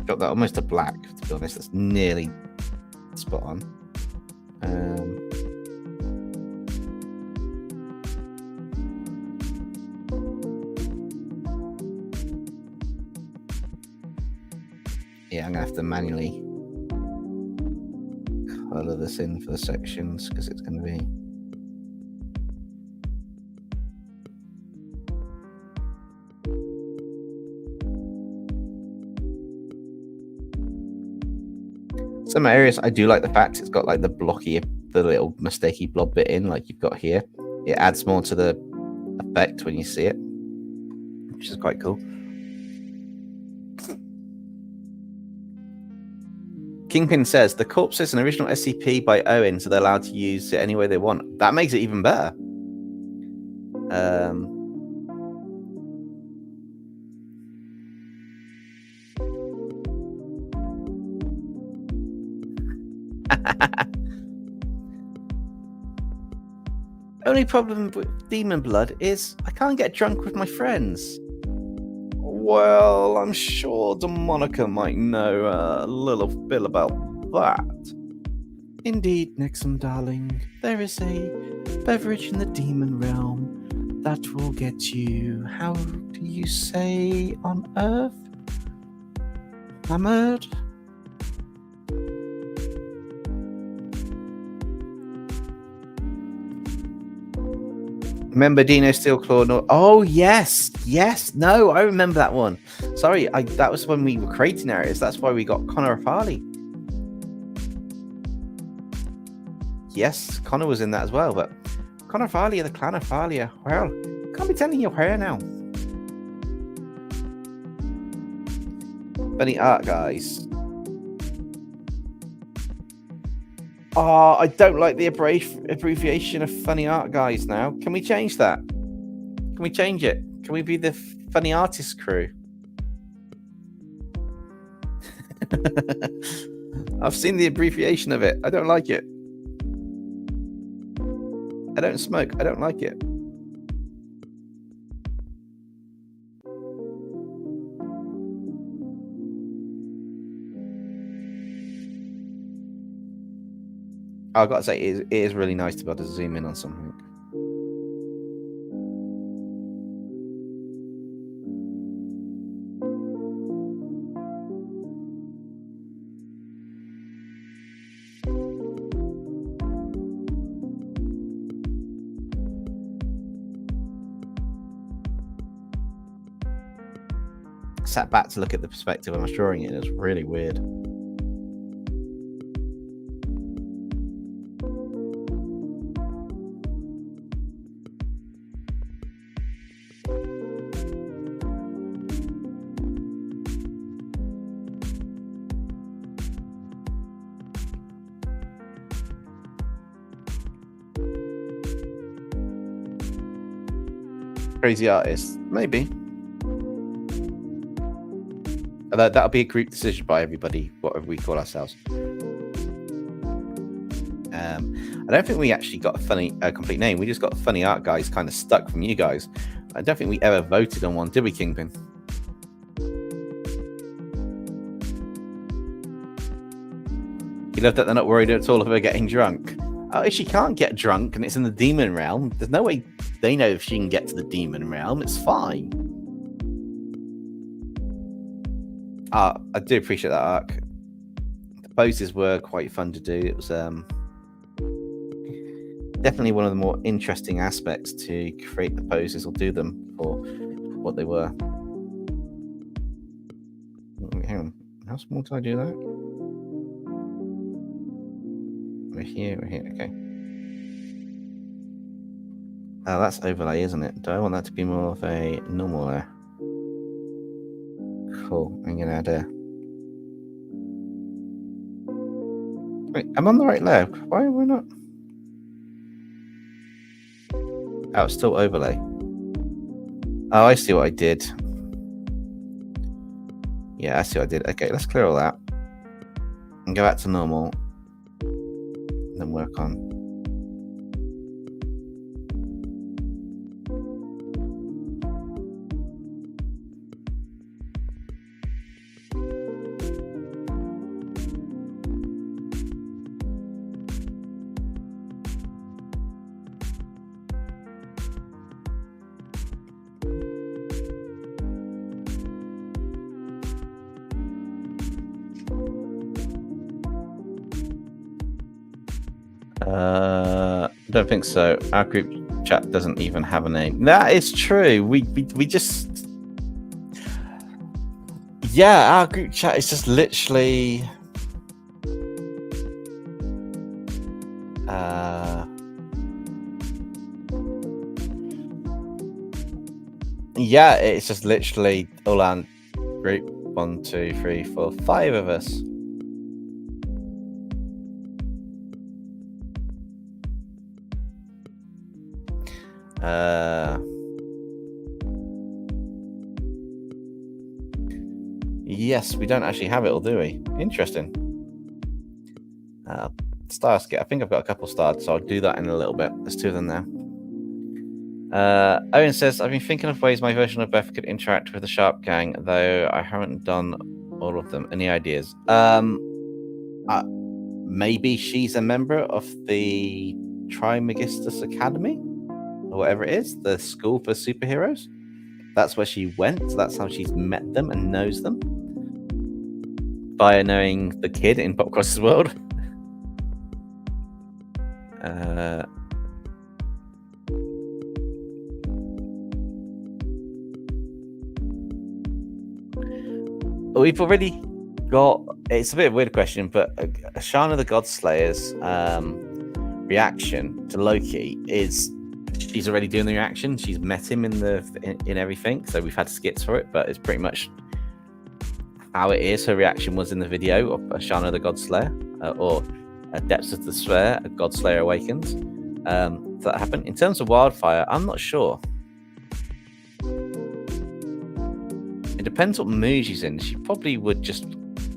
drop that almost to black. To be honest, that's nearly spot on. Yeah, I'm gonna have to manually color this in for the sections because it's going to be some areas. I do like the fact it's got like the little mistakey blob bit in, like you've got here. It adds more to the effect when you see it, which is quite cool. Kingpin says the corpse is an original SCP by Owen, so they're allowed to use it any way they want. That makes it even better. Only problem with demon blood is I can't get drunk with my friends. Well, I'm sure Demonica might know a little bit about that. Indeed, Nixon, darling, there is a beverage in the demon realm that will get you, how do you say, on Earth? Hammered? Remember Dino Steelclaw? No. Oh, yes. Yes. No, I remember that one. Sorry, that was when we were creating areas. That's why we got Connor Farley. Yes, Connor was in that as well. But Connor Farley, the clan of Farley. Well, can't be telling you where now. Funny art, guys. Oh, I don't like the abbreviation of funny art guys now. Can we change that? Can we change it? Can we be the funny artist crew? I've seen the abbreviation of it. I don't like it. I don't smoke. I don't like it. I've got to say, it is really nice to be able to zoom in on something. I sat back to look at the perspective when I was drawing it, and it was really weird. Crazy artist, maybe. That'll be a group decision by everybody, whatever we call ourselves. I don't think we actually got a complete name. We just got funny art guys kind of stuck from you guys. I don't think we ever voted on one, did we, Kingpin? You love that they're not worried at all of her getting drunk. Oh, if she can't get drunk and it's in the demon realm, there's no way they know if she can get to the demon realm. It's fine. I do appreciate that arc. The poses were quite fun to do. It was definitely one of the more interesting aspects to create the poses or do them for what they were. Hang on. How small did I do that? We're here, okay. Oh, that's overlay, isn't it? Do I want that to be more of a normal layer? Cool. I'm gonna add a. Wait, I'm on the right layer. Why are we not? Oh, it's still overlay. Oh, I see what I did. Yeah, I see what I did. Okay, let's clear all that and go back to normal. Then work on. I don't think so. Our group chat doesn't even have a name. That is true. We just, yeah, our group chat is just literally yeah, it's just literally all our group 1, 2, 3, 4, 5 of us. Yes, we don't actually have it, or do we? Interesting. Star skit. I think I've got a couple starred, so I'll do that in a little bit. There's 2 of them now. Owen says, I've been thinking of ways my version of Beth could interact with the Sharp Gang, though I haven't done all of them. Any ideas? Maybe she's a member of the Trimegistus Academy, or whatever it is, the school for superheroes. That's where she went. So that's how she's met them and knows them, by knowing the kid in Popcross's world. We've already got, it's a bit of a weird question, but Shana the Godslayer's reaction to Loki is, she's already doing the reaction. She's met him in everything, so we've had skits for it, but it's pretty much how it is. Her reaction was in the video of Shana the Godslayer, or Depths of the Sphere, a Godslayer Awakens. That happened. In terms of Wildfire, I'm not sure. It depends what mood she's in. She probably would just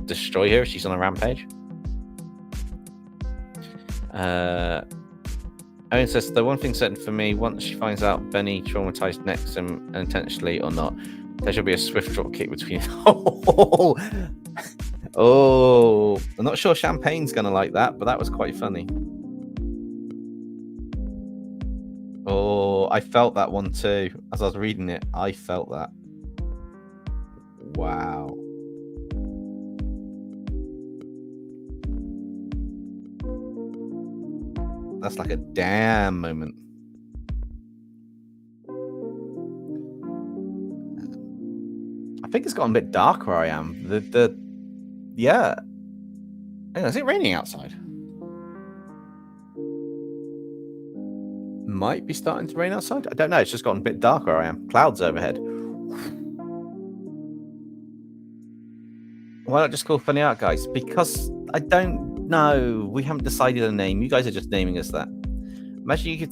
destroy her if she's on a rampage. Owen says, the one thing certain for me, once she finds out Benny traumatized next unintentionally or not, there should be a swift drop kick between. Oh, I'm not sure Champagne's gonna like that, but that was quite funny. Oh, I felt that one too. As I was reading it, I felt that. Wow. That's like a damn moment. I think it's gotten a bit dark where I am. Yeah. Hang on, is it raining outside? Might be starting to rain outside. I don't know. It's just gotten a bit dark where I am. Clouds overhead. Why not just call Funny Art Guys? Because I don't know. We haven't decided a name. You guys are just naming us that. Imagine you could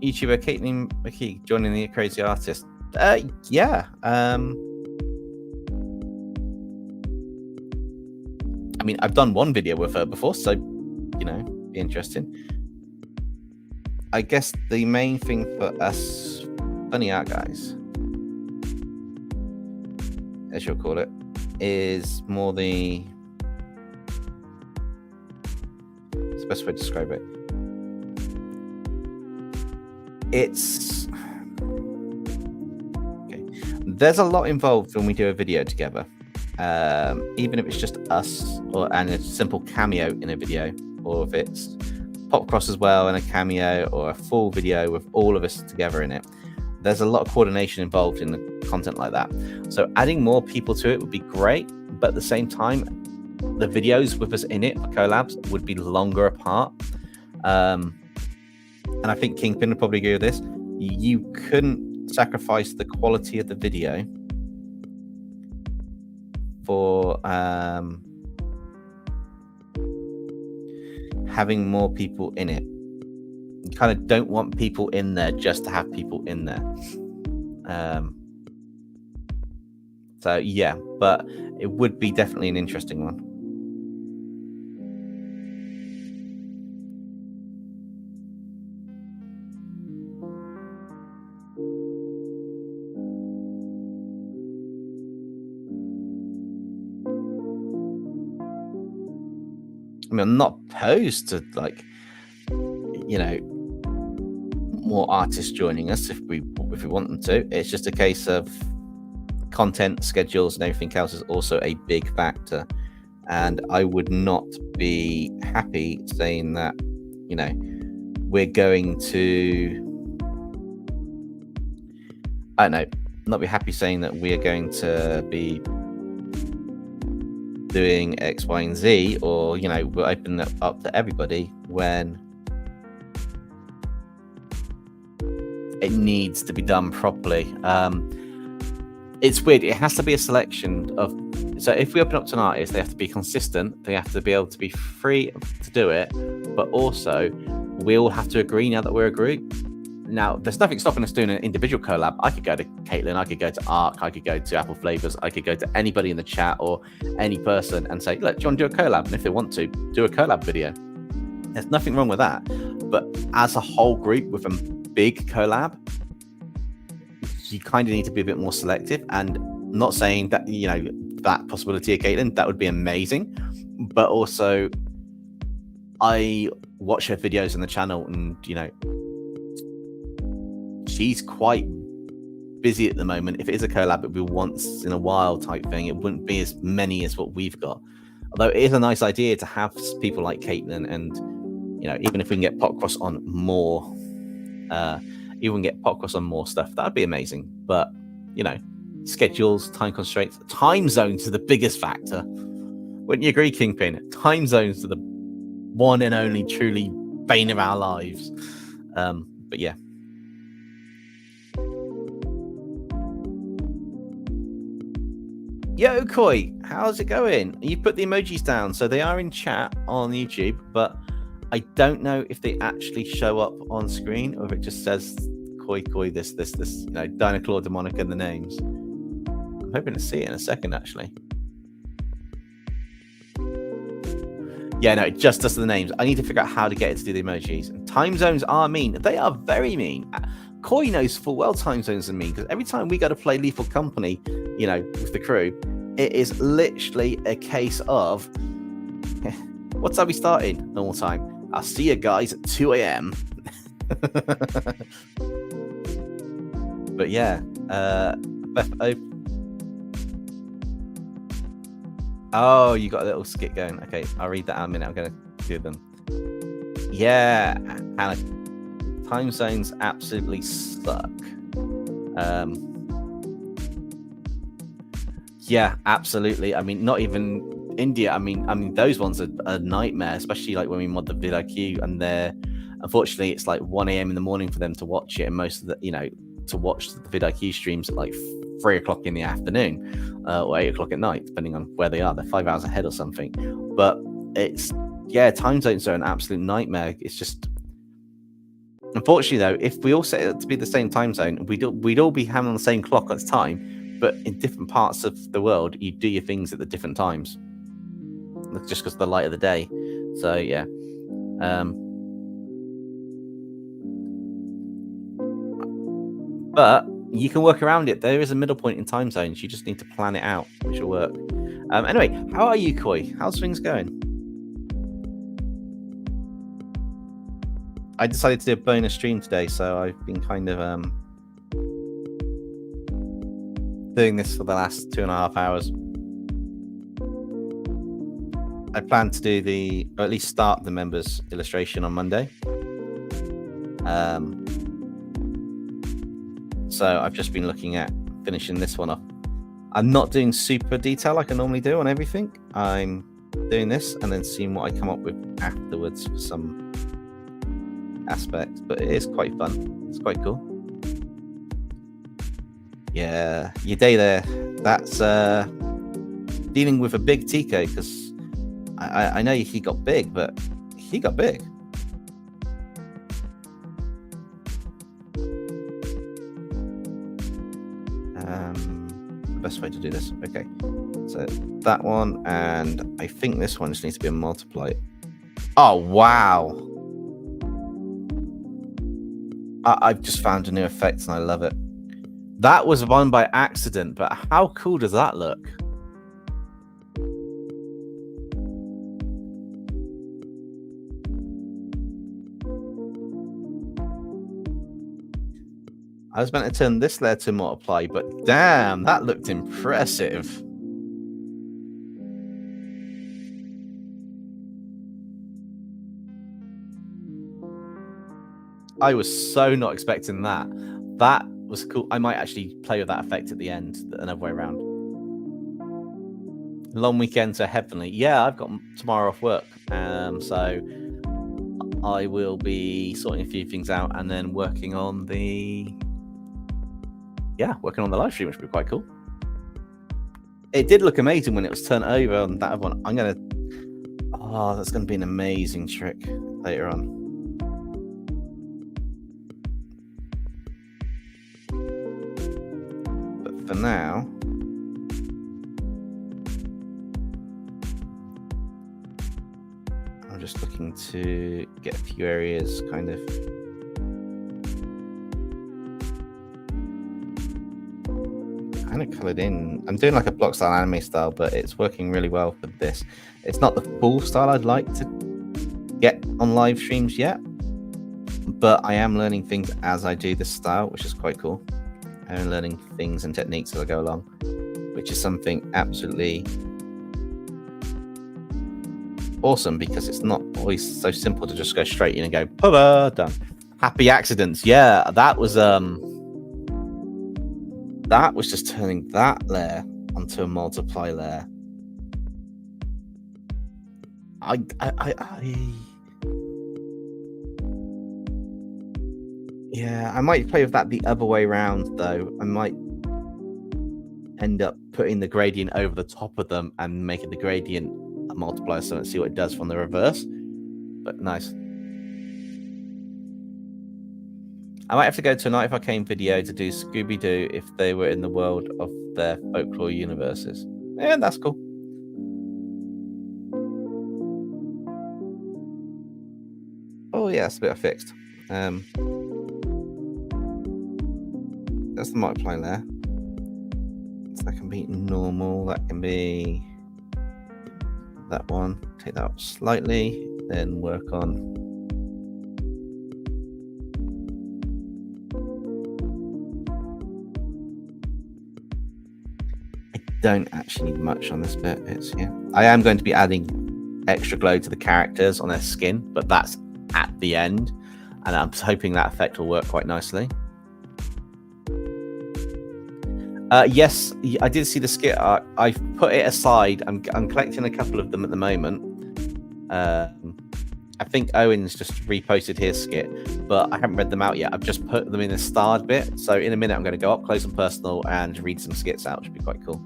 YouTuber Caitlin McKee joining the Crazy Artist. Yeah. I mean, I've done one video with her before, so you know, be interesting. I guess the main thing for us Funny Art Guys, as you'll call it, is more the best way to describe it. It's okay. There's a lot involved when we do a video together, even if it's just us and a simple cameo in a video, or if it's Popcross as well and a cameo, or a full video with all of us together in it. There's a lot of coordination involved in the content like that. So adding more people to it would be great, but at the same time, the videos with us in it for collabs would be longer apart. And I think Kingpin would probably agree with this. You couldn't sacrifice the quality of the video for having more people in it. You kind of don't want people in there just to have people in there. So yeah, but it would be definitely an interesting one. I mean, I'm not opposed to, like, you know, more artists joining us if we want them to. It's just a case of content schedules and everything else is also a big factor, and I would not be happy saying that, you know, we're going to, I don't know, not be happy saying that we are going to be doing X, Y, and Z, or, you know, we'll open that up to everybody when it needs to be done properly. It's weird. It has to be a selection of, so if we open up to an artist, they have to be consistent, they have to be able to be free to do it, but also we all have to agree now that we're a group. Now, there's nothing stopping us doing an individual collab. I could go to Caitlin, I could go to Ark, I could go to Apple Flavors, I could go to anybody in the chat or any person and say, look, do you want to do a collab? And if they want to, do a collab video. There's nothing wrong with that. But as a whole group with a big collab, you kind of need to be a bit more selective. And not saying that, you know, that possibility of Caitlin, that would be amazing. But also, I watch her videos on the channel and, you know, she's quite busy at the moment. If it is a collab, it would be once in a while type thing. It wouldn't be as many as what we've got. Although it is a nice idea to have people like Caitlin and, you know, even if we can get Potcross on more, even get Potcross on more stuff, that'd be amazing. But, you know, schedules, time constraints, time zones are the biggest factor. Wouldn't you agree, Kingpin? Time zones are the one and only truly bane of our lives. But yeah. Yo, Koi, how's it going? You put the emojis down, so they are in chat on YouTube, but I don't know if they actually show up on screen or if it just says Koi, this, you know, Dynaclaw, Demonic, and the names. I'm hoping to see it in a second, actually. Yeah, no, it just does the names. I need to figure out how to get it to do the emojis. And time zones are mean. They are very mean. Koi knows full well time zones are mean, because every time we go to play Lethal Company, you know, with the crew, it is literally a case of, what time we starting? Normal time. I'll see you guys at 2 a.m. But yeah, Beth, oh, you got a little skit going. Okay, I'll read that out in a minute. I'm going to do them. Yeah, Hannah, time zones absolutely suck. Yeah, absolutely. I mean, not even India. I mean, those ones are a nightmare, especially like when we mod the vidIQ, and they're, unfortunately, it's like 1 a.m. in the morning for them to watch it, and most of the, you know, to watch the vidIQ streams at like 3 o'clock in the afternoon or 8 o'clock at night, depending on where they are. They're 5 hours ahead or something. But it's, yeah, time zones are an absolute nightmare. It's just, unfortunately though, if we all set it to be the same time zone, we'd all be having the same clock at the time, but in different parts of the world, you do your things at the different times, just because of the light of the day. So yeah. But you can work around it. There is a middle point in time zones. You just need to plan it out, which will work. Anyway, how are you, Koi? How's things going? I decided to do a bonus stream today, so I've been kind of doing this for the last 2.5 hours. I plan to do or at least start the members illustration on Monday. So I've just been looking at finishing this one off. I'm not doing super detail like I normally do on everything. I'm doing this and then seeing what I come up with afterwards for some aspects, but it is quite fun. It's quite cool. Yeah, your day there, that's dealing with a big Tico, because I know he got big, but he got big. The best way to do this. Okay, so that one, and I think this one just needs to be a multiply. Oh, wow. I've just found a new effect and I love it. That was one by accident, but how cool does that look? I was meant to turn this layer to multiply, but damn, that looked impressive. I was so not expecting that. That was cool. I might actually play with that effect at the end, another way around. Long weekends are heavenly. Yeah, I've got tomorrow off work, so I will be sorting a few things out and then working on the live stream, which would be quite cool. It did look amazing when it was turned over on that one. That's gonna be an amazing trick later on. for now, I'm just looking to get a few areas kind of colored in. I'm doing like a block style anime style, but it's working really well for this. It's not the full style I'd like to get on live streams yet, but I am learning things as I do this style, which is quite cool. I'm learning things and techniques as I go along, which is something absolutely awesome, because it's not always so simple to just go straight in and go, ta-da, done. Happy accidents. Yeah, that was just turning that layer onto a multiply layer. Yeah, I might play with that the other way around though. I might end up putting the gradient over the top of them and making the gradient a multiplier, so let's see what it does from the reverse. But nice. I might have to go to a Night If Arcane video to do Scooby-Doo if they were in the world of their folklore universes. And that's cool. Oh yeah, it's a bit fixed. That's the multiply layer. So that can be normal, that can be that one. Take that up slightly, then work on don't actually need much on this bit. It's yeah. I am going to be adding extra glow to the characters on their skin, but that's at the end, and I'm hoping that effect will work quite nicely. Yes, I did see the skit art. I've put it aside. I'm collecting a couple of them at the moment. I think Owen's just reposted his skit, but I haven't read them out yet. I've just put them in a starred bit. So in a minute, I'm going to go up close and personal and read some skits out, which would be quite cool.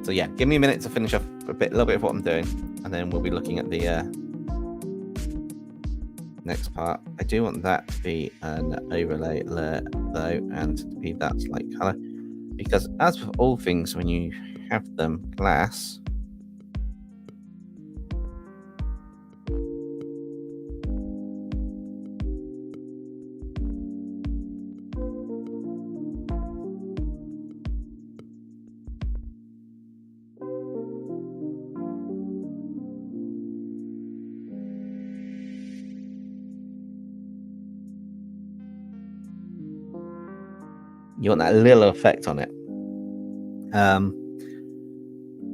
So yeah, give me a minute to finish off a little bit of what I'm doing, and then we'll be looking at the next part. I do want that to be an overlay layer though, and to be that light color, because as with all things, when you have them glass, you want that little effect on it.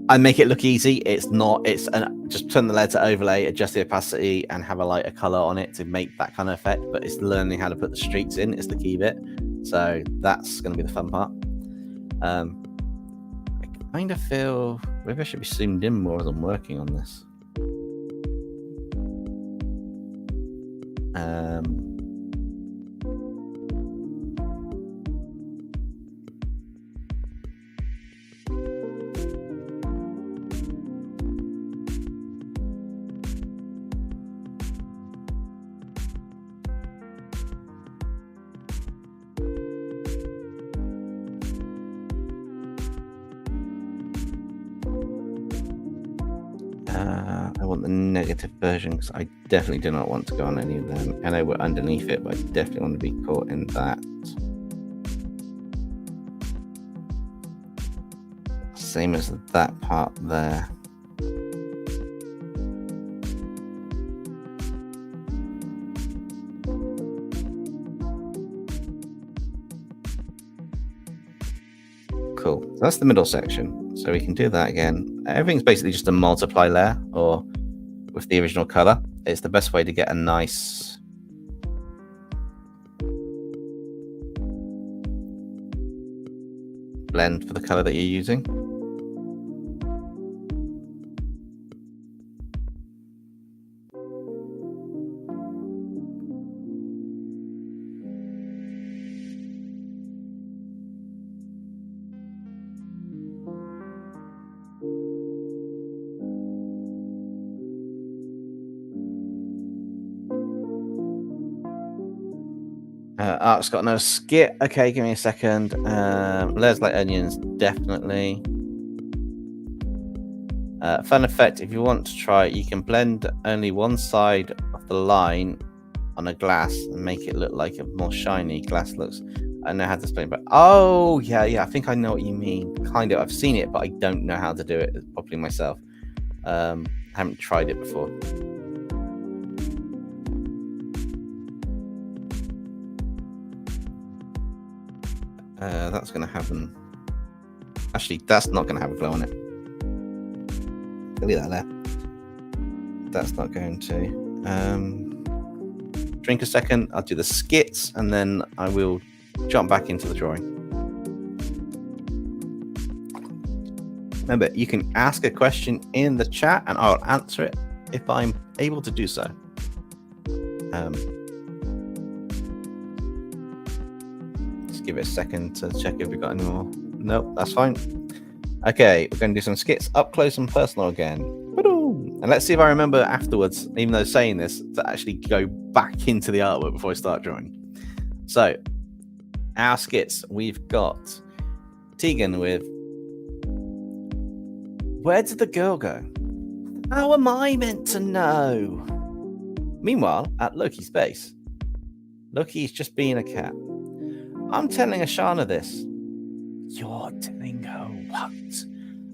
I make it look easy. It's not. It's just turn the layer to overlay, adjust the opacity, and have a lighter color on it to make that kind of effect. But it's learning how to put the streaks in is the key bit. So that's going to be the fun part. I kind of feel maybe I should be zoomed in more as I'm working on this. I want the negative version because I definitely do not want to go on any of them. I know we're underneath it, but I definitely want to be caught in that. Same as that part there. Cool. So that's the middle section. So we can do that again. Everything's basically just a multiply layer, or with the original color. It's the best way to get a nice blend for the color that you're using. Ark's got no skit. Okay, give me a second. Layers like onions, definitely. Fun effect, if you want to try it, you can blend only one side of the line on a glass and make it look like a more shiny glass looks. I know how to explain, but oh yeah, I think I know what you mean. Kind of, I've seen it, but I don't know how to do it properly myself. I haven't tried it before. That's going to happen. Actually, that's not going to have a glow on it. Leave that there. That's not going to. Drink a second. I'll do the skits, and then I will jump back into the drawing. Remember, you can ask a question in the chat, and I'll answer it if I'm able to do so. Just give it a second to check if we've got any more. Nope, that's fine. Okay, we're going to do some skits up close and personal again. And let's see if I remember afterwards, even though saying this, to actually go back into the artwork before I start drawing. So, our skits, we've got Tegan with, where did the girl go? How am I meant to know? Meanwhile, at Loki's base, Loki's just being a cat. I'm telling Ashana this. You're telling her what?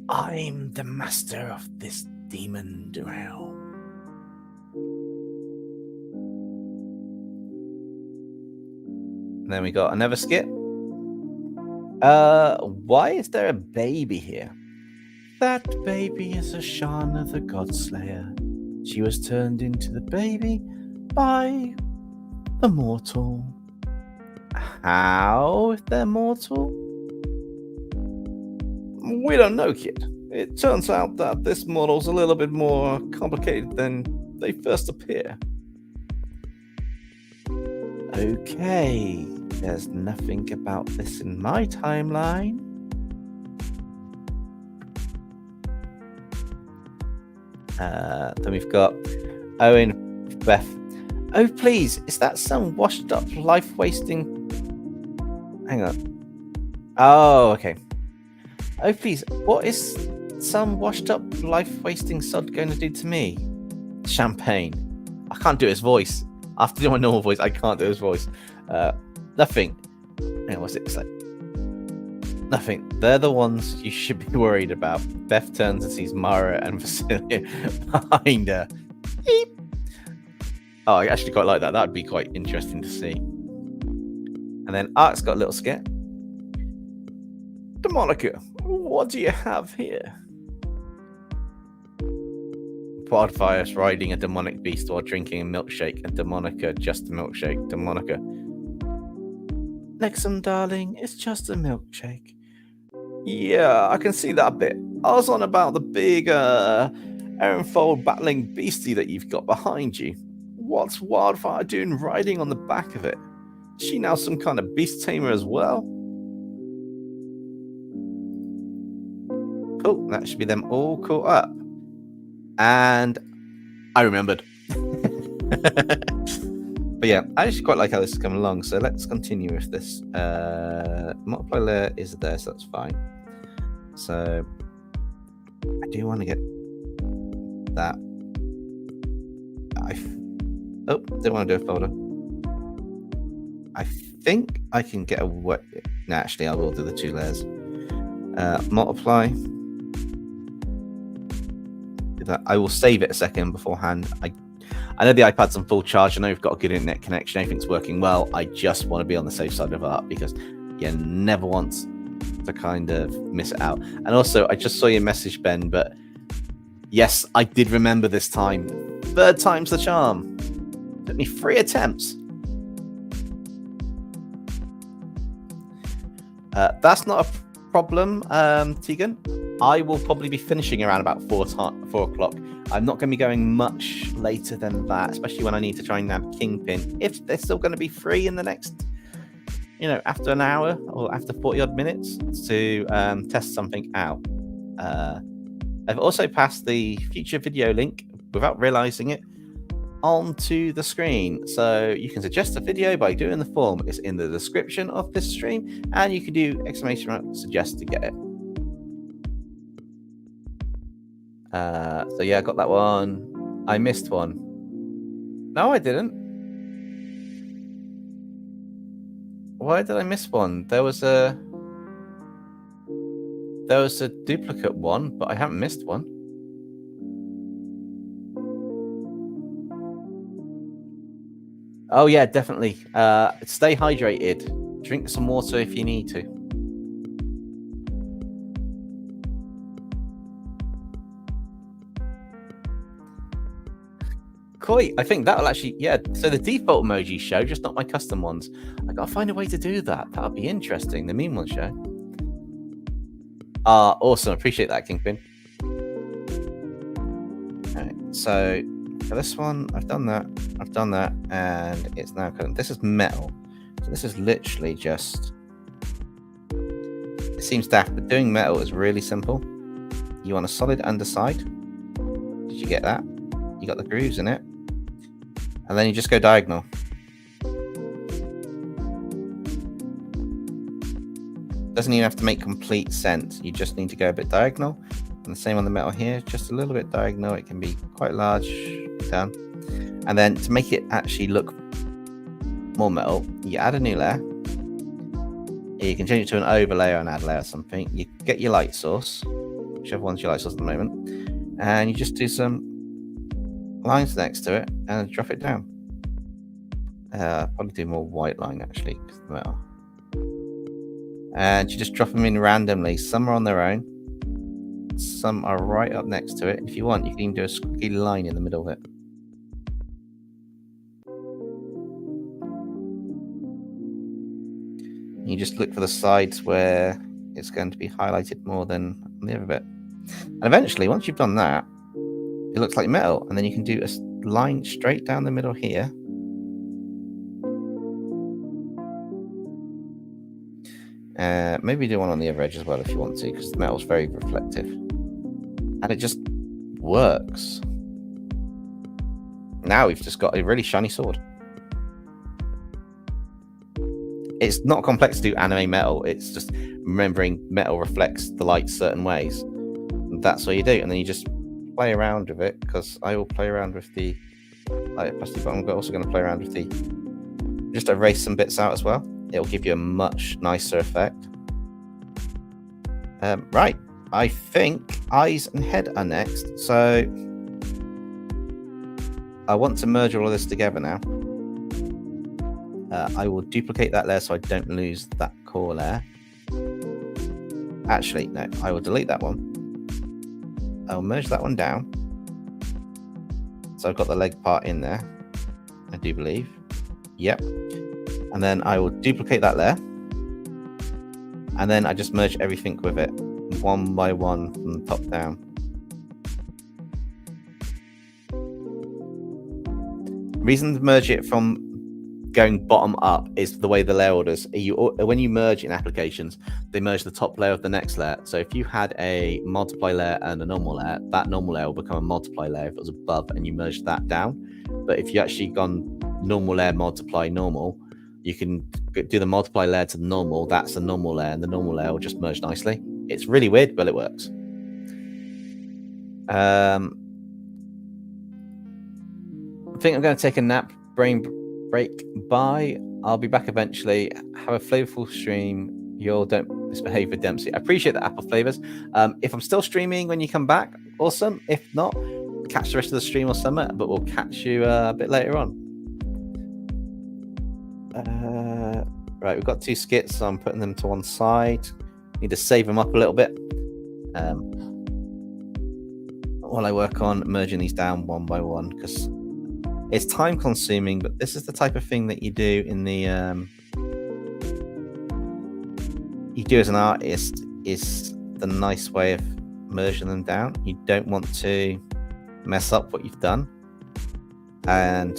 I'm the master of this demon realm. Then we got another skit. Why is there a baby here? That baby is Ashana the Godslayer. She was turned into the baby by the mortal. How, if they're mortal? We don't know, kid. It turns out that this model's a little bit more complicated than they first appear. Okay, there's nothing about this in my timeline. Then we've got Owen, Beth. Oh, please, is that some washed up, life wasting? Hang on. Oh, okay. Oh, please, what is some washed up, life wasting sod going to do to me? Champagne. I can't do his voice. I have to do my normal voice. I can't do his voice. Nothing. Hang on, what's it like? Nothing. They're the ones you should be worried about. Beth turns and sees Mara and Vasilia behind her. Beep. Oh, I actually quite like that. That'd be quite interesting to see. And then Ark's got a little skit. Demonica, what do you have here? Wildfire's riding a demonic beast while drinking a milkshake, and Demonica just a milkshake. Demonica. Nexum, darling, it's just a milkshake. Yeah, I can see that bit. I was on about the big Erenfold battling beastie that you've got behind you. What's Wildfire doing riding on the back of it? Is she now some kind of beast tamer as well? Cool, that should be them all caught up. And I remembered. But yeah, I actually quite like how this is coming along. So let's continue with this. Multiply layer is there, so that's fine. So I do want to get that. Didn't want to do a folder. I think I can get a wet. No, actually, I will do the 2 layers. Multiply. That. I will save it a second beforehand. I know the iPad's on full charge. I know we've got a good internet connection. Everything's working well. I just want to be on the safe side of art because you never want to kind of miss it out. And also, I just saw your message, Ben, but yes, I did remember this time. 3rd time's the charm. Took me 3 attempts. That's not a problem, Tegan. I will probably be finishing around about 4 o'clock. I'm not going to be going much later than that, especially when I need to try and nab Kingpin. If they're still going to be free in the next, after an hour or after 40 odd minutes to test something out. I've also passed the future video link without realizing it onto the screen. So you can suggest a video by doing the form. It's in the description of this stream, and you can do ! suggest to get it. So yeah, I got that one. I missed one. No, I didn't. Why did I miss one? There was a duplicate one, but I haven't missed one. Oh yeah, definitely. Stay hydrated. Drink some water if you need to. Koi, I think that'll actually, yeah. So the default emojis show, just not my custom ones. I gotta find a way to do that. That'll be interesting. The meme will show. Awesome. Appreciate that, Kingpin. Alright, so for this one, I've done that, and it's now kind of, this is metal. So this is literally just, it seems daft, but doing metal is really simple. You want a solid underside. Did you get that? You got the grooves in it. And then you just go diagonal. Doesn't even have to make complete sense. You just need to go a bit diagonal. And the same on the metal here, just a little bit diagonal. It can be quite large, done. And then to make it actually look more metal, you add a new layer. You can change it to an overlay or an add layer or something. You get your light source, whichever one's your light source at the moment, and you just do some lines next to it and drop it down. Probably do more white line actually, because the metal. And you just drop them in randomly. Some are on their own, some are right up next to it. If you want, you can even do a squiggly line in the middle of it. You just look for the sides where it's going to be highlighted more than the other bit. And eventually, once you've done that, it looks like metal. And then you can do a line straight down the middle here. Maybe do one on the other edge as well if you want to, because the metal's very reflective. And it just works. Now we've just got a really shiny sword. It's not complex to do anime metal. It's just remembering metal reflects the light certain ways. And that's what you do. And then you just play around with it, because I will play around with the light plastic, but I'm also going to play around with the, just erase some bits out as well. It'll give you a much nicer effect. Right, I think eyes and head are next. So I want to merge all of this together now. I will duplicate that layer so I don't lose that core layer. Actually, no, I will delete that one. I'll merge that one down. So I've got the leg part in there, I do believe. Yep. And then I will duplicate that layer. And then I just merge everything with it, one by one from the top down. The reason to merge it from going bottom up is the way the layer orders. When you merge in applications, they merge the top layer of the next layer. So if you had a multiply layer and a normal layer, that normal layer will become a multiply layer if it was above and you merge that down. But if you actually gone normal layer, multiply, normal, you can do the multiply layer to the normal. That's the normal layer, and the normal layer will just merge nicely. It's really weird, but it works. I think I'm going to take a nap, brain break. Bye. I'll be back eventually. Have a flavorful stream. Y'all don't misbehave with Dempsey. I appreciate the apple flavors. If I'm still streaming when you come back, awesome. If not, catch the rest of the stream or summer, but we'll catch you a bit later on. Right, we've got two skits, so I'm putting them to one side. Need to save them up a little bit while I work on merging these down one by one, because it's time consuming, but this is the type of thing that you do in the you do as an artist, is the nice way of merging them down. You don't want to mess up what you've done. And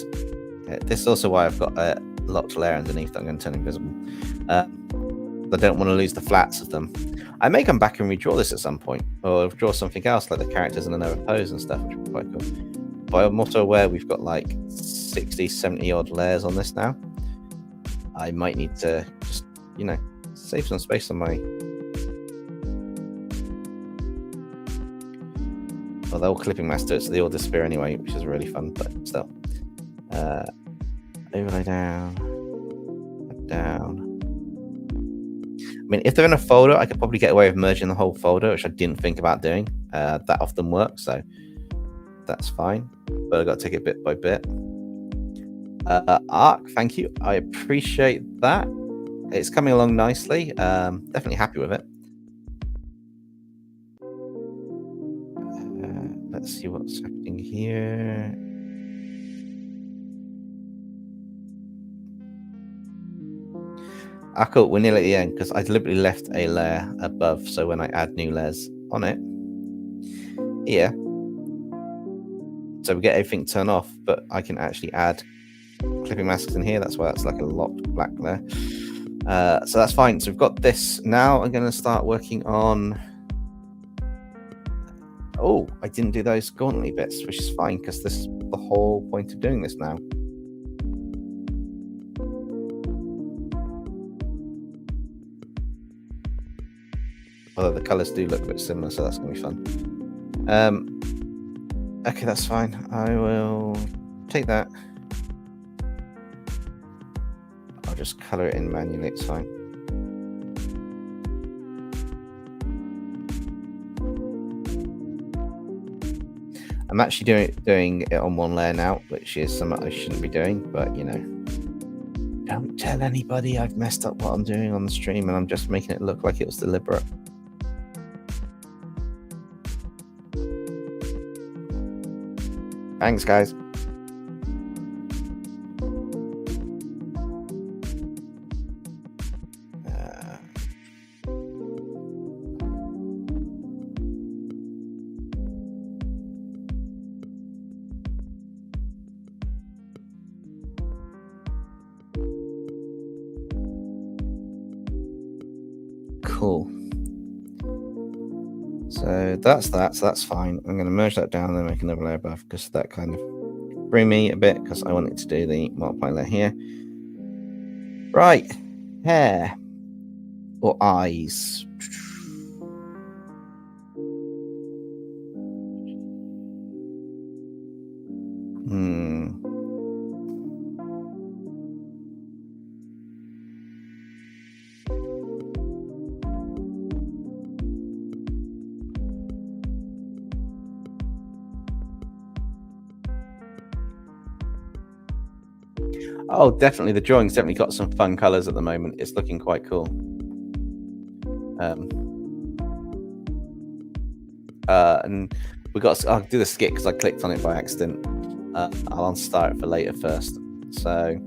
this is also why I've got a locked layer underneath that I'm going to turn invisible. I don't want to lose the flats of them. I may come back and redraw this at some point, or draw something else like the characters in another pose and stuff, which would be quite cool. but I'm also aware we've got like 60, 70 odd layers on this now. I might need to just, you know, save some space on my... Well, they're all clipping master, so they all disappear anyway, which is really fun, but still. Overlay down. I mean, if they're in a folder, I could probably get away with merging the whole folder, which I didn't think about doing. That often works, so that's fine. But I've got to take it bit by bit. Arc, thank you. I appreciate that. It's coming along nicely. Definitely happy with it. Let's see what's happening here. Cool, we're nearly at the end because I deliberately left a layer above, so when I add new layers on it here, so we get everything turned off, but I can actually add clipping masks in here. That's why that's like a locked black layer. So that's fine. So we've got this. Now I'm going to start working on... Oh, I didn't do those gauntlet bits, which is fine because this is the whole point of doing this now. Although the colors do look a bit similar, so that's going to be fun. Okay, that's fine. I will take that. I'll just color it in manually, it's fine. I'm actually doing it on one layer now, which is something I shouldn't be doing, but you know, don't tell anybody I've messed up what I'm doing on the stream and I'm just making it look like it was deliberate. Thanks, guys. Cool. So that's that. So that's fine. I'm going to merge that down and then make another layer above because that kind of threw me a bit because I wanted to do the multiply layer here. Right. Hair or eyes. Oh, definitely. The drawing's definitely got some fun colors at the moment. It's looking quite cool. And we got. I'll do the skit because I clicked on it by accident. I'll unstart it for later first. So,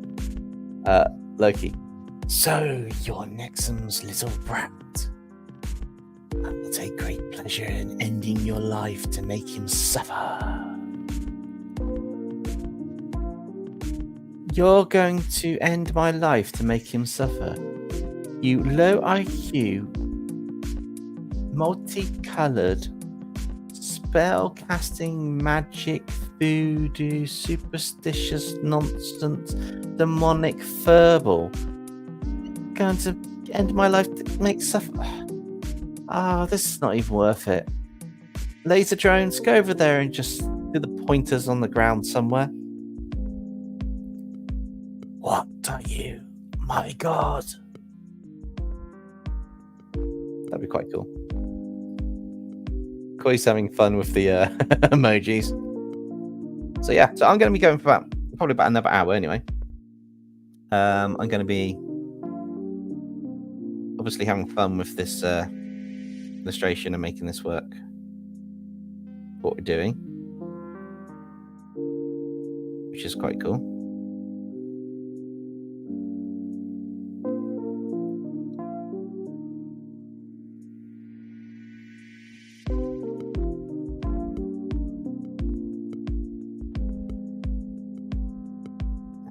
Loki. So you're Nexum's little brat. I will take great pleasure in ending your life to make him suffer. You're going to end my life to make him suffer. You low IQ, multicolored, spell-casting, magic, voodoo, superstitious nonsense, demonic furball. Going to end my life to make suffer. Ah, this is not even worth it. Laser drones, go over there and just do the pointers on the ground somewhere. What are you? My God. That'd be quite cool. Koi's having fun with the emojis. So yeah, so I'm going to be going for probably about another hour anyway. I'm going to be obviously having fun with this illustration and making this work. What we're doing, which is quite cool.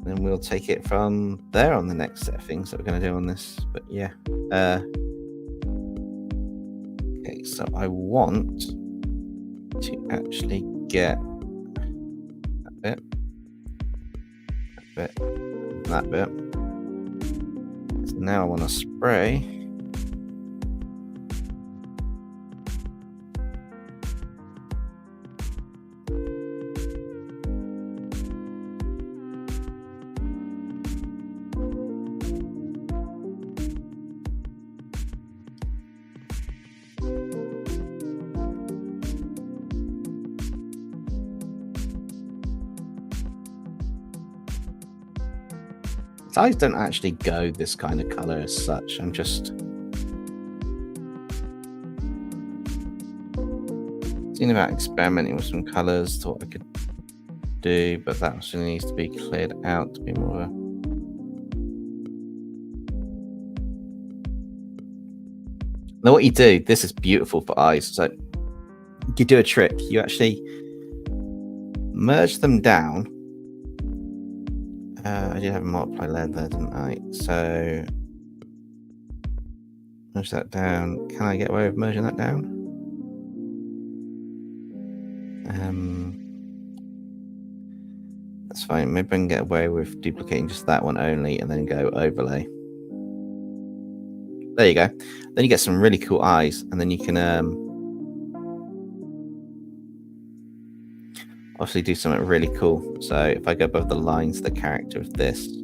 And we'll take it from there on the next set of things that we're going to do on this. But yeah. Okay, so I want to actually get bit, that bit. So now I want to spray. His eyes don't actually go this kind of color as such. I'm just thinking about experimenting with some colors, thought I could do, but that actually needs to be cleared out to be more. Now what you do, this is beautiful for eyes. So you do a trick. You actually merge them down. I did have a multiply layer there, didn't I? So merge that down. Can I get away with merging that down? That's fine. Maybe I can get away with duplicating just that one only and then go overlay. There you go. Then you get some really cool eyes, and then you can obviously do something really cool. So if I go above the lines of the character of this, you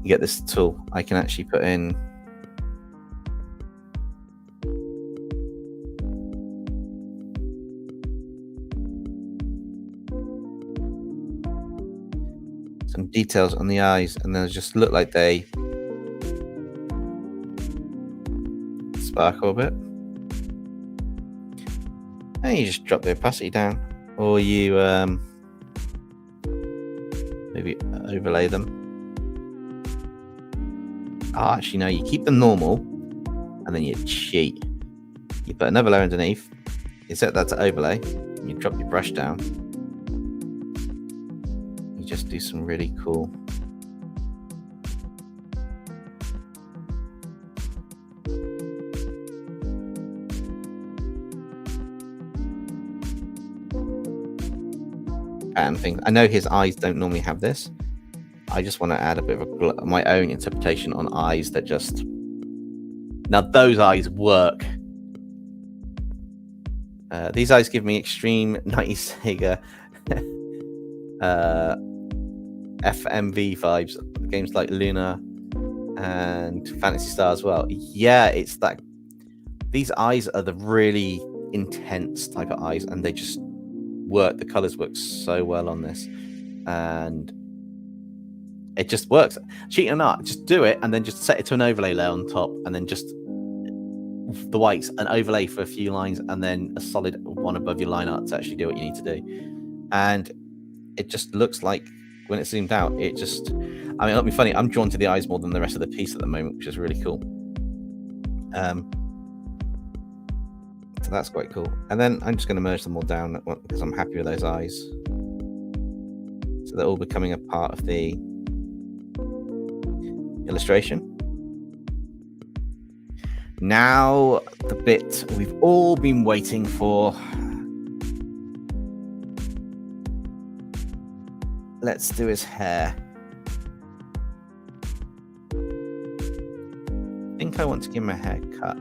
get this tool. I can actually put in some details on the eyes, and they'll just look like they sparkle a bit. And you just drop the opacity down, or you maybe overlay them. Oh, actually, no, you keep them normal, and then you cheat. You put another layer underneath, you set that to overlay, and you drop your brush down. You just do some really cool. Things. I know his eyes don't normally have this. I just want to add a bit of my own interpretation on eyes that just. Now those eyes work. These eyes give me extreme 90s Sega FMV vibes. Games like Luna and Phantasy Star as well. Yeah, it's that. These eyes are the really intense type of eyes, and they just work. The colors work so well on this, and it just works. Cheating or not, just do it and then just set it to an overlay layer on top, and then just the whites, an overlay for a few lines, and then a solid one above your line art to actually do what you need to do. And it just looks like when it's zoomed out, it just, I mean, it'll be funny. I'm drawn to the eyes more than the rest of the piece at the moment, which is really cool. So that's quite cool. And then I'm just going to merge them all down because I'm happy with those eyes. So they're all becoming a part of the illustration. Now, the bit we've all been waiting for. Let's do his hair. I think I want to give him a haircut.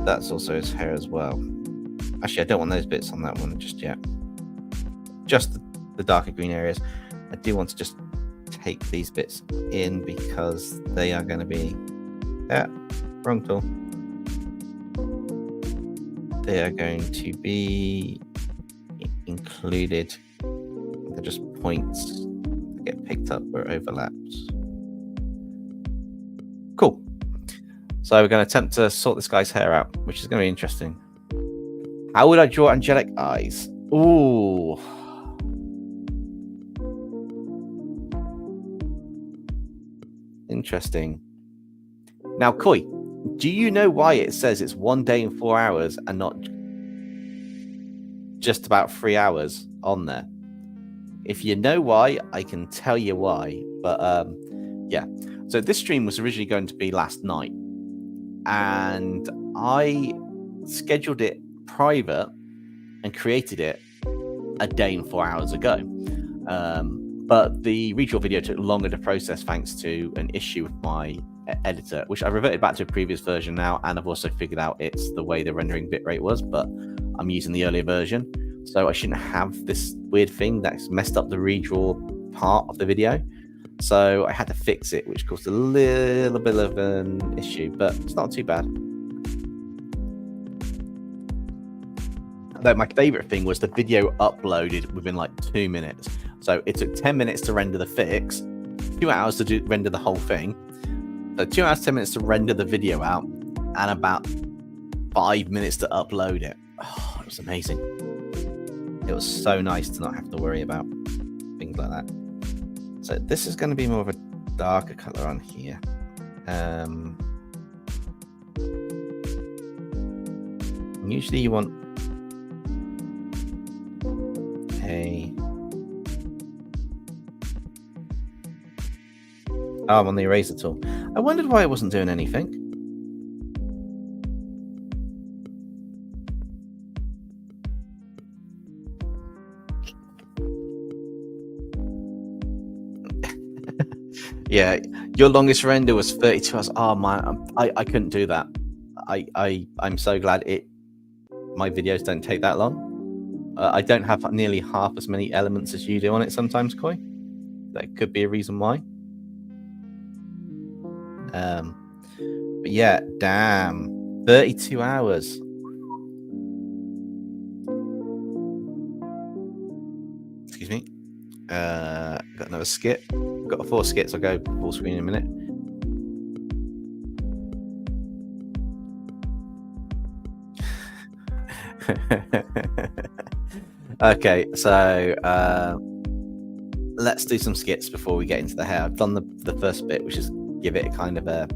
That's also his hair as well. Actually, I don't want those bits on that one just yet. Just the darker green areas. I do want to just take these bits in because they are going to be... wrong tool. They are going to be included. They're just points that get picked up where it overlaps. Cool. So we're going to attempt to sort this guy's hair out, which is going to be interesting. How would I draw angelic eyes? Ooh. Interesting. Now, Koi, do you know why it says it's 1 day and 4 hours and not just about 3 hours on there? If you know why, I can tell you why. But yeah. So this stream was originally going to be last night. and I scheduled it private and created it a day and 4 hours ago. But the redraw video took longer to process thanks to an issue with my editor, which I reverted back to a previous version now, and I've also figured out it's the way the rendering bitrate was, but I'm using the earlier version, so I shouldn't have this weird thing that's messed up the redraw part of the video. So I had to fix it, which caused a little bit of an issue, but it's not too bad. Though my favorite thing was the video uploaded within like 2 minutes. So it took 10 minutes to render the fix, 2 hours to render the whole thing. So 2 hours, 10 minutes to render the video out, and about 5 minutes to upload it. Oh, it was amazing. It was so nice to not have to worry about things like that. So this is going to be more of a darker color on here. Usually you want a... Oh, I'm on the eraser tool. I wondered why it wasn't doing anything. Yeah, your longest render was 32 hours. Oh man, I couldn't do that. I'm so glad my videos don't take that long. I don't have nearly half as many elements as you do on it sometimes, Koi. That could be a reason why. But yeah, damn, 32 hours. Excuse me. Got another skit. Got 4 skits. I'll go full screen in a minute. Okay, so let's do some skits before we get into the hair. I've done the first bit, which is give it a kind of a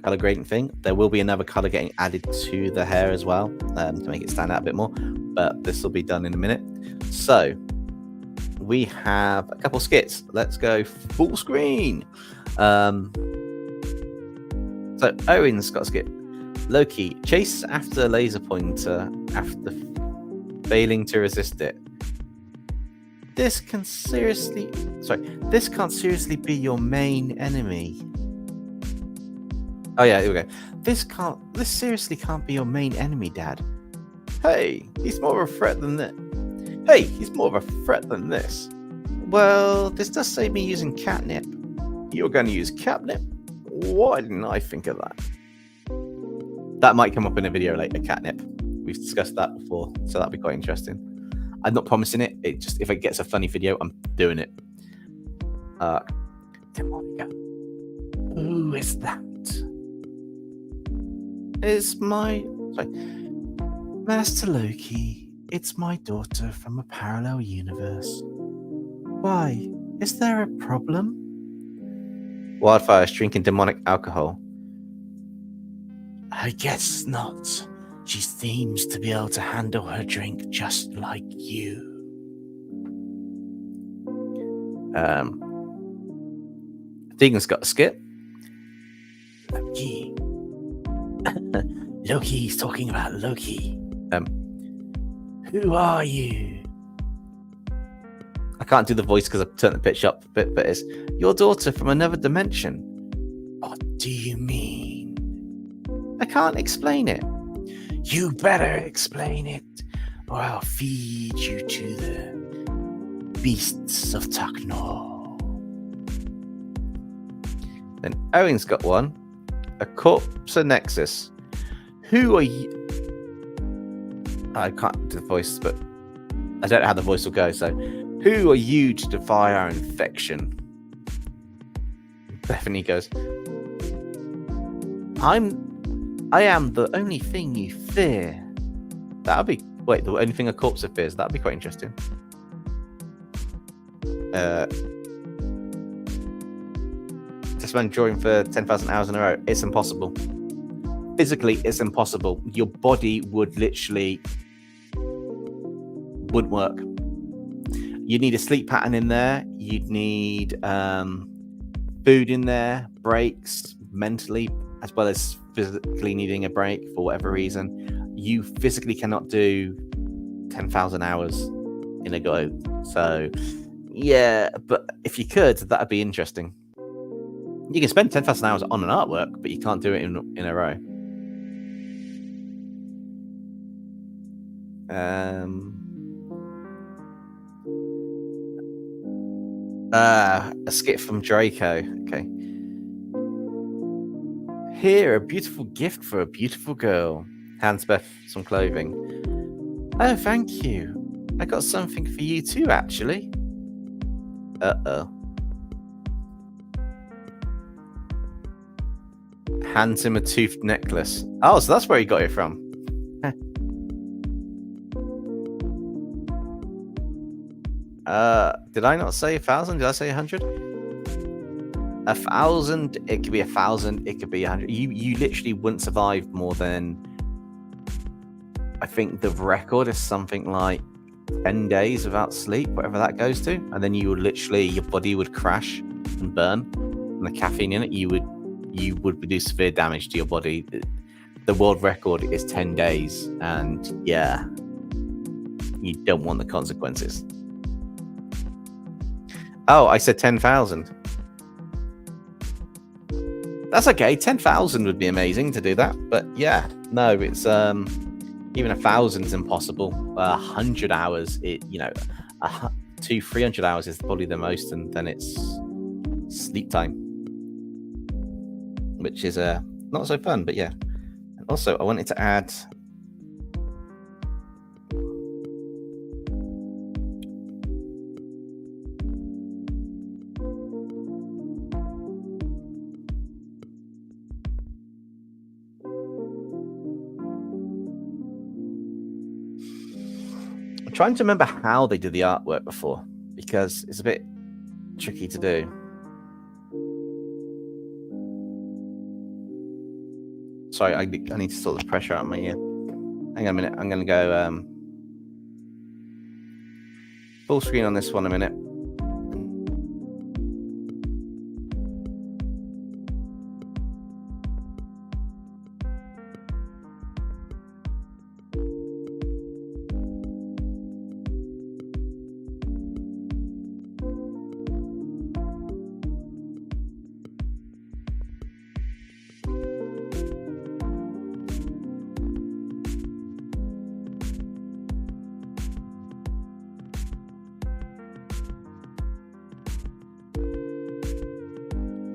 color grading thing. There will be another color getting added to the hair as well, to make it stand out a bit more, but this will be done in a minute. So we have a couple skits. Let's go full screen. So Owen's got a skit. Loki chases after a laser pointer after failing to resist it. This can't seriously be your main enemy. Oh yeah, here we go. This seriously can't be your main enemy, Dad. Hey, he's more of a threat than that. Hey, he's more of a threat than this. Well, this does save me using catnip. You're going to use catnip? Why didn't I think of that? That might come up in a video later, catnip. We've discussed that before, so that'll be quite interesting. I'm not promising it. It just, if it gets a funny video, I'm doing it. Demonica. Who is that? It's Master Loki. It's my daughter from a parallel universe. Why? Is there a problem? Wildfire's drinking demonic alcohol. I guess not. She seems to be able to handle her drink just like you. Deegan's got a skit. Loki. Loki's talking about Loki. Who are you? I can't do the voice because I've turned the pitch up a bit, but it's your daughter from another dimension. What do you mean? I can't explain it. You better explain it, or I'll feed you to the beasts of Taknor. Then Owen's got one. A corpse nexus. Who are you? I can't do the voice, but I don't know how the voice will go. So, who are you to defy our infection? Bethany goes, I am the only thing you fear. That'll be... Wait, the only thing a corpse fears? That'd be quite interesting. This man drawing for 10,000 hours in a row. It's impossible. Physically, it's impossible. Your body would literally... wouldn't work. You'd need a sleep pattern in there. You'd need food in there, breaks, mentally, as well as physically needing a break for whatever reason, you physically cannot do 10,000 hours in a go. So yeah, but if you could, that'd be interesting. You can spend 10,000 hours on an artwork, but you can't do it in a row. A skit from Draco. Okay. Here, a beautiful gift for a beautiful girl. Hands Beth some clothing. Oh, thank you. I got something for you too, actually. Uh-oh. Hands him a toothed necklace. Oh, so that's where he got it from. Did I not say 1,000? Did I say 100? 1,000. It could be 1,000. It could be 100. You literally wouldn't survive more than, I think the record is something like 10 days without sleep, whatever that goes to, and then you would literally, your body would crash and burn, and the caffeine in it, you would do severe damage to your body. The world record is 10 days, and yeah, you don't want the consequences. Oh, I said 10,000. That's okay. 10,000 would be amazing to do that, but yeah, no, it's even 1,000 is impossible. 100 hours, 200-300 hours is probably the most, and then it's sleep time, which is not so fun. But yeah, and also I wanted to add. Trying to remember how they did the artwork before, because it's a bit tricky to do. Sorry, I need to sort the pressure out of my ear. Hang on a minute. I'm going to go full screen on this one a minute.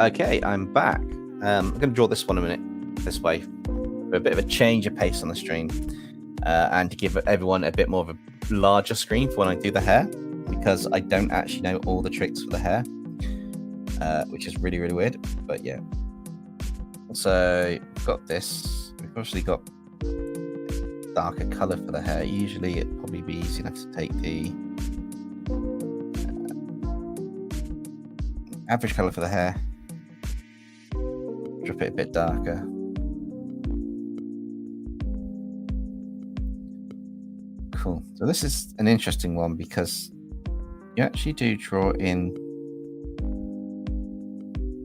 Okay, I'm back. I'm going to draw this one a minute this way for a bit of a change of pace on the stream, and to give everyone a bit more of a larger screen for when I do the hair, because I don't actually know all the tricks for the hair, which is really, really weird. But yeah, so we've got this. We've obviously got darker color for the hair. Usually it'd probably be easy enough to take the average color for the hair, drop it a bit darker. Cool. So this is an interesting one because you actually do draw in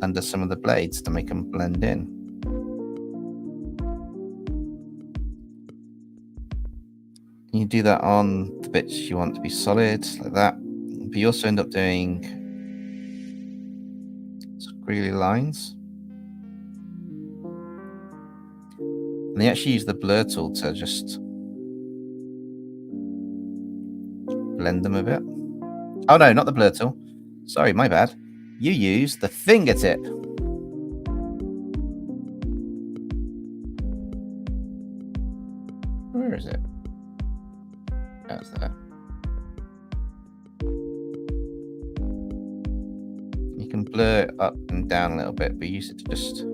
under some of the blades to make them blend in. You do that on the bits you want to be solid, like that. But you also end up doing squiggly lines. And they actually use the blur tool to just blend them a bit. Oh no, not the blur tool. Sorry, my bad. You use the fingertip. Where is it? That's that. You can blur it up and down a little bit, but use it to just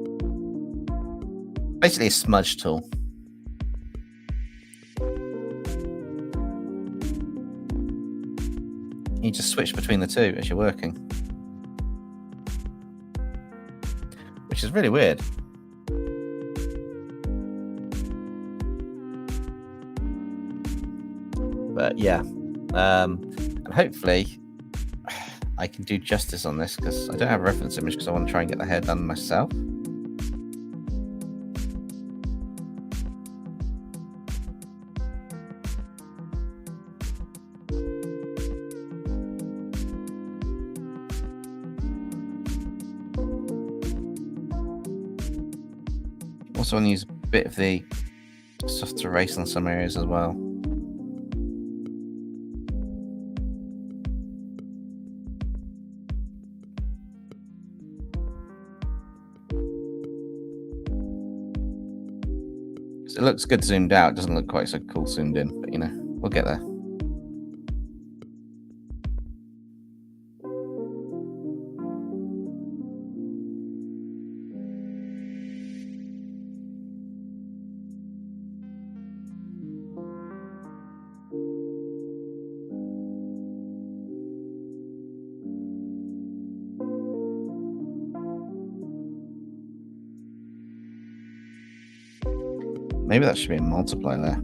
basically a smudge tool. You just switch between the two as you're working, which is really weird. But yeah, and hopefully I can do justice on this, because I don't have a reference image because I want to try and get the hair done myself. also want to use a bit of the soft erase on some areas as well. It looks good zoomed out. It doesn't look quite so cool zoomed in, but you know, we'll get there. Maybe that should be a multiply there.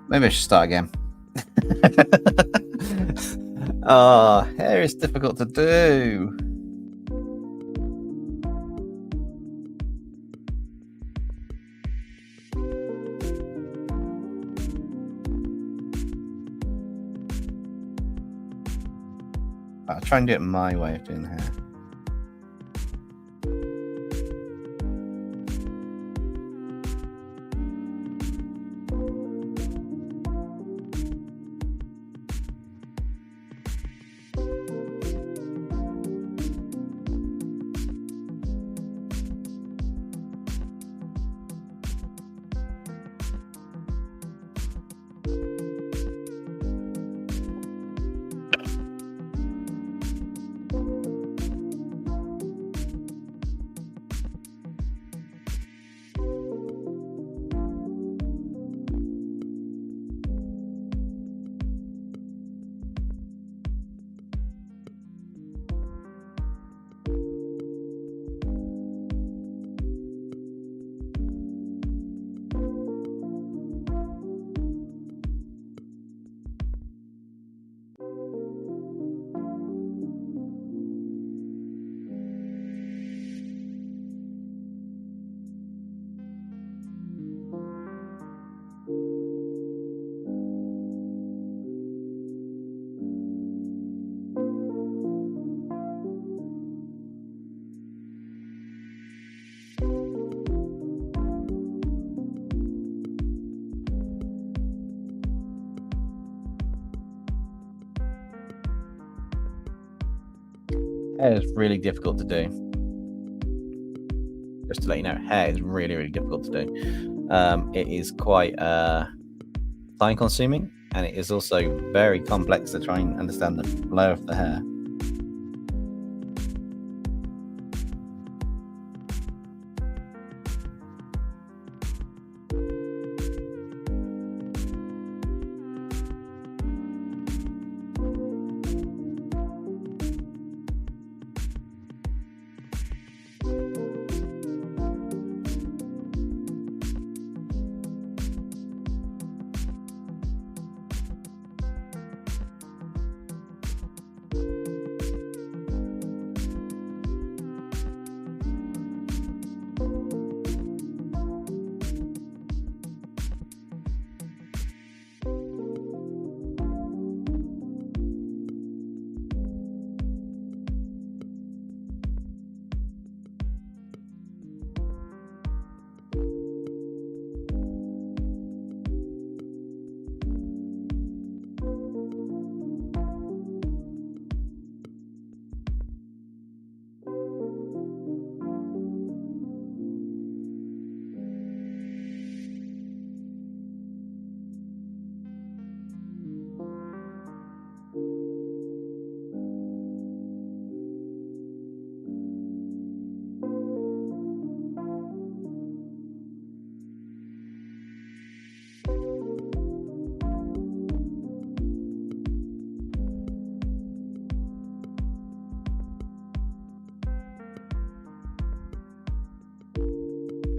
Maybe I should start again. Oh, hair is difficult to do. I'll try and do it my way of doing hair. Hair is really difficult to do. Just to let you know, hair is really, really difficult to do. It is quite time consuming, and it is also very complex to try and understand the flow of the hair.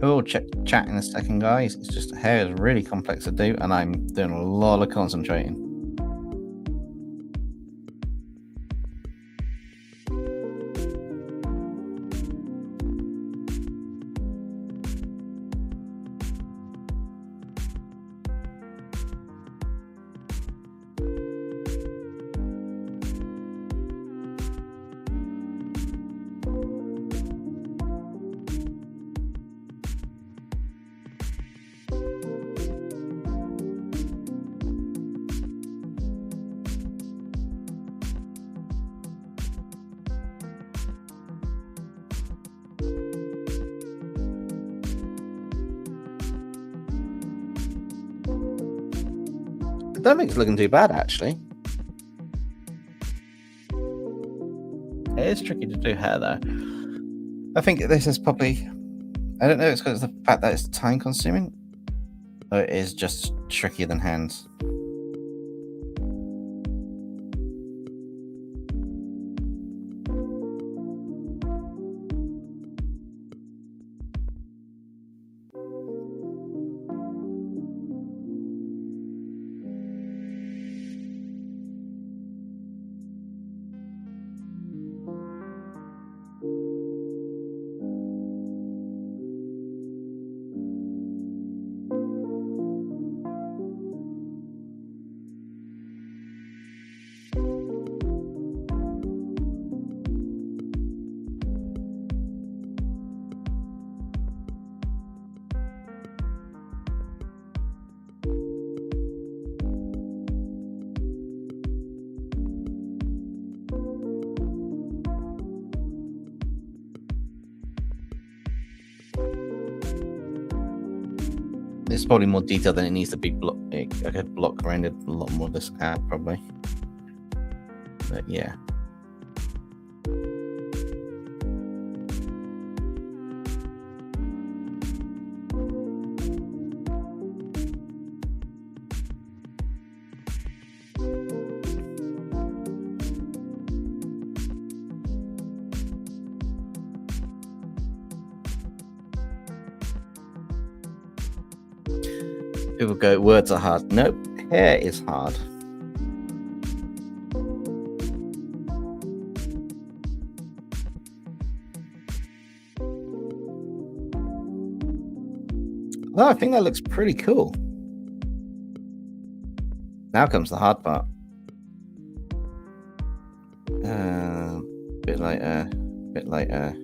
We'll check chat in a second, guys. It's just hair is really complex to do, and I'm doing a lot of concentrating. don't think it's looking too bad, actually. It is tricky to do hair, though. I think this is probably... I don't know, it's because of the fact that it's time-consuming, or it is just trickier than hands. It's probably more detailed than it needs to be. I could block around it a lot more of this ad, probably. But yeah. People go, words are hard. Nope, hair is hard. Well, I think that looks pretty cool. Now comes the hard part. Bit later.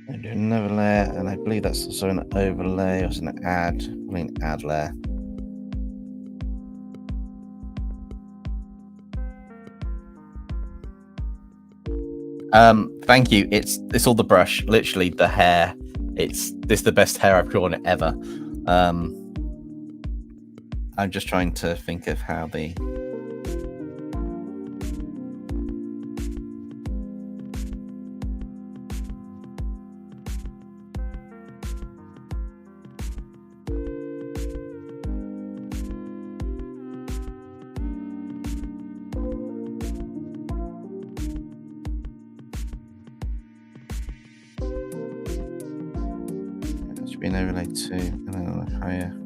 I do another layer, and I believe that's also an overlay or it's an add. I mean, add layer. Thank you. It's all the brush, literally the hair. This is the best hair I've drawn ever. I'm just trying to think of how the be an overlay too, and then on a higher.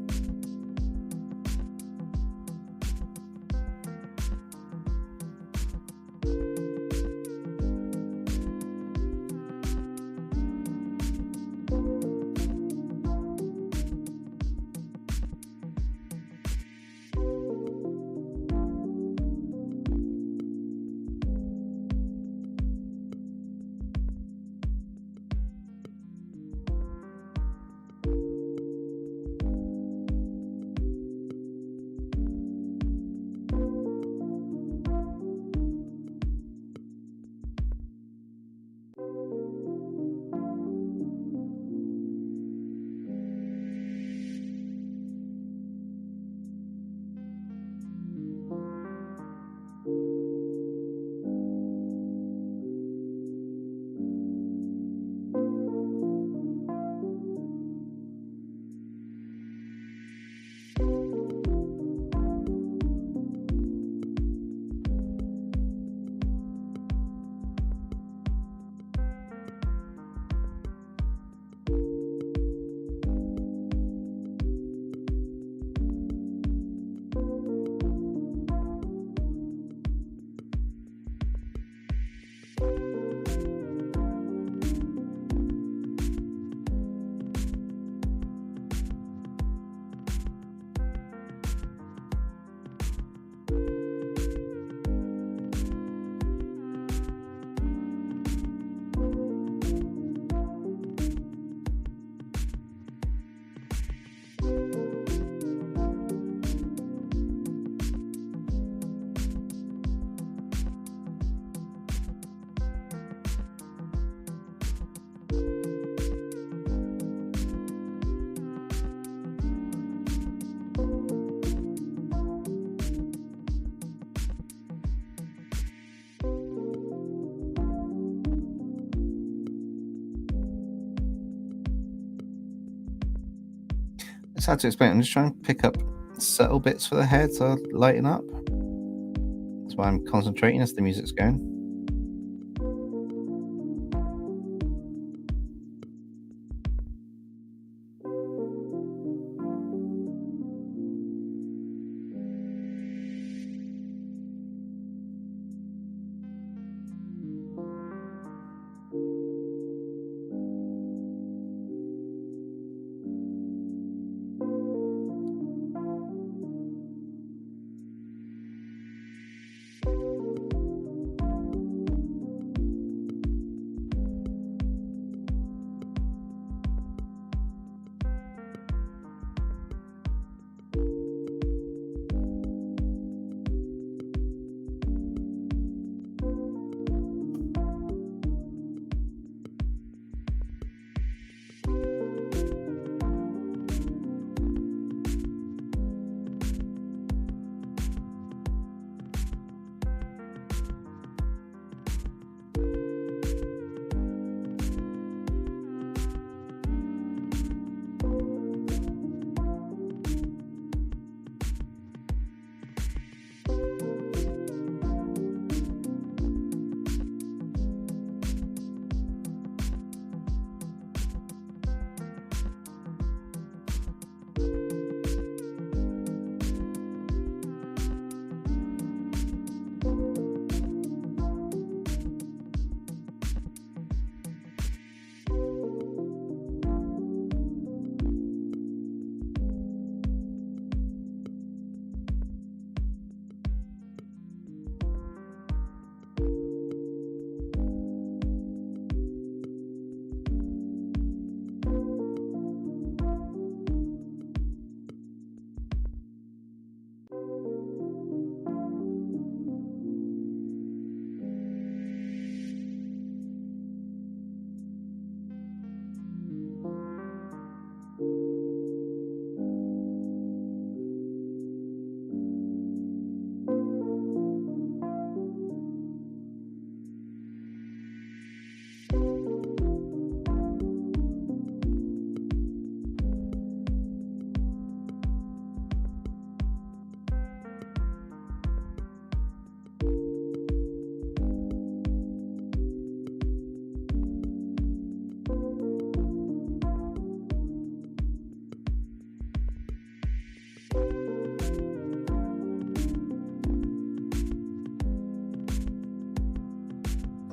It's hard to explain. I'm just trying to pick up subtle bits for the hair to lighten up. That's why I'm concentrating as the music's going.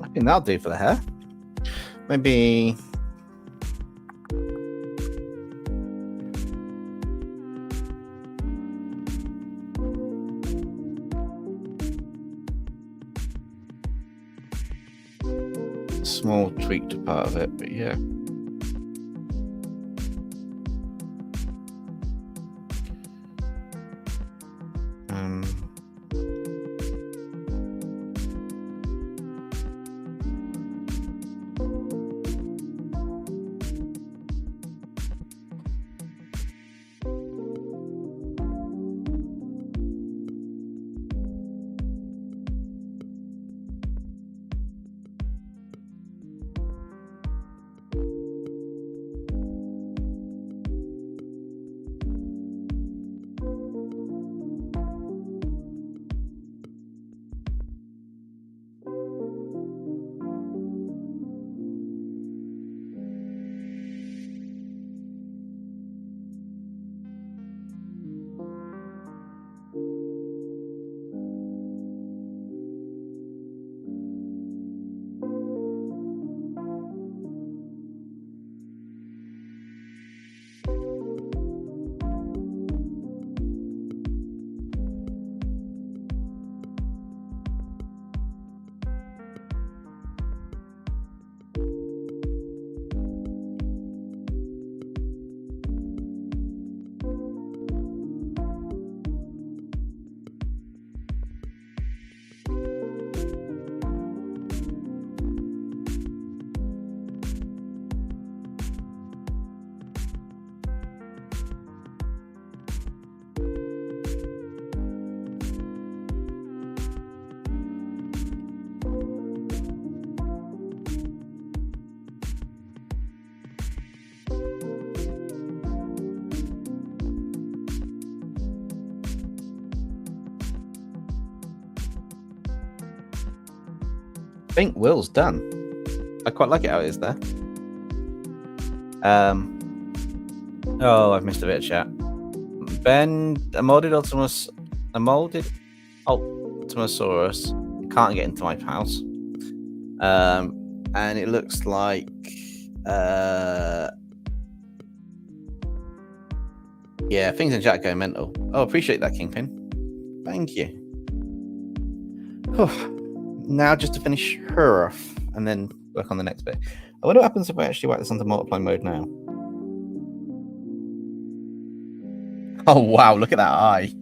I think that'll do for the hair. Maybe small tweaked part of it, but yeah. think Will's done. I quite like it how it is there. Oh, I've missed a bit of chat. Ben, a molded Ultimasaurus can't get into my house. And it looks like yeah, things in chat go mental. Oh, appreciate that, Kingpin. Thank you. Now just to finish her off and then work on the next bit. I wonder what happens if I actually whack this onto multiply mode now. Oh wow, look at that eye.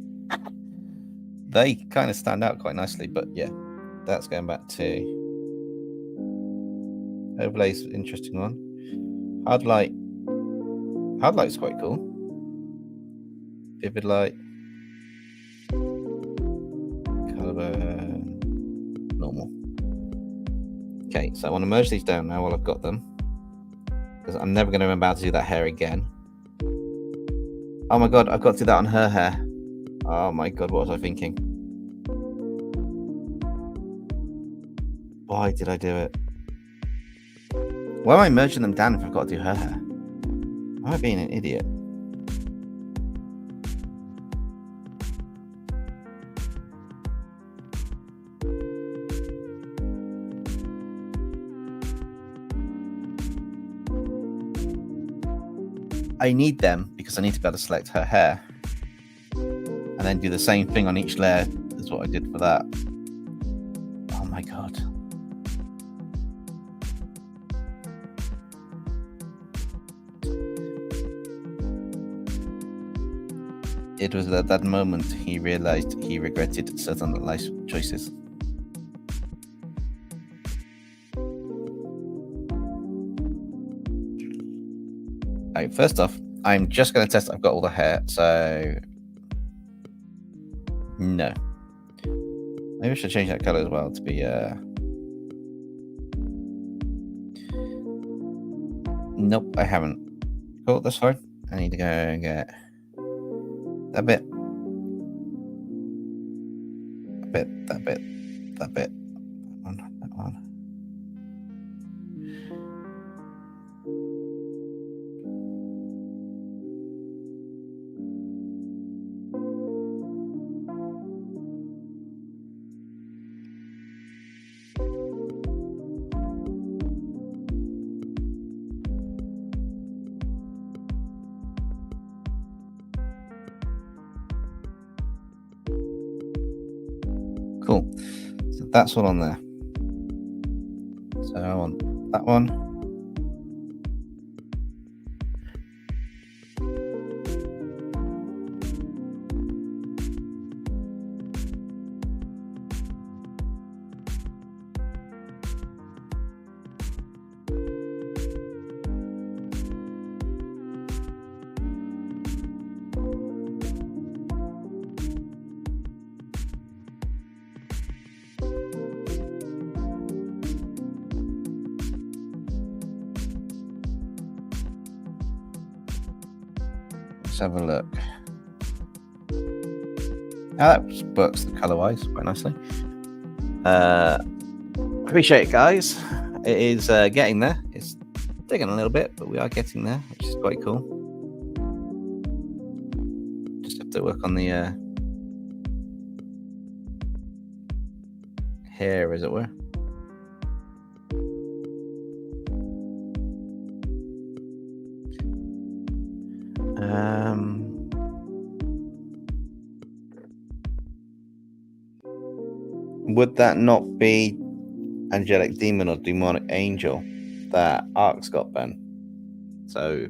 They kind of stand out quite nicely, but yeah, that's going back to overlay's an interesting one. Hard light's quite cool. Vivid light, color, normal. Okay, so I want to merge these down now while I've got them, because I'm never going to remember how to do that hair again. Oh my god, I've got to do that on her hair. Oh my god, what was I thinking? Why did I do it? Why am I merging them down if I've got to do her hair? Am I being an idiot? I need them because I need to be able to select her hair and then do the same thing on each layer as what I did for that. Oh my god. It was at that moment he realized he regretted certain life choices. Alright, first off, I'm just going to test I've got all the hair, so no. Maybe I should change that color as well to be nope, I haven't. Cool, that's fine. I need to go and get that bit, that bit. That one. Cool. So that's all on there. So I want that one. Let's have a look. That works the color-wise quite nicely. Appreciate it, guys. It is getting there. It's taking a little bit, but we are getting there, which is quite cool. Just have to work on the hair, as it were. Would that not be angelic demon or demonic angel that Ark's got, Ben? So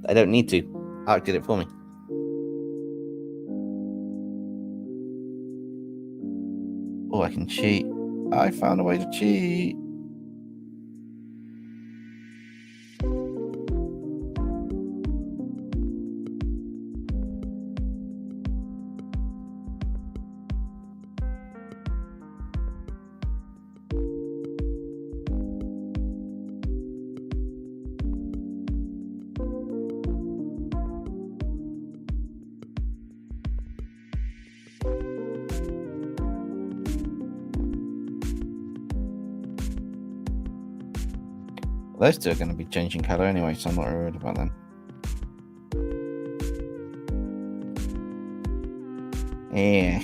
I don't need to. Ark did it for me. Oh, I can cheat. I found a way to cheat. Those two are going to be changing color anyway, so I'm not worried about them. Yeah.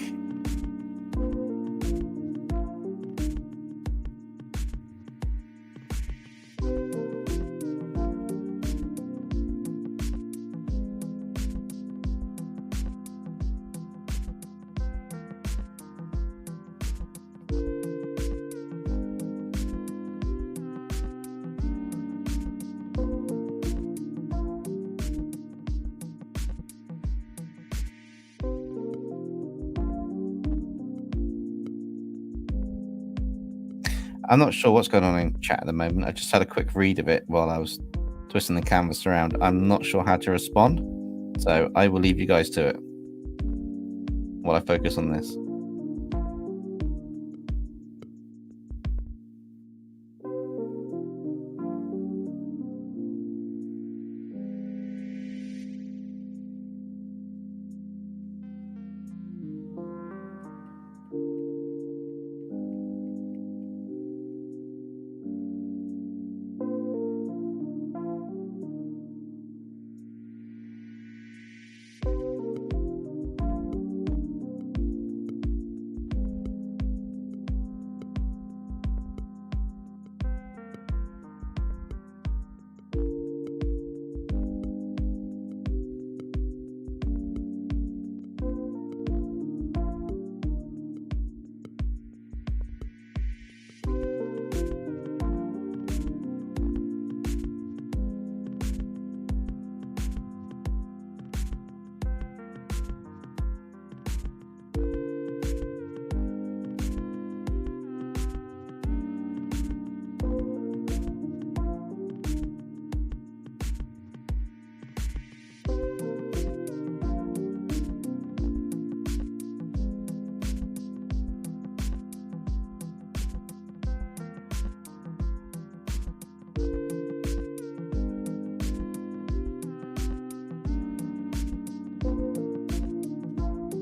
I'm not sure what's going on in chat at the moment. I just had a quick read of it while I was twisting the canvas around. I'm not sure how to respond, so I will leave you guys to it while I focus on this.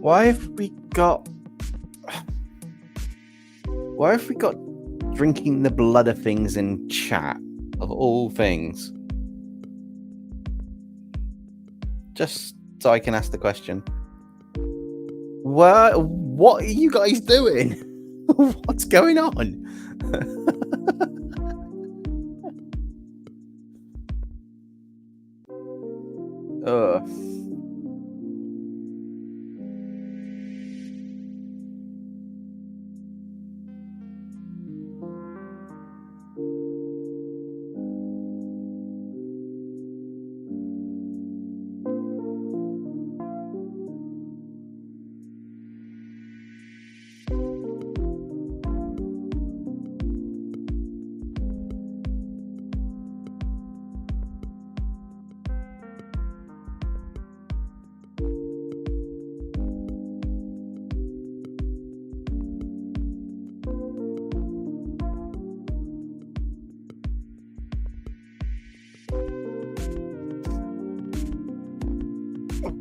Why have we got drinking the blood of things in chat, of all things? Just so I can ask the question. What are you guys doing? What's going on? Ugh.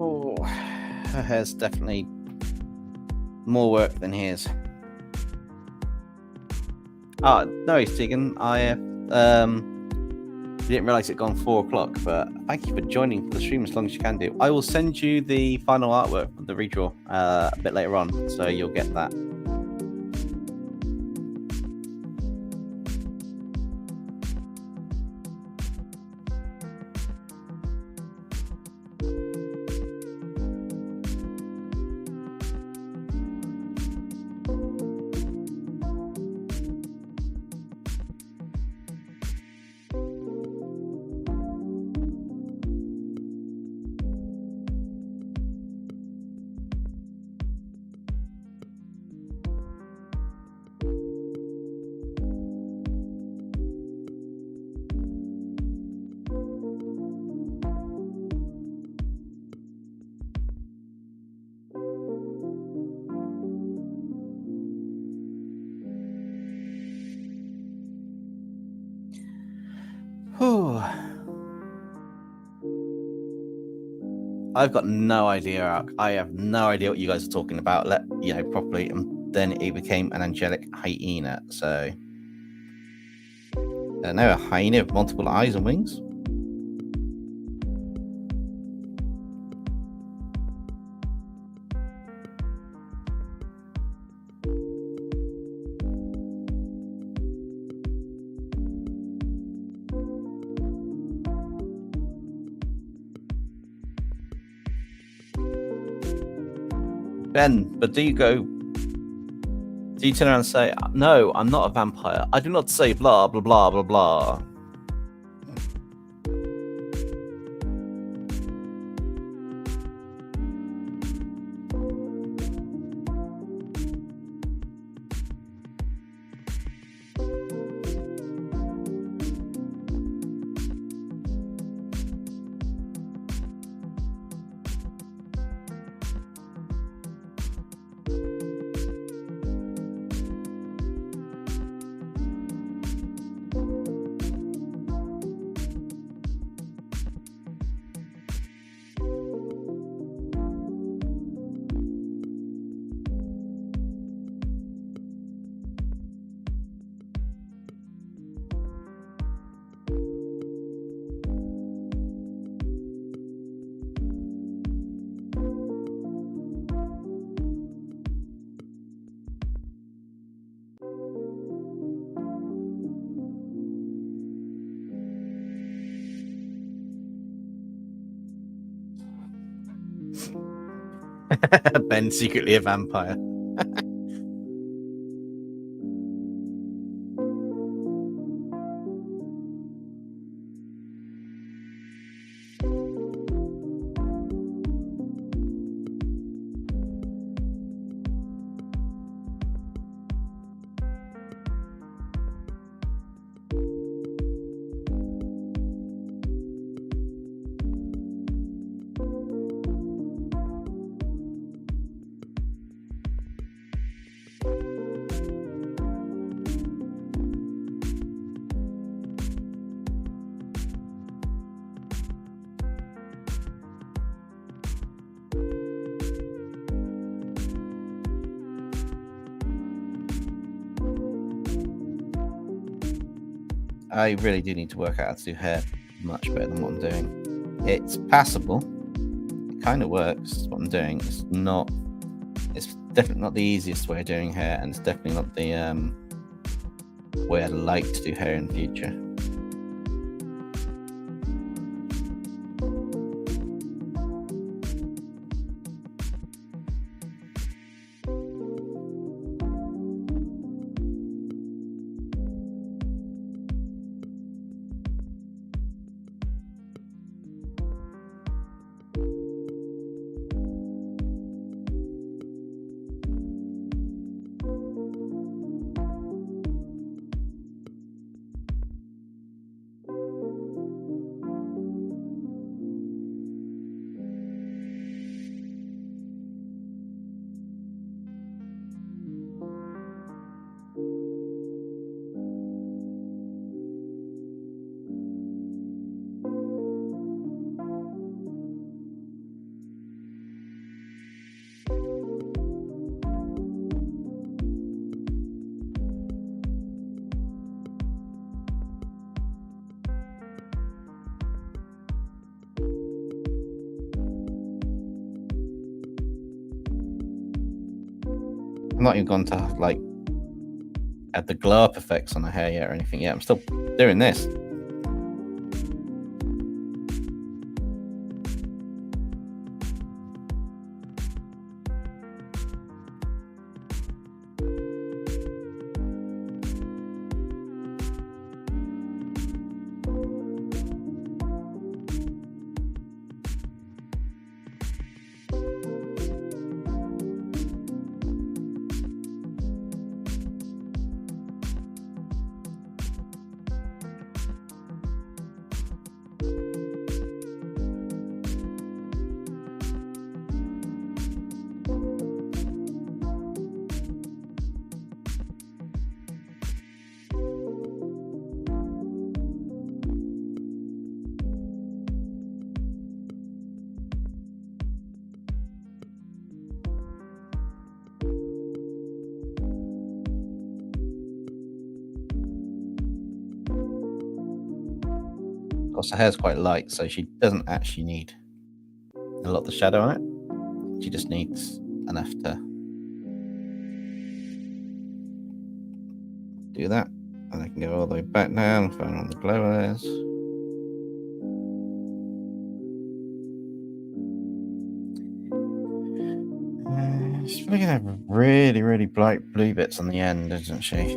Oh, her hair's definitely more work than his. Ah, no, Tegan. I didn't realize it gone 4 o'clock, but thank you for joining for the stream as long as you can do. I will send you the final artwork for the redraw a bit later on, so you'll get that. I've got no idea. I have no idea what you guys are talking about. Properly, and then it became an angelic hyena. So Now a hyena with multiple eyes and wings. Ben, but do you turn around and say, no, I'm not a vampire. I do not say blah, blah, blah, blah, blah. Ben's secretly a vampire. I really do need to work out how to do hair much better than what I'm doing. It's passable. It kind of works. What I'm doing. It's definitely not the easiest way of doing hair, and it's definitely not the way I'd like to do hair in the future. I'm not even gone to like add the glow up effects on the hair yet or anything yet. I'm still doing this. Plus, her hair's quite light, so she doesn't actually need a lot of the shadow on it. She just needs enough to do that. And I can go all the way back now and find on the glow layers. She's probably gonna have really, really bright blue bits on the end, isn't she?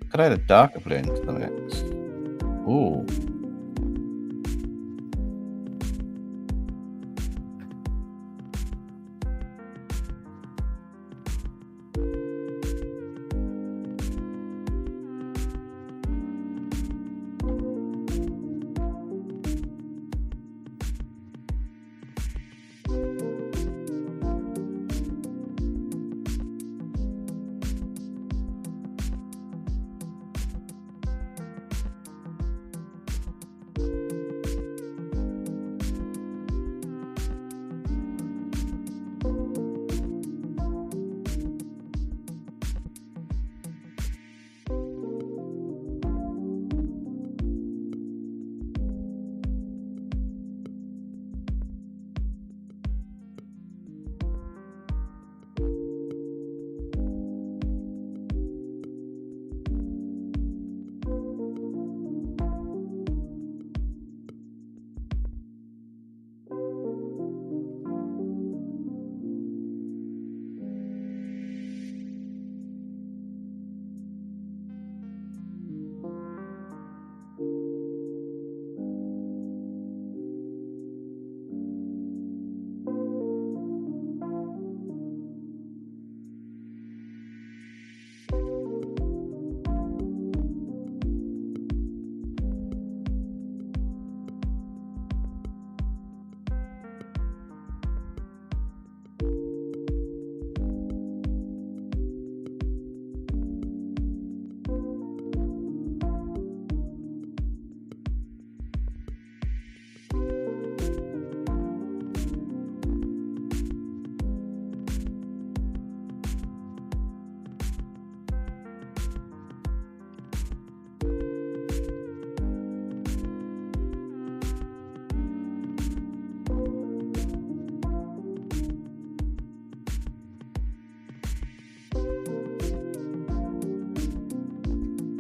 Could I add a darker blue into the mix? Ooh.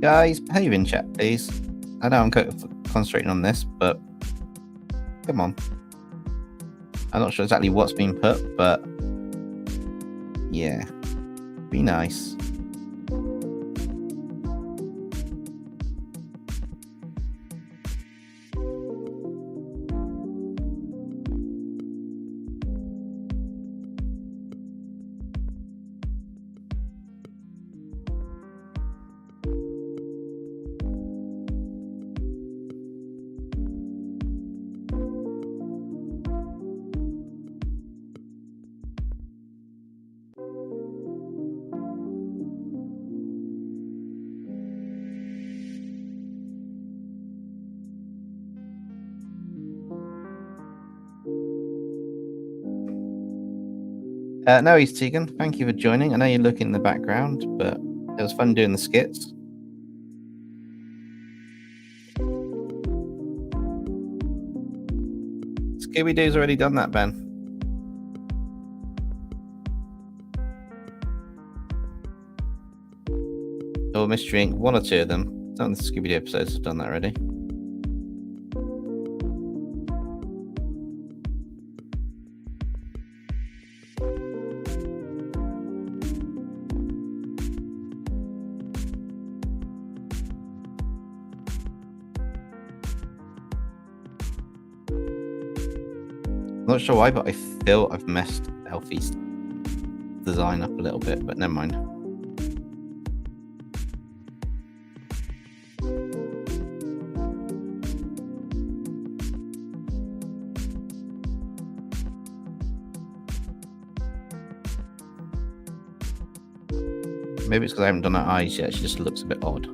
Guys, behave in chat, please. I know I'm concentrating on this, but come on. I'm not sure exactly what's been put, but yeah, be nice. No, he's Tegan. Thank you for joining. I know you're looking in the background, but it was fun doing the skits. Scooby-Doo's already done that, Ben. Or Mystery Inc. One or two of them. Some of the Scooby-Doo episodes have done that already. I'm not sure why, but I feel I've messed ELFIE's design up a little bit, but never mind. Maybe it's because I haven't done her eyes yet. She just looks a bit odd.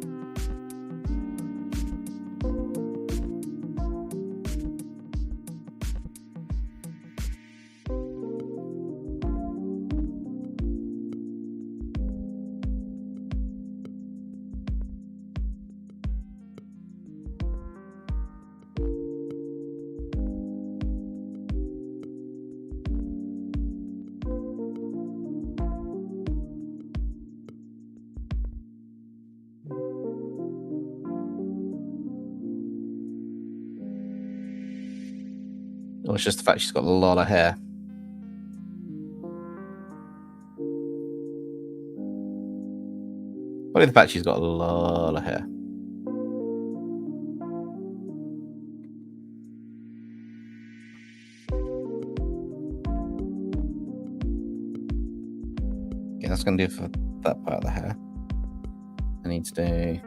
Or it's just the fact she's got a lot of hair. Probably the fact she's got a lot of hair. Okay, that's going to do for that part of the hair. I need to do...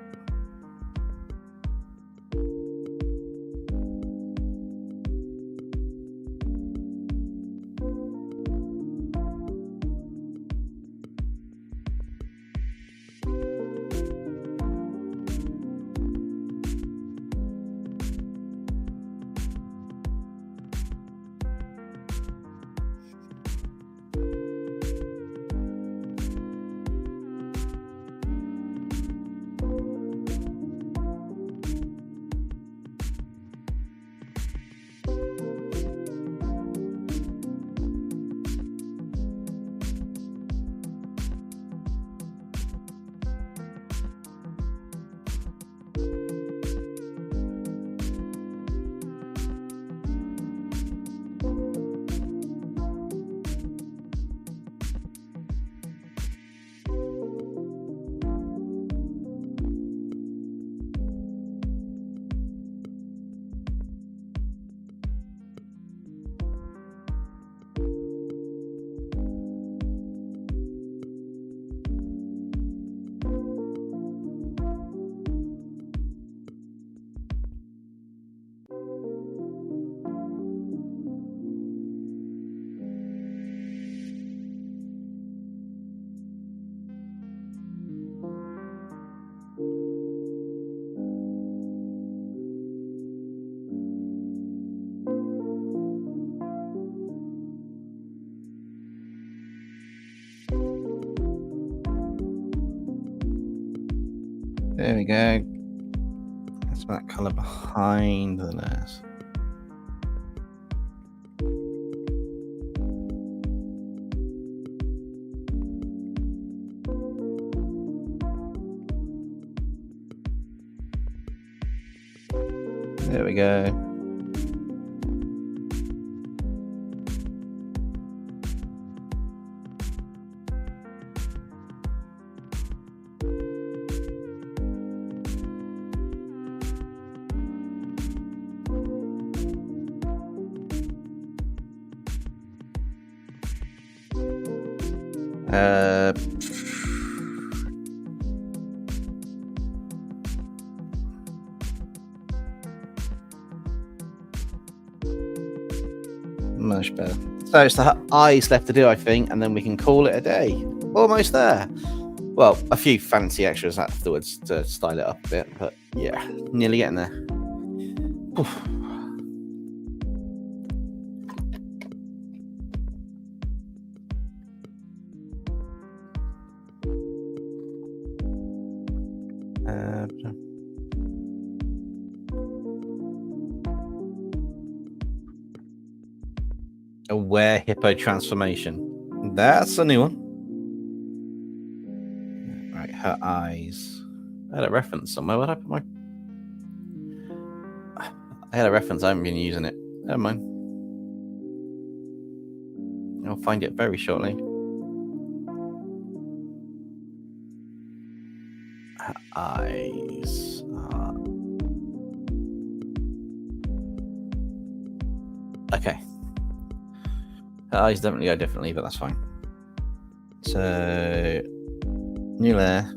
There we go. That's that colour behind the nose. There we go. Much better. So it's the eyes left to do, I think, and then we can call it a day. Almost there. Well, a few fancy extras afterwards to style it up a bit, but yeah, nearly getting there. Oof. Aware hippo transformation. That's a new one. Right, her eyes. I had a reference somewhere. Where did I put my... I had a reference. I haven't been using it. Never mind. I'll find it very shortly. Her eyes. Okay. Her eyes definitely go differently, but that's fine. So, new layer.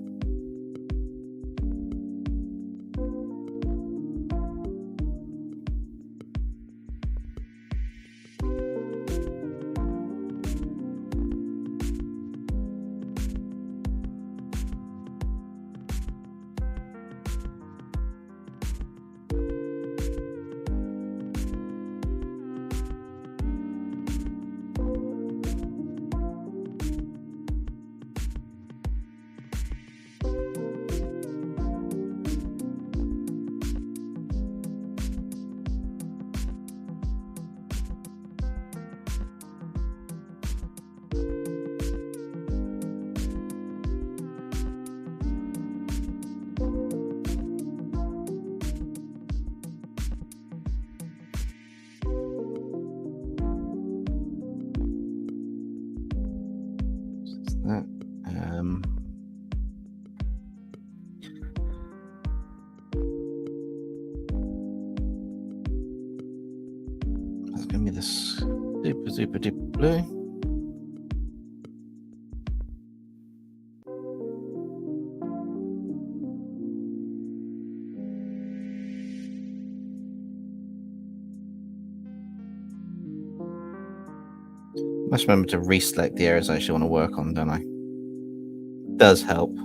that. That's gonna be this super duper blue. Must remember to reselect the areas I actually want to work on, don't I? Does help.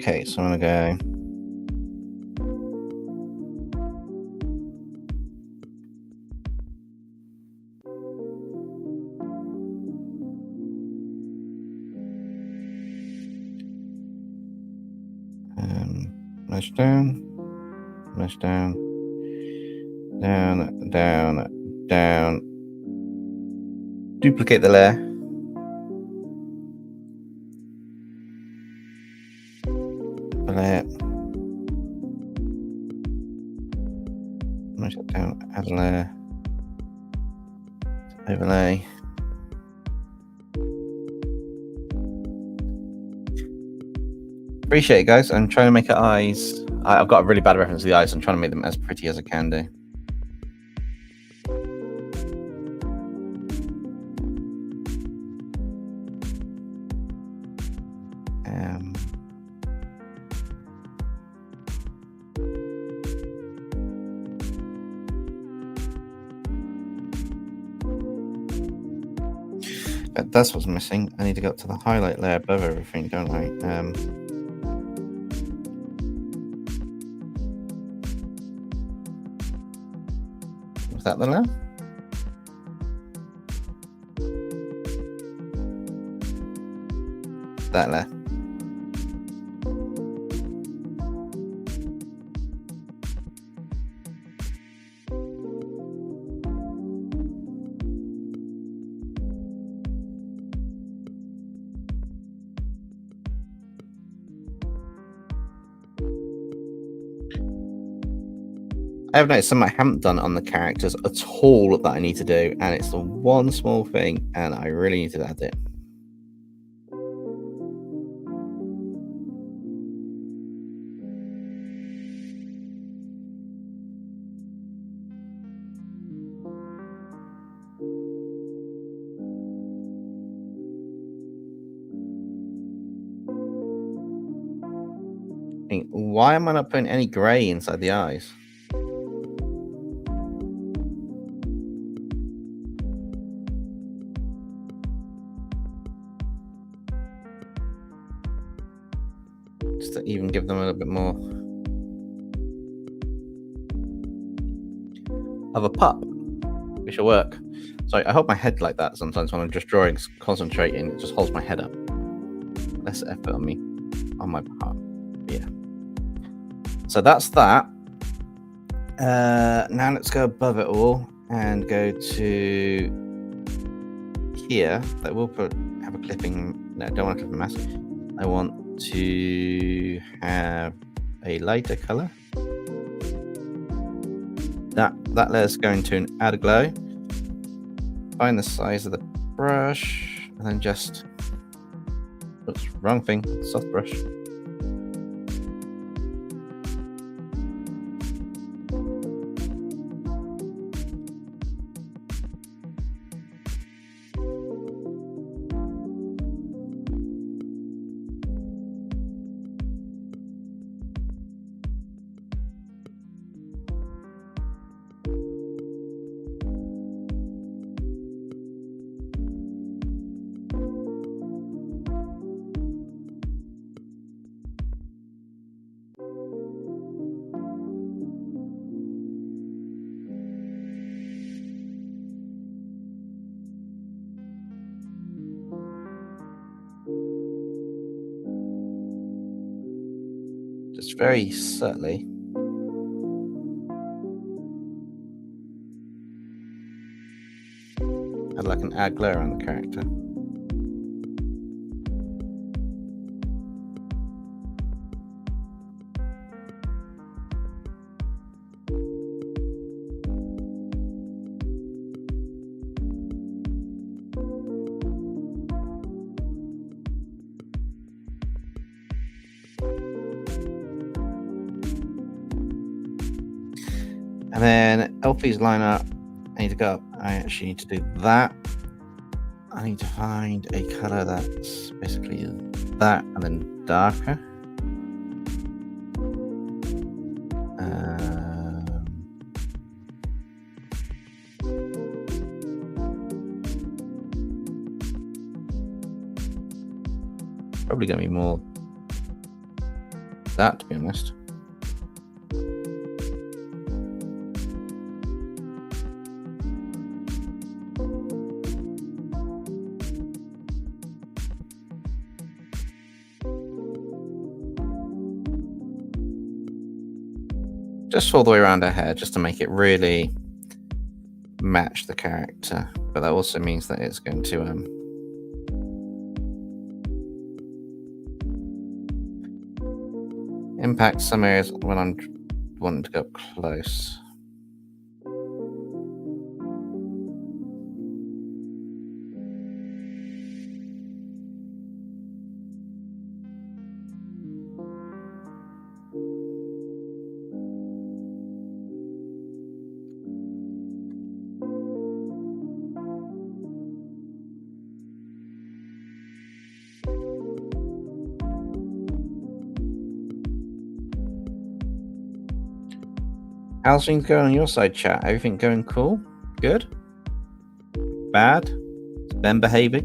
Okay, so I'm gonna go. Mesh down, mesh down, down, down, down. Duplicate the layer. Layer. Mesh it down, add a layer. Overlay. Appreciate it, guys. I'm trying to make her eyes. I've got a really bad reference to the eyes. I'm trying to make them as pretty as I can do. But that's what's missing. I need to go up to the highlight layer above everything, don't I? Was that the layer? That layer. I have noticed something I haven't done on the characters at all that I need to do, and it's the one small thing, and I really need to add it. I mean, why am I not putting any grey inside the eyes? Just to even give them a little bit more of a pop, which will work. So I hold my head like that sometimes when I'm just drawing, concentrating. It just holds my head up. Less effort on me, on my part. Yeah. So that's that. Now let's go above it all and go to here. I will have a clipping. No, I don't want a clipping mask. I want to have a lighter color. That layer's going to add a glow. Find the size of the brush and then just, oops, wrong thing, soft brush. Just very subtly. I'd like an add glare on the character. And then ELFIE's line up. I need to go up. I actually need to do that. I need to find a color that's basically that and then darker. Probably going to be more that, to be honest. Just all the way around her hair, just to make it really match the character. But that also means that it's going to impact some areas when I'm wanting to go up close. How's things going on your side, chat? Everything going cool? Good? Bad? Is Ben behaving?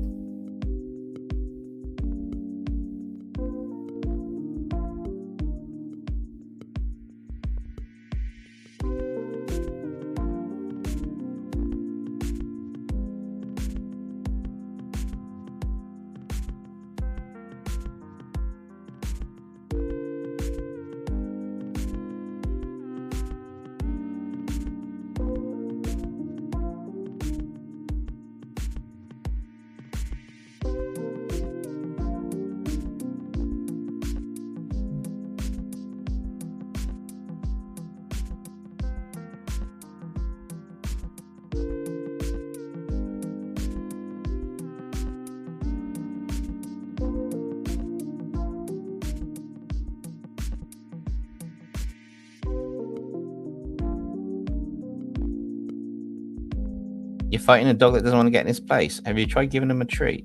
You're fighting a dog that doesn't want to get in his place. Have you tried giving him a treat?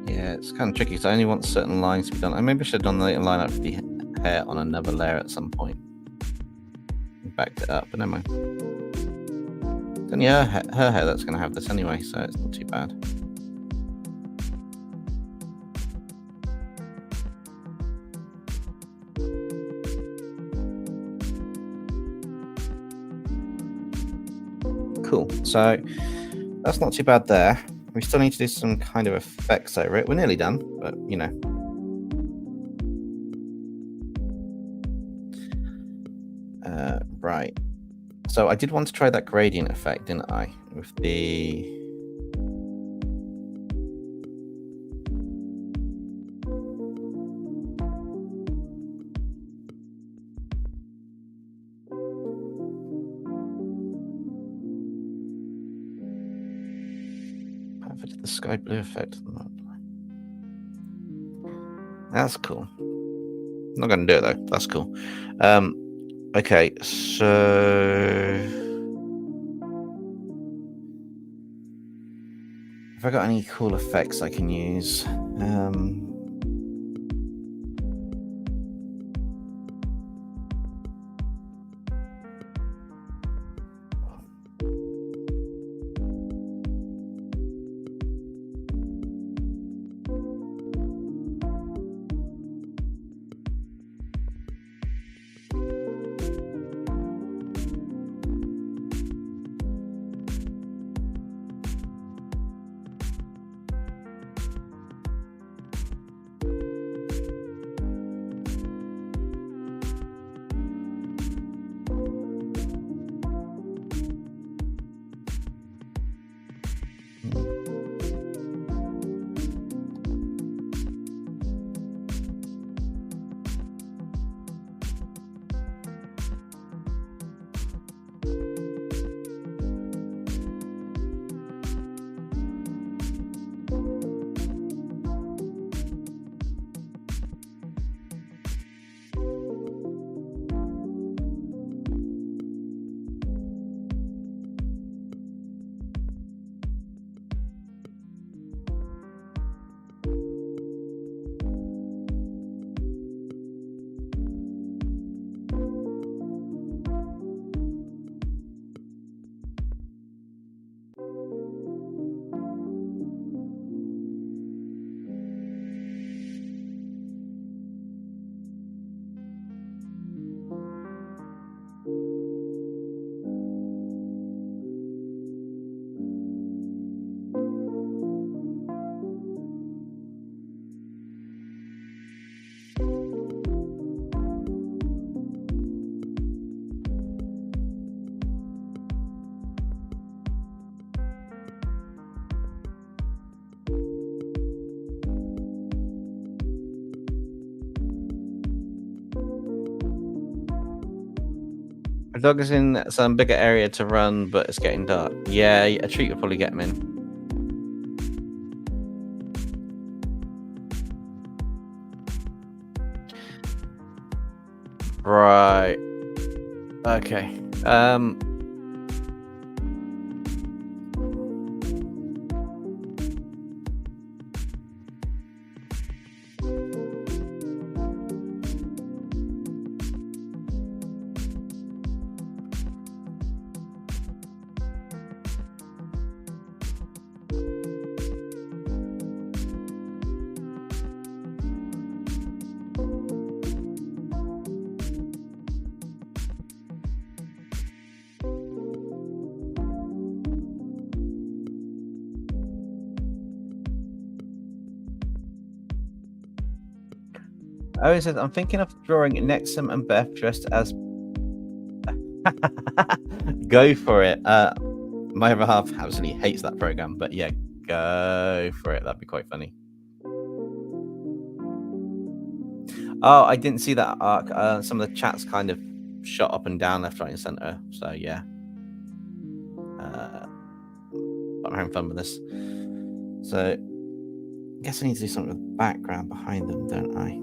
Yeah, it's kind of tricky because I only want certain lines to be done. I maybe should have done the line up for the hair on another layer at some point. Backed it up, but never mind. It's only her hair that's going to have this anyway, so it's not too bad. Cool. So that's not too bad there. We still need to do some kind of effects over it. We're nearly done, but you know. Right. So I did want to try that gradient effect, didn't I? With the... the sky blue effect. That's cool. I'm not going to do it though. That's cool. Okay, so have I got any cool effects I can use? The dog is in some bigger area to run, but it's getting dark. Yeah, a treat will probably get him in. Right. Okay. Oh, it says, I'm thinking of drawing Nexum and Beth dressed as... Go for it. My other half absolutely hates that program, but yeah, go for it. That'd be quite funny. Oh, I didn't see that arc. Some of the chats kind of shot up and down, left, right, and center. So yeah, I'm having fun with this. So I guess I need to do something with the background behind them, don't I?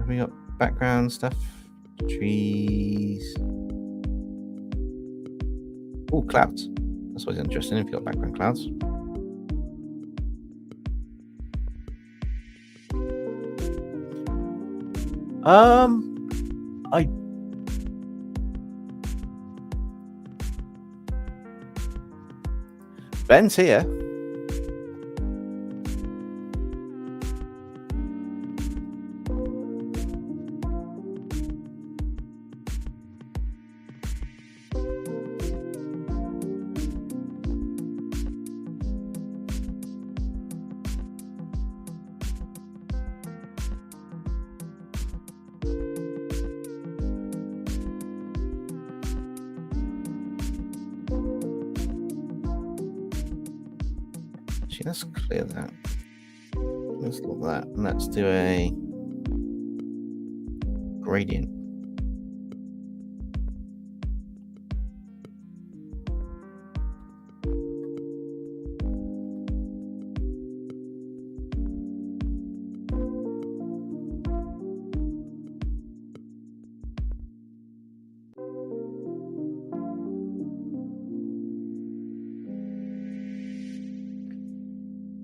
We got background stuff, trees. Oh, clouds. That's always interesting if you've got background clouds. Ben's here. Let's clear that. Let's look at that. And let's do a gradient.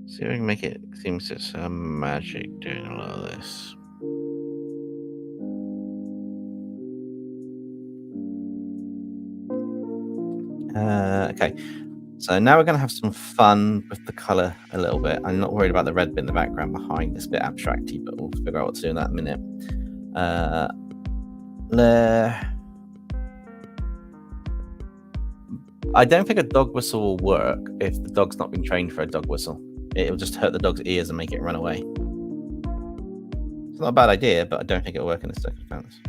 See if we can make it seem to some magic doing a lot of this. Okay, so now we're going to have some fun with the color a little bit. I'm not worried about the red bit in the background behind. It's a bit abstracty, but we'll figure out what to do in that minute. I don't think a dog whistle will work if the dog's not been trained for a dog whistle. It'll just hurt the dog's ears and make it run away. It's not a bad idea, but I don't think it'll work in this circumstance.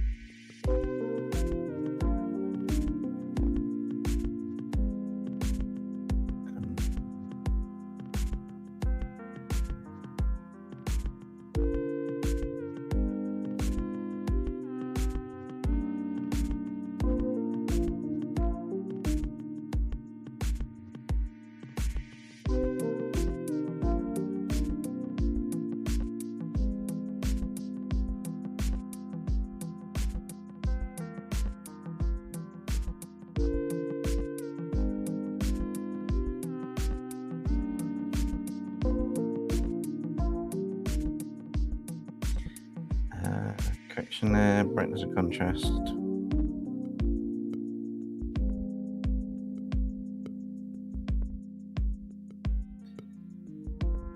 Correction there, brightness and contrast.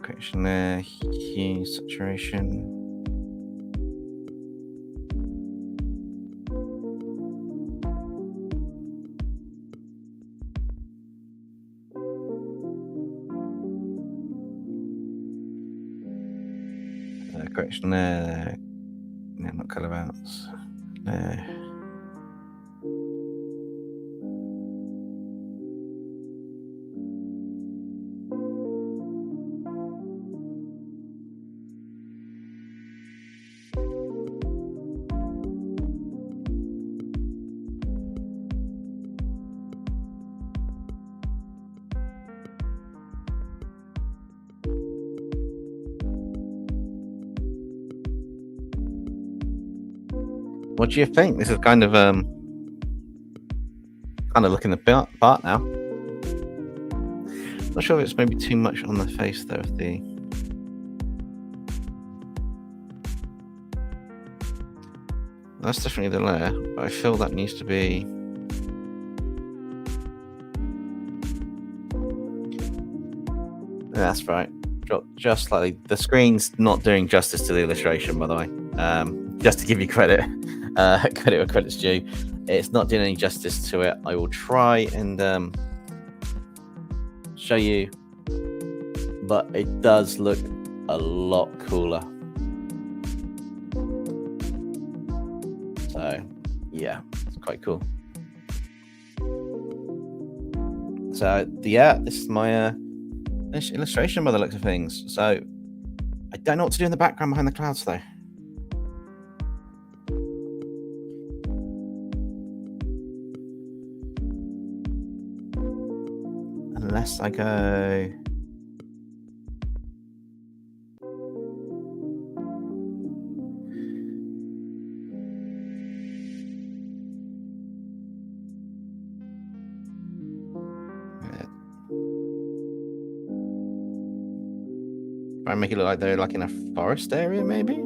Correction there, hue, saturation. Correction there. No, not color balance. No. What do you think? This is kind of looking the part now. Not sure if it's maybe too much on the face though. Of the that's definitely the layer, but I feel that needs to be. That's right. Drop just slightly. The screen's not doing justice to the illustration, by the way. Just to give you credit. Credit where credit's due. It's not doing any justice to it. I will try and show you, but it does look a lot cooler. So yeah, it's quite cool. So yeah, this is my illustration by the looks of things. So I don't know what to do in the background behind the clouds though. Unless I go... Try and make it look like they're like in a forest area, maybe?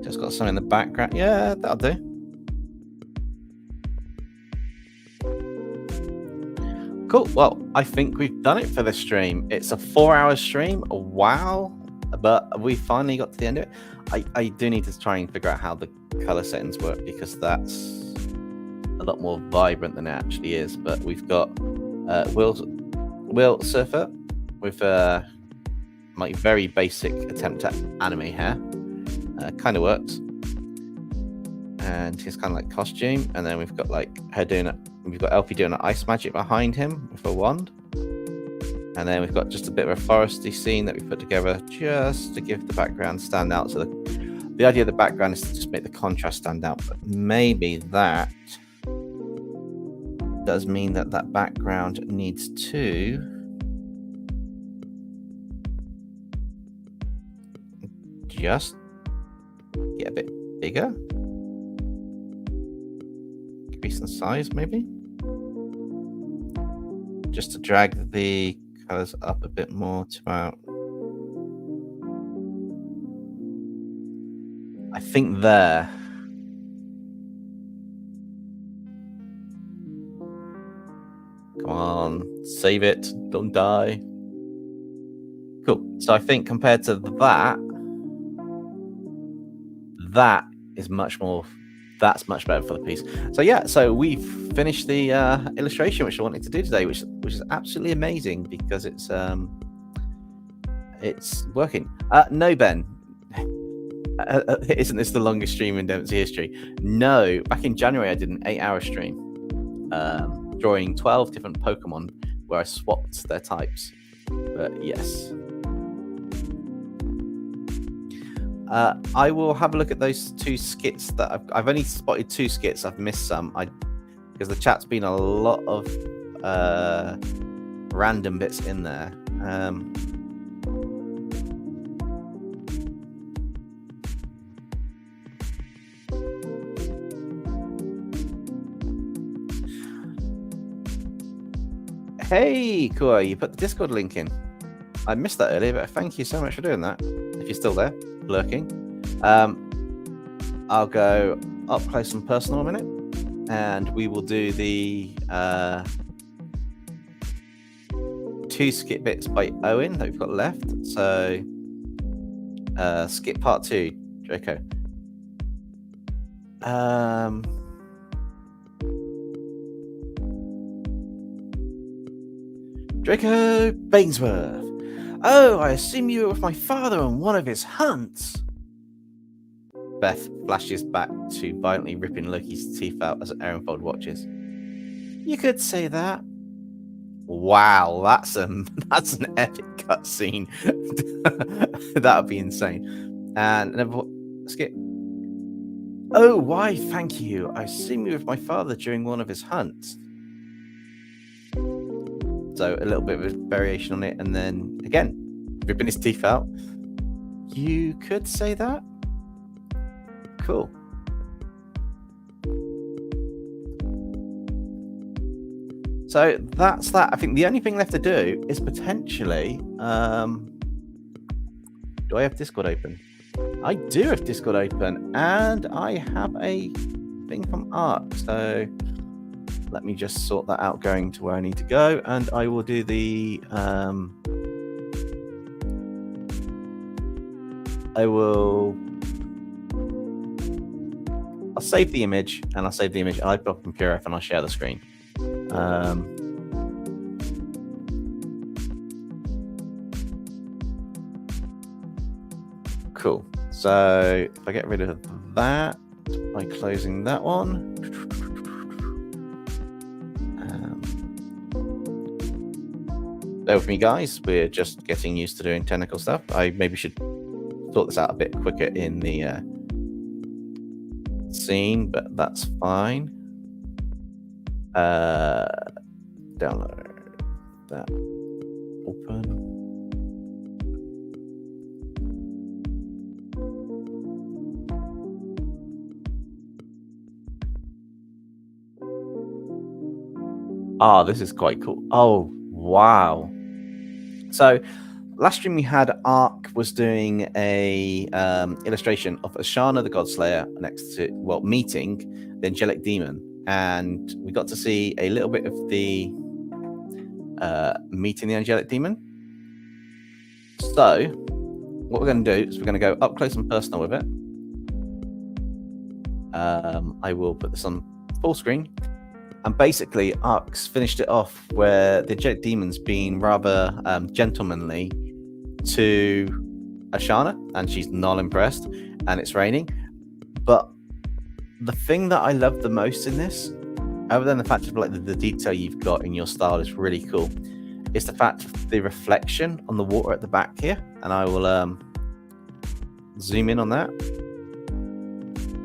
Just got some in the background. Yeah, that'll do. Cool. Well, I think we've done it for this stream. It's a 4-hour stream. Wow. But we finally got to the end of it. I do need to try and figure out how the color settings work, because that's a lot more vibrant than it actually is. But we've got Will Serfort with my very basic attempt at anime hair. Kind of works. And his kind of like costume. And then we've got like her doing it. We've got ELFIE doing an ice magic behind him with a wand. And then we've got just a bit of a foresty scene that we put together just to give the background stand out. So the idea of the background is to just make the contrast stand out. But maybe that does mean that that background needs to just get a bit bigger. Increase in size, maybe. Just to drag the colors up a bit more to about, I think there. Come on, save it, don't die. Cool. So I think compared to that is much more. That's much better for the piece. So yeah, so we've finished the illustration which I wanted to do today, which is absolutely amazing because it's working. No, Ben, isn't this the longest stream in Dempsey history? No, back in January I did an 8-hour stream, drawing 12 different Pokemon where I swapped their types. But yes. I will have a look at those 2 skits that I've only spotted 2 skits. I've missed some because the chat's been a lot of random bits in there. Hey, Koi, you put the Discord link in. I missed that earlier, but thank you so much for doing that. If you're still there, lurking. I'll go up close and personal a minute, and we will do the 2 skit bits by Owen that we've got left. So, skit part 2, Draco. Draco Bainsworth. Oh, I assume you were with my father on one of his hunts. Beth flashes back to violently ripping Loki's teeth out as Ehrenfold watches. You could say that. Wow, that's an epic cutscene. That would be insane. And another skip. Oh, why? Thank you. I assume you were with my father during one of his hunts. So a little bit of a variation on it, and then again, ripping his teeth out. You could say that. Cool. So that's that. I think the only thing left to do is potentially Do I have Discord open? I do have Discord open, and I have a thing from Arc. So let me just sort that out going to where I need to go, and I will do the I'll save the image, and I'll save the image. I'll open up in PureF and I'll share the screen. Cool. So if I get rid of that by closing that one. Bear with me, guys. We're just getting used to doing technical stuff. I maybe should sort this out a bit quicker in the scene, but that's fine. Download that. Open. Ah, this is quite cool. Oh, wow. So last stream we had Ark was doing a illustration of Ashana the Godslayer next to, well, meeting the angelic demon, and we got to see a little bit of the meeting the angelic demon. So what we're going to do is we're going to go up close and personal with it. I will put this on full screen. And basically, Ark's finished it off where the angelic demon's been rather gentlemanly to Ashana, and she's not impressed, and it's raining. But the thing that I love the most in this, other than the fact of like the detail you've got in your style is really cool, is the fact of the reflection on the water at the back here. And I will zoom in on that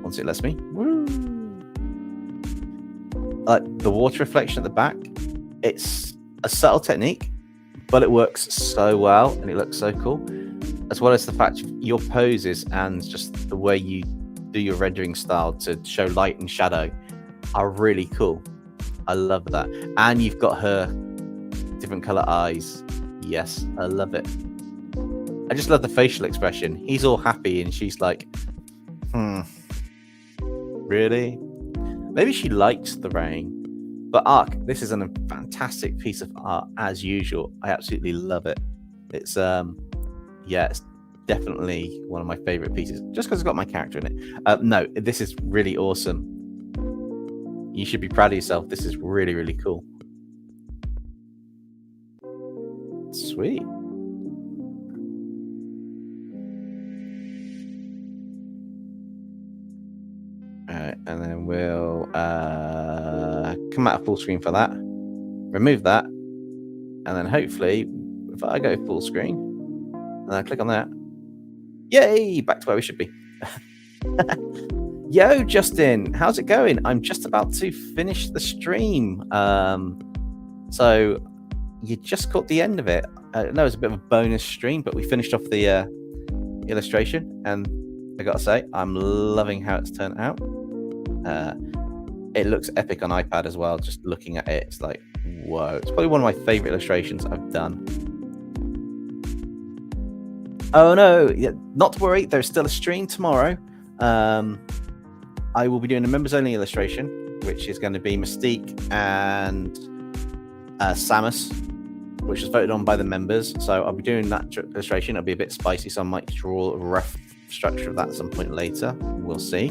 once it lets me. Woo! The water reflection at the back, it's a subtle technique, but it works so well and it looks so cool, as well as the fact of your poses and just the way you do your rendering style to show light and shadow are really cool. I love that. And you've got her different color eyes. Yes, I love it. I just love the facial expression. He's all happy and she's like, really? Maybe she likes the rain. But Ark, this is a fantastic piece of art as usual. I absolutely love it. It's yeah, it's definitely one of my favorite pieces, just because it's got my character in it. No, this is really awesome. You should be proud of yourself. This is really, really cool. Sweet. Alright, and then we'll come out of full screen for that, remove that, and then hopefully if I go full screen and I click on that, yay, back to where we should be. Yo, Justin, how's it going? I'm just about to finish the stream. So you just caught the end of it. I know it's a bit of a bonus stream, but we finished off the illustration, and I gotta say, I'm loving how it's turned out. It looks epic on iPad as well. Just looking at it, it's like, whoa. It's probably one of my favorite illustrations I've done. Oh no, yeah, not to worry, there's still a stream tomorrow. I will be doing a members only illustration, which is going to be Mystique and Samus, which is voted on by the members. So I'll be doing that illustration. It'll be a bit spicy, so I might draw a rough structure of that at some point later. We'll see.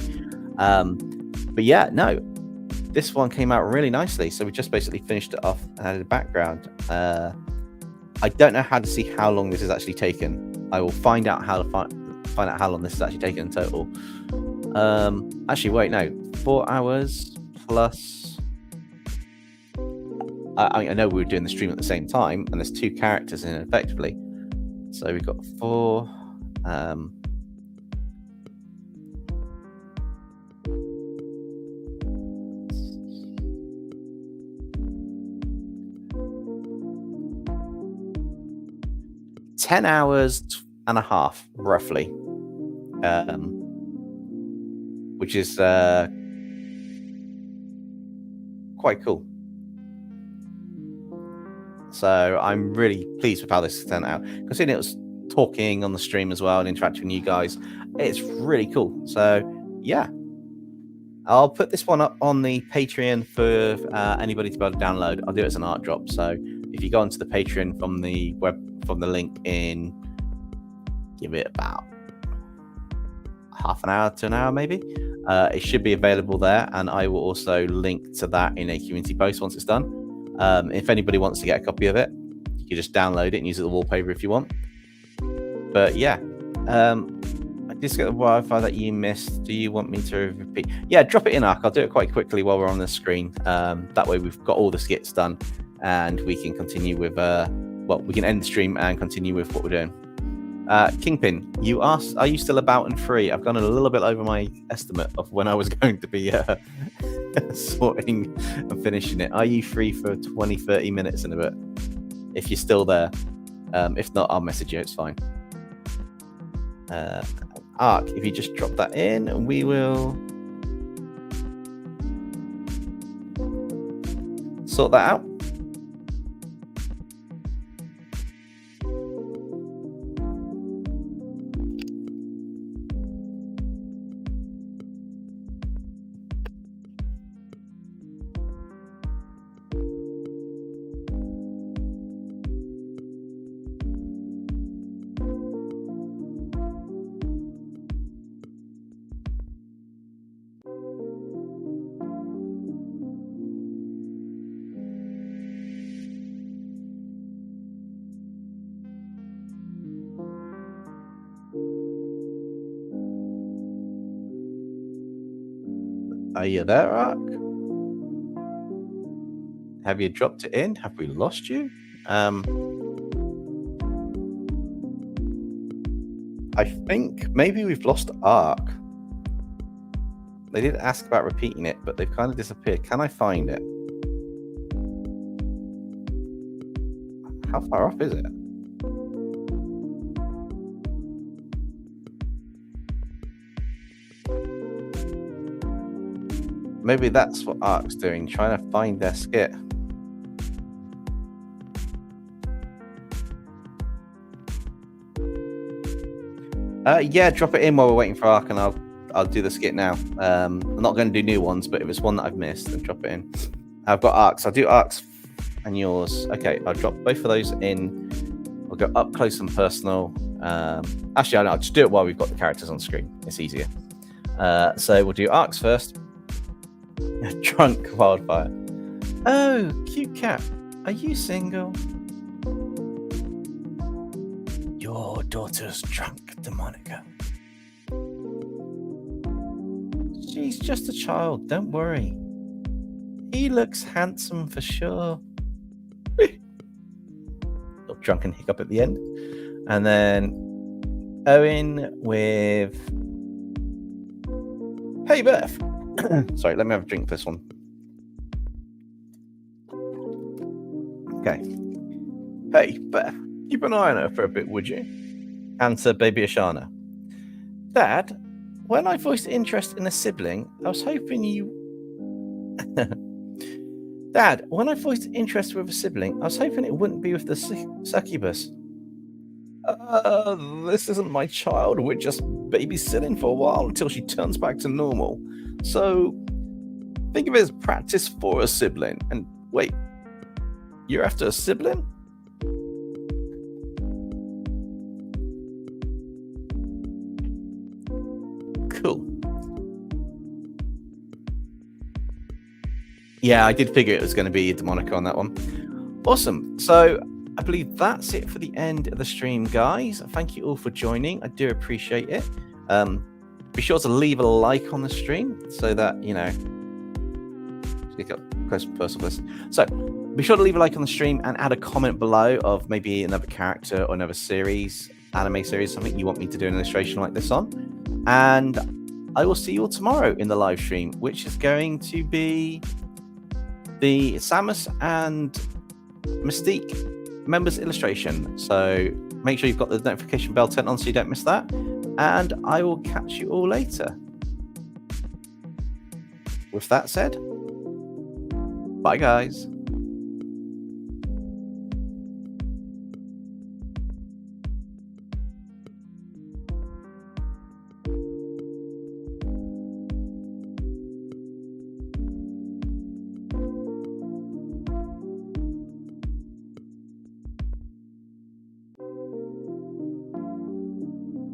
But yeah, no, this one came out really nicely. So we just basically finished it off and added a background. I don't know how to see how long this has actually taken. I will find out how to find out how long this has actually taken in total. Actually, wait, no, 4 hours plus. I know we were doing the stream at the same time, and there's 2 characters in it effectively. So we've got 4. 10 hours and a half, roughly, which is quite cool. So I'm really pleased with how this turned out. Considering it was talking on the stream as well and interacting with you guys. It's really cool. So yeah, I'll put this one up on the Patreon for anybody to be able to download. I'll do it as an art drop. So if you go onto the Patreon from the link in, give it about half an hour to an hour maybe, it should be available there, and I will also link to that in a community post once it's done. If anybody wants to get a copy of it, you can just download it and use it as a wallpaper if you want. But yeah, I just got the Wi-Fi that you missed. Do you want me to repeat? Yeah, drop it in, Ark. I'll do it quite quickly while we're on the screen. That way we've got all the skits done, and we can continue with we can end the stream and continue with what we're doing. Kingpin, you asked, are you still about and free? I've gone a little bit over my estimate of when I was going to be sorting and finishing it. Are you free for 20-30 minutes in a bit? If you're still there. If not, I'll message you. It's fine. Ark, if you just drop that in, we will sort that out. Are you there, Ark? Have you dropped it in? Have we lost you? I think maybe we've lost Ark. They did ask about repeating it, but they've kind of disappeared. Can I find it? How far off is it? Maybe that's what Ark's doing, trying to find their skit. Yeah, drop it in while we're waiting for Ark, and I'll do the skit now. I'm not going to do new ones, but if it's one that I've missed, then drop it in. I've got Ark's. I'll do Ark's and yours. Okay, I'll drop both of those in. We'll go up close and personal. Actually, I'll just do it while we've got the characters on screen. It's easier. So we'll do Ark's first. Drunk wildfire. Oh, cute cat. Are you single? Your daughter's drunk, Demonica. She's just a child, don't worry. He looks handsome for sure. Little drunken hiccup at the end. And then Owen with Hey Beth. Sorry, let me have a drink for this one. Okay. Hey, Beth, keep an eye on her for a bit, would you? Answer Baby Ashana. Dad, when I voiced interest in a sibling, I was hoping you... Dad, when I voiced interest with a sibling, I was hoping it wouldn't be with the succubus. This isn't my child. We're just babysitting for a while until she turns back to normal. So, think of it as practice for a sibling. And wait, you're after a sibling? Cool. Yeah, I did figure it was going to be Demonica on that one. Awesome. So, I believe that's it for the end of the stream, guys. Thank you all for joining. I do appreciate it. Be sure to leave a like on the stream so that, you know, speak up close and personal this. So be sure to leave a like on the stream and add a comment below of maybe another character or another series, anime series, something you want me to do an illustration like this on. And I will see you all tomorrow in the live stream, which is going to be the Samus and Mystique members illustration. So make sure you've got the notification bell turned on so you don't miss that. And I will catch you all later. With that said, bye guys.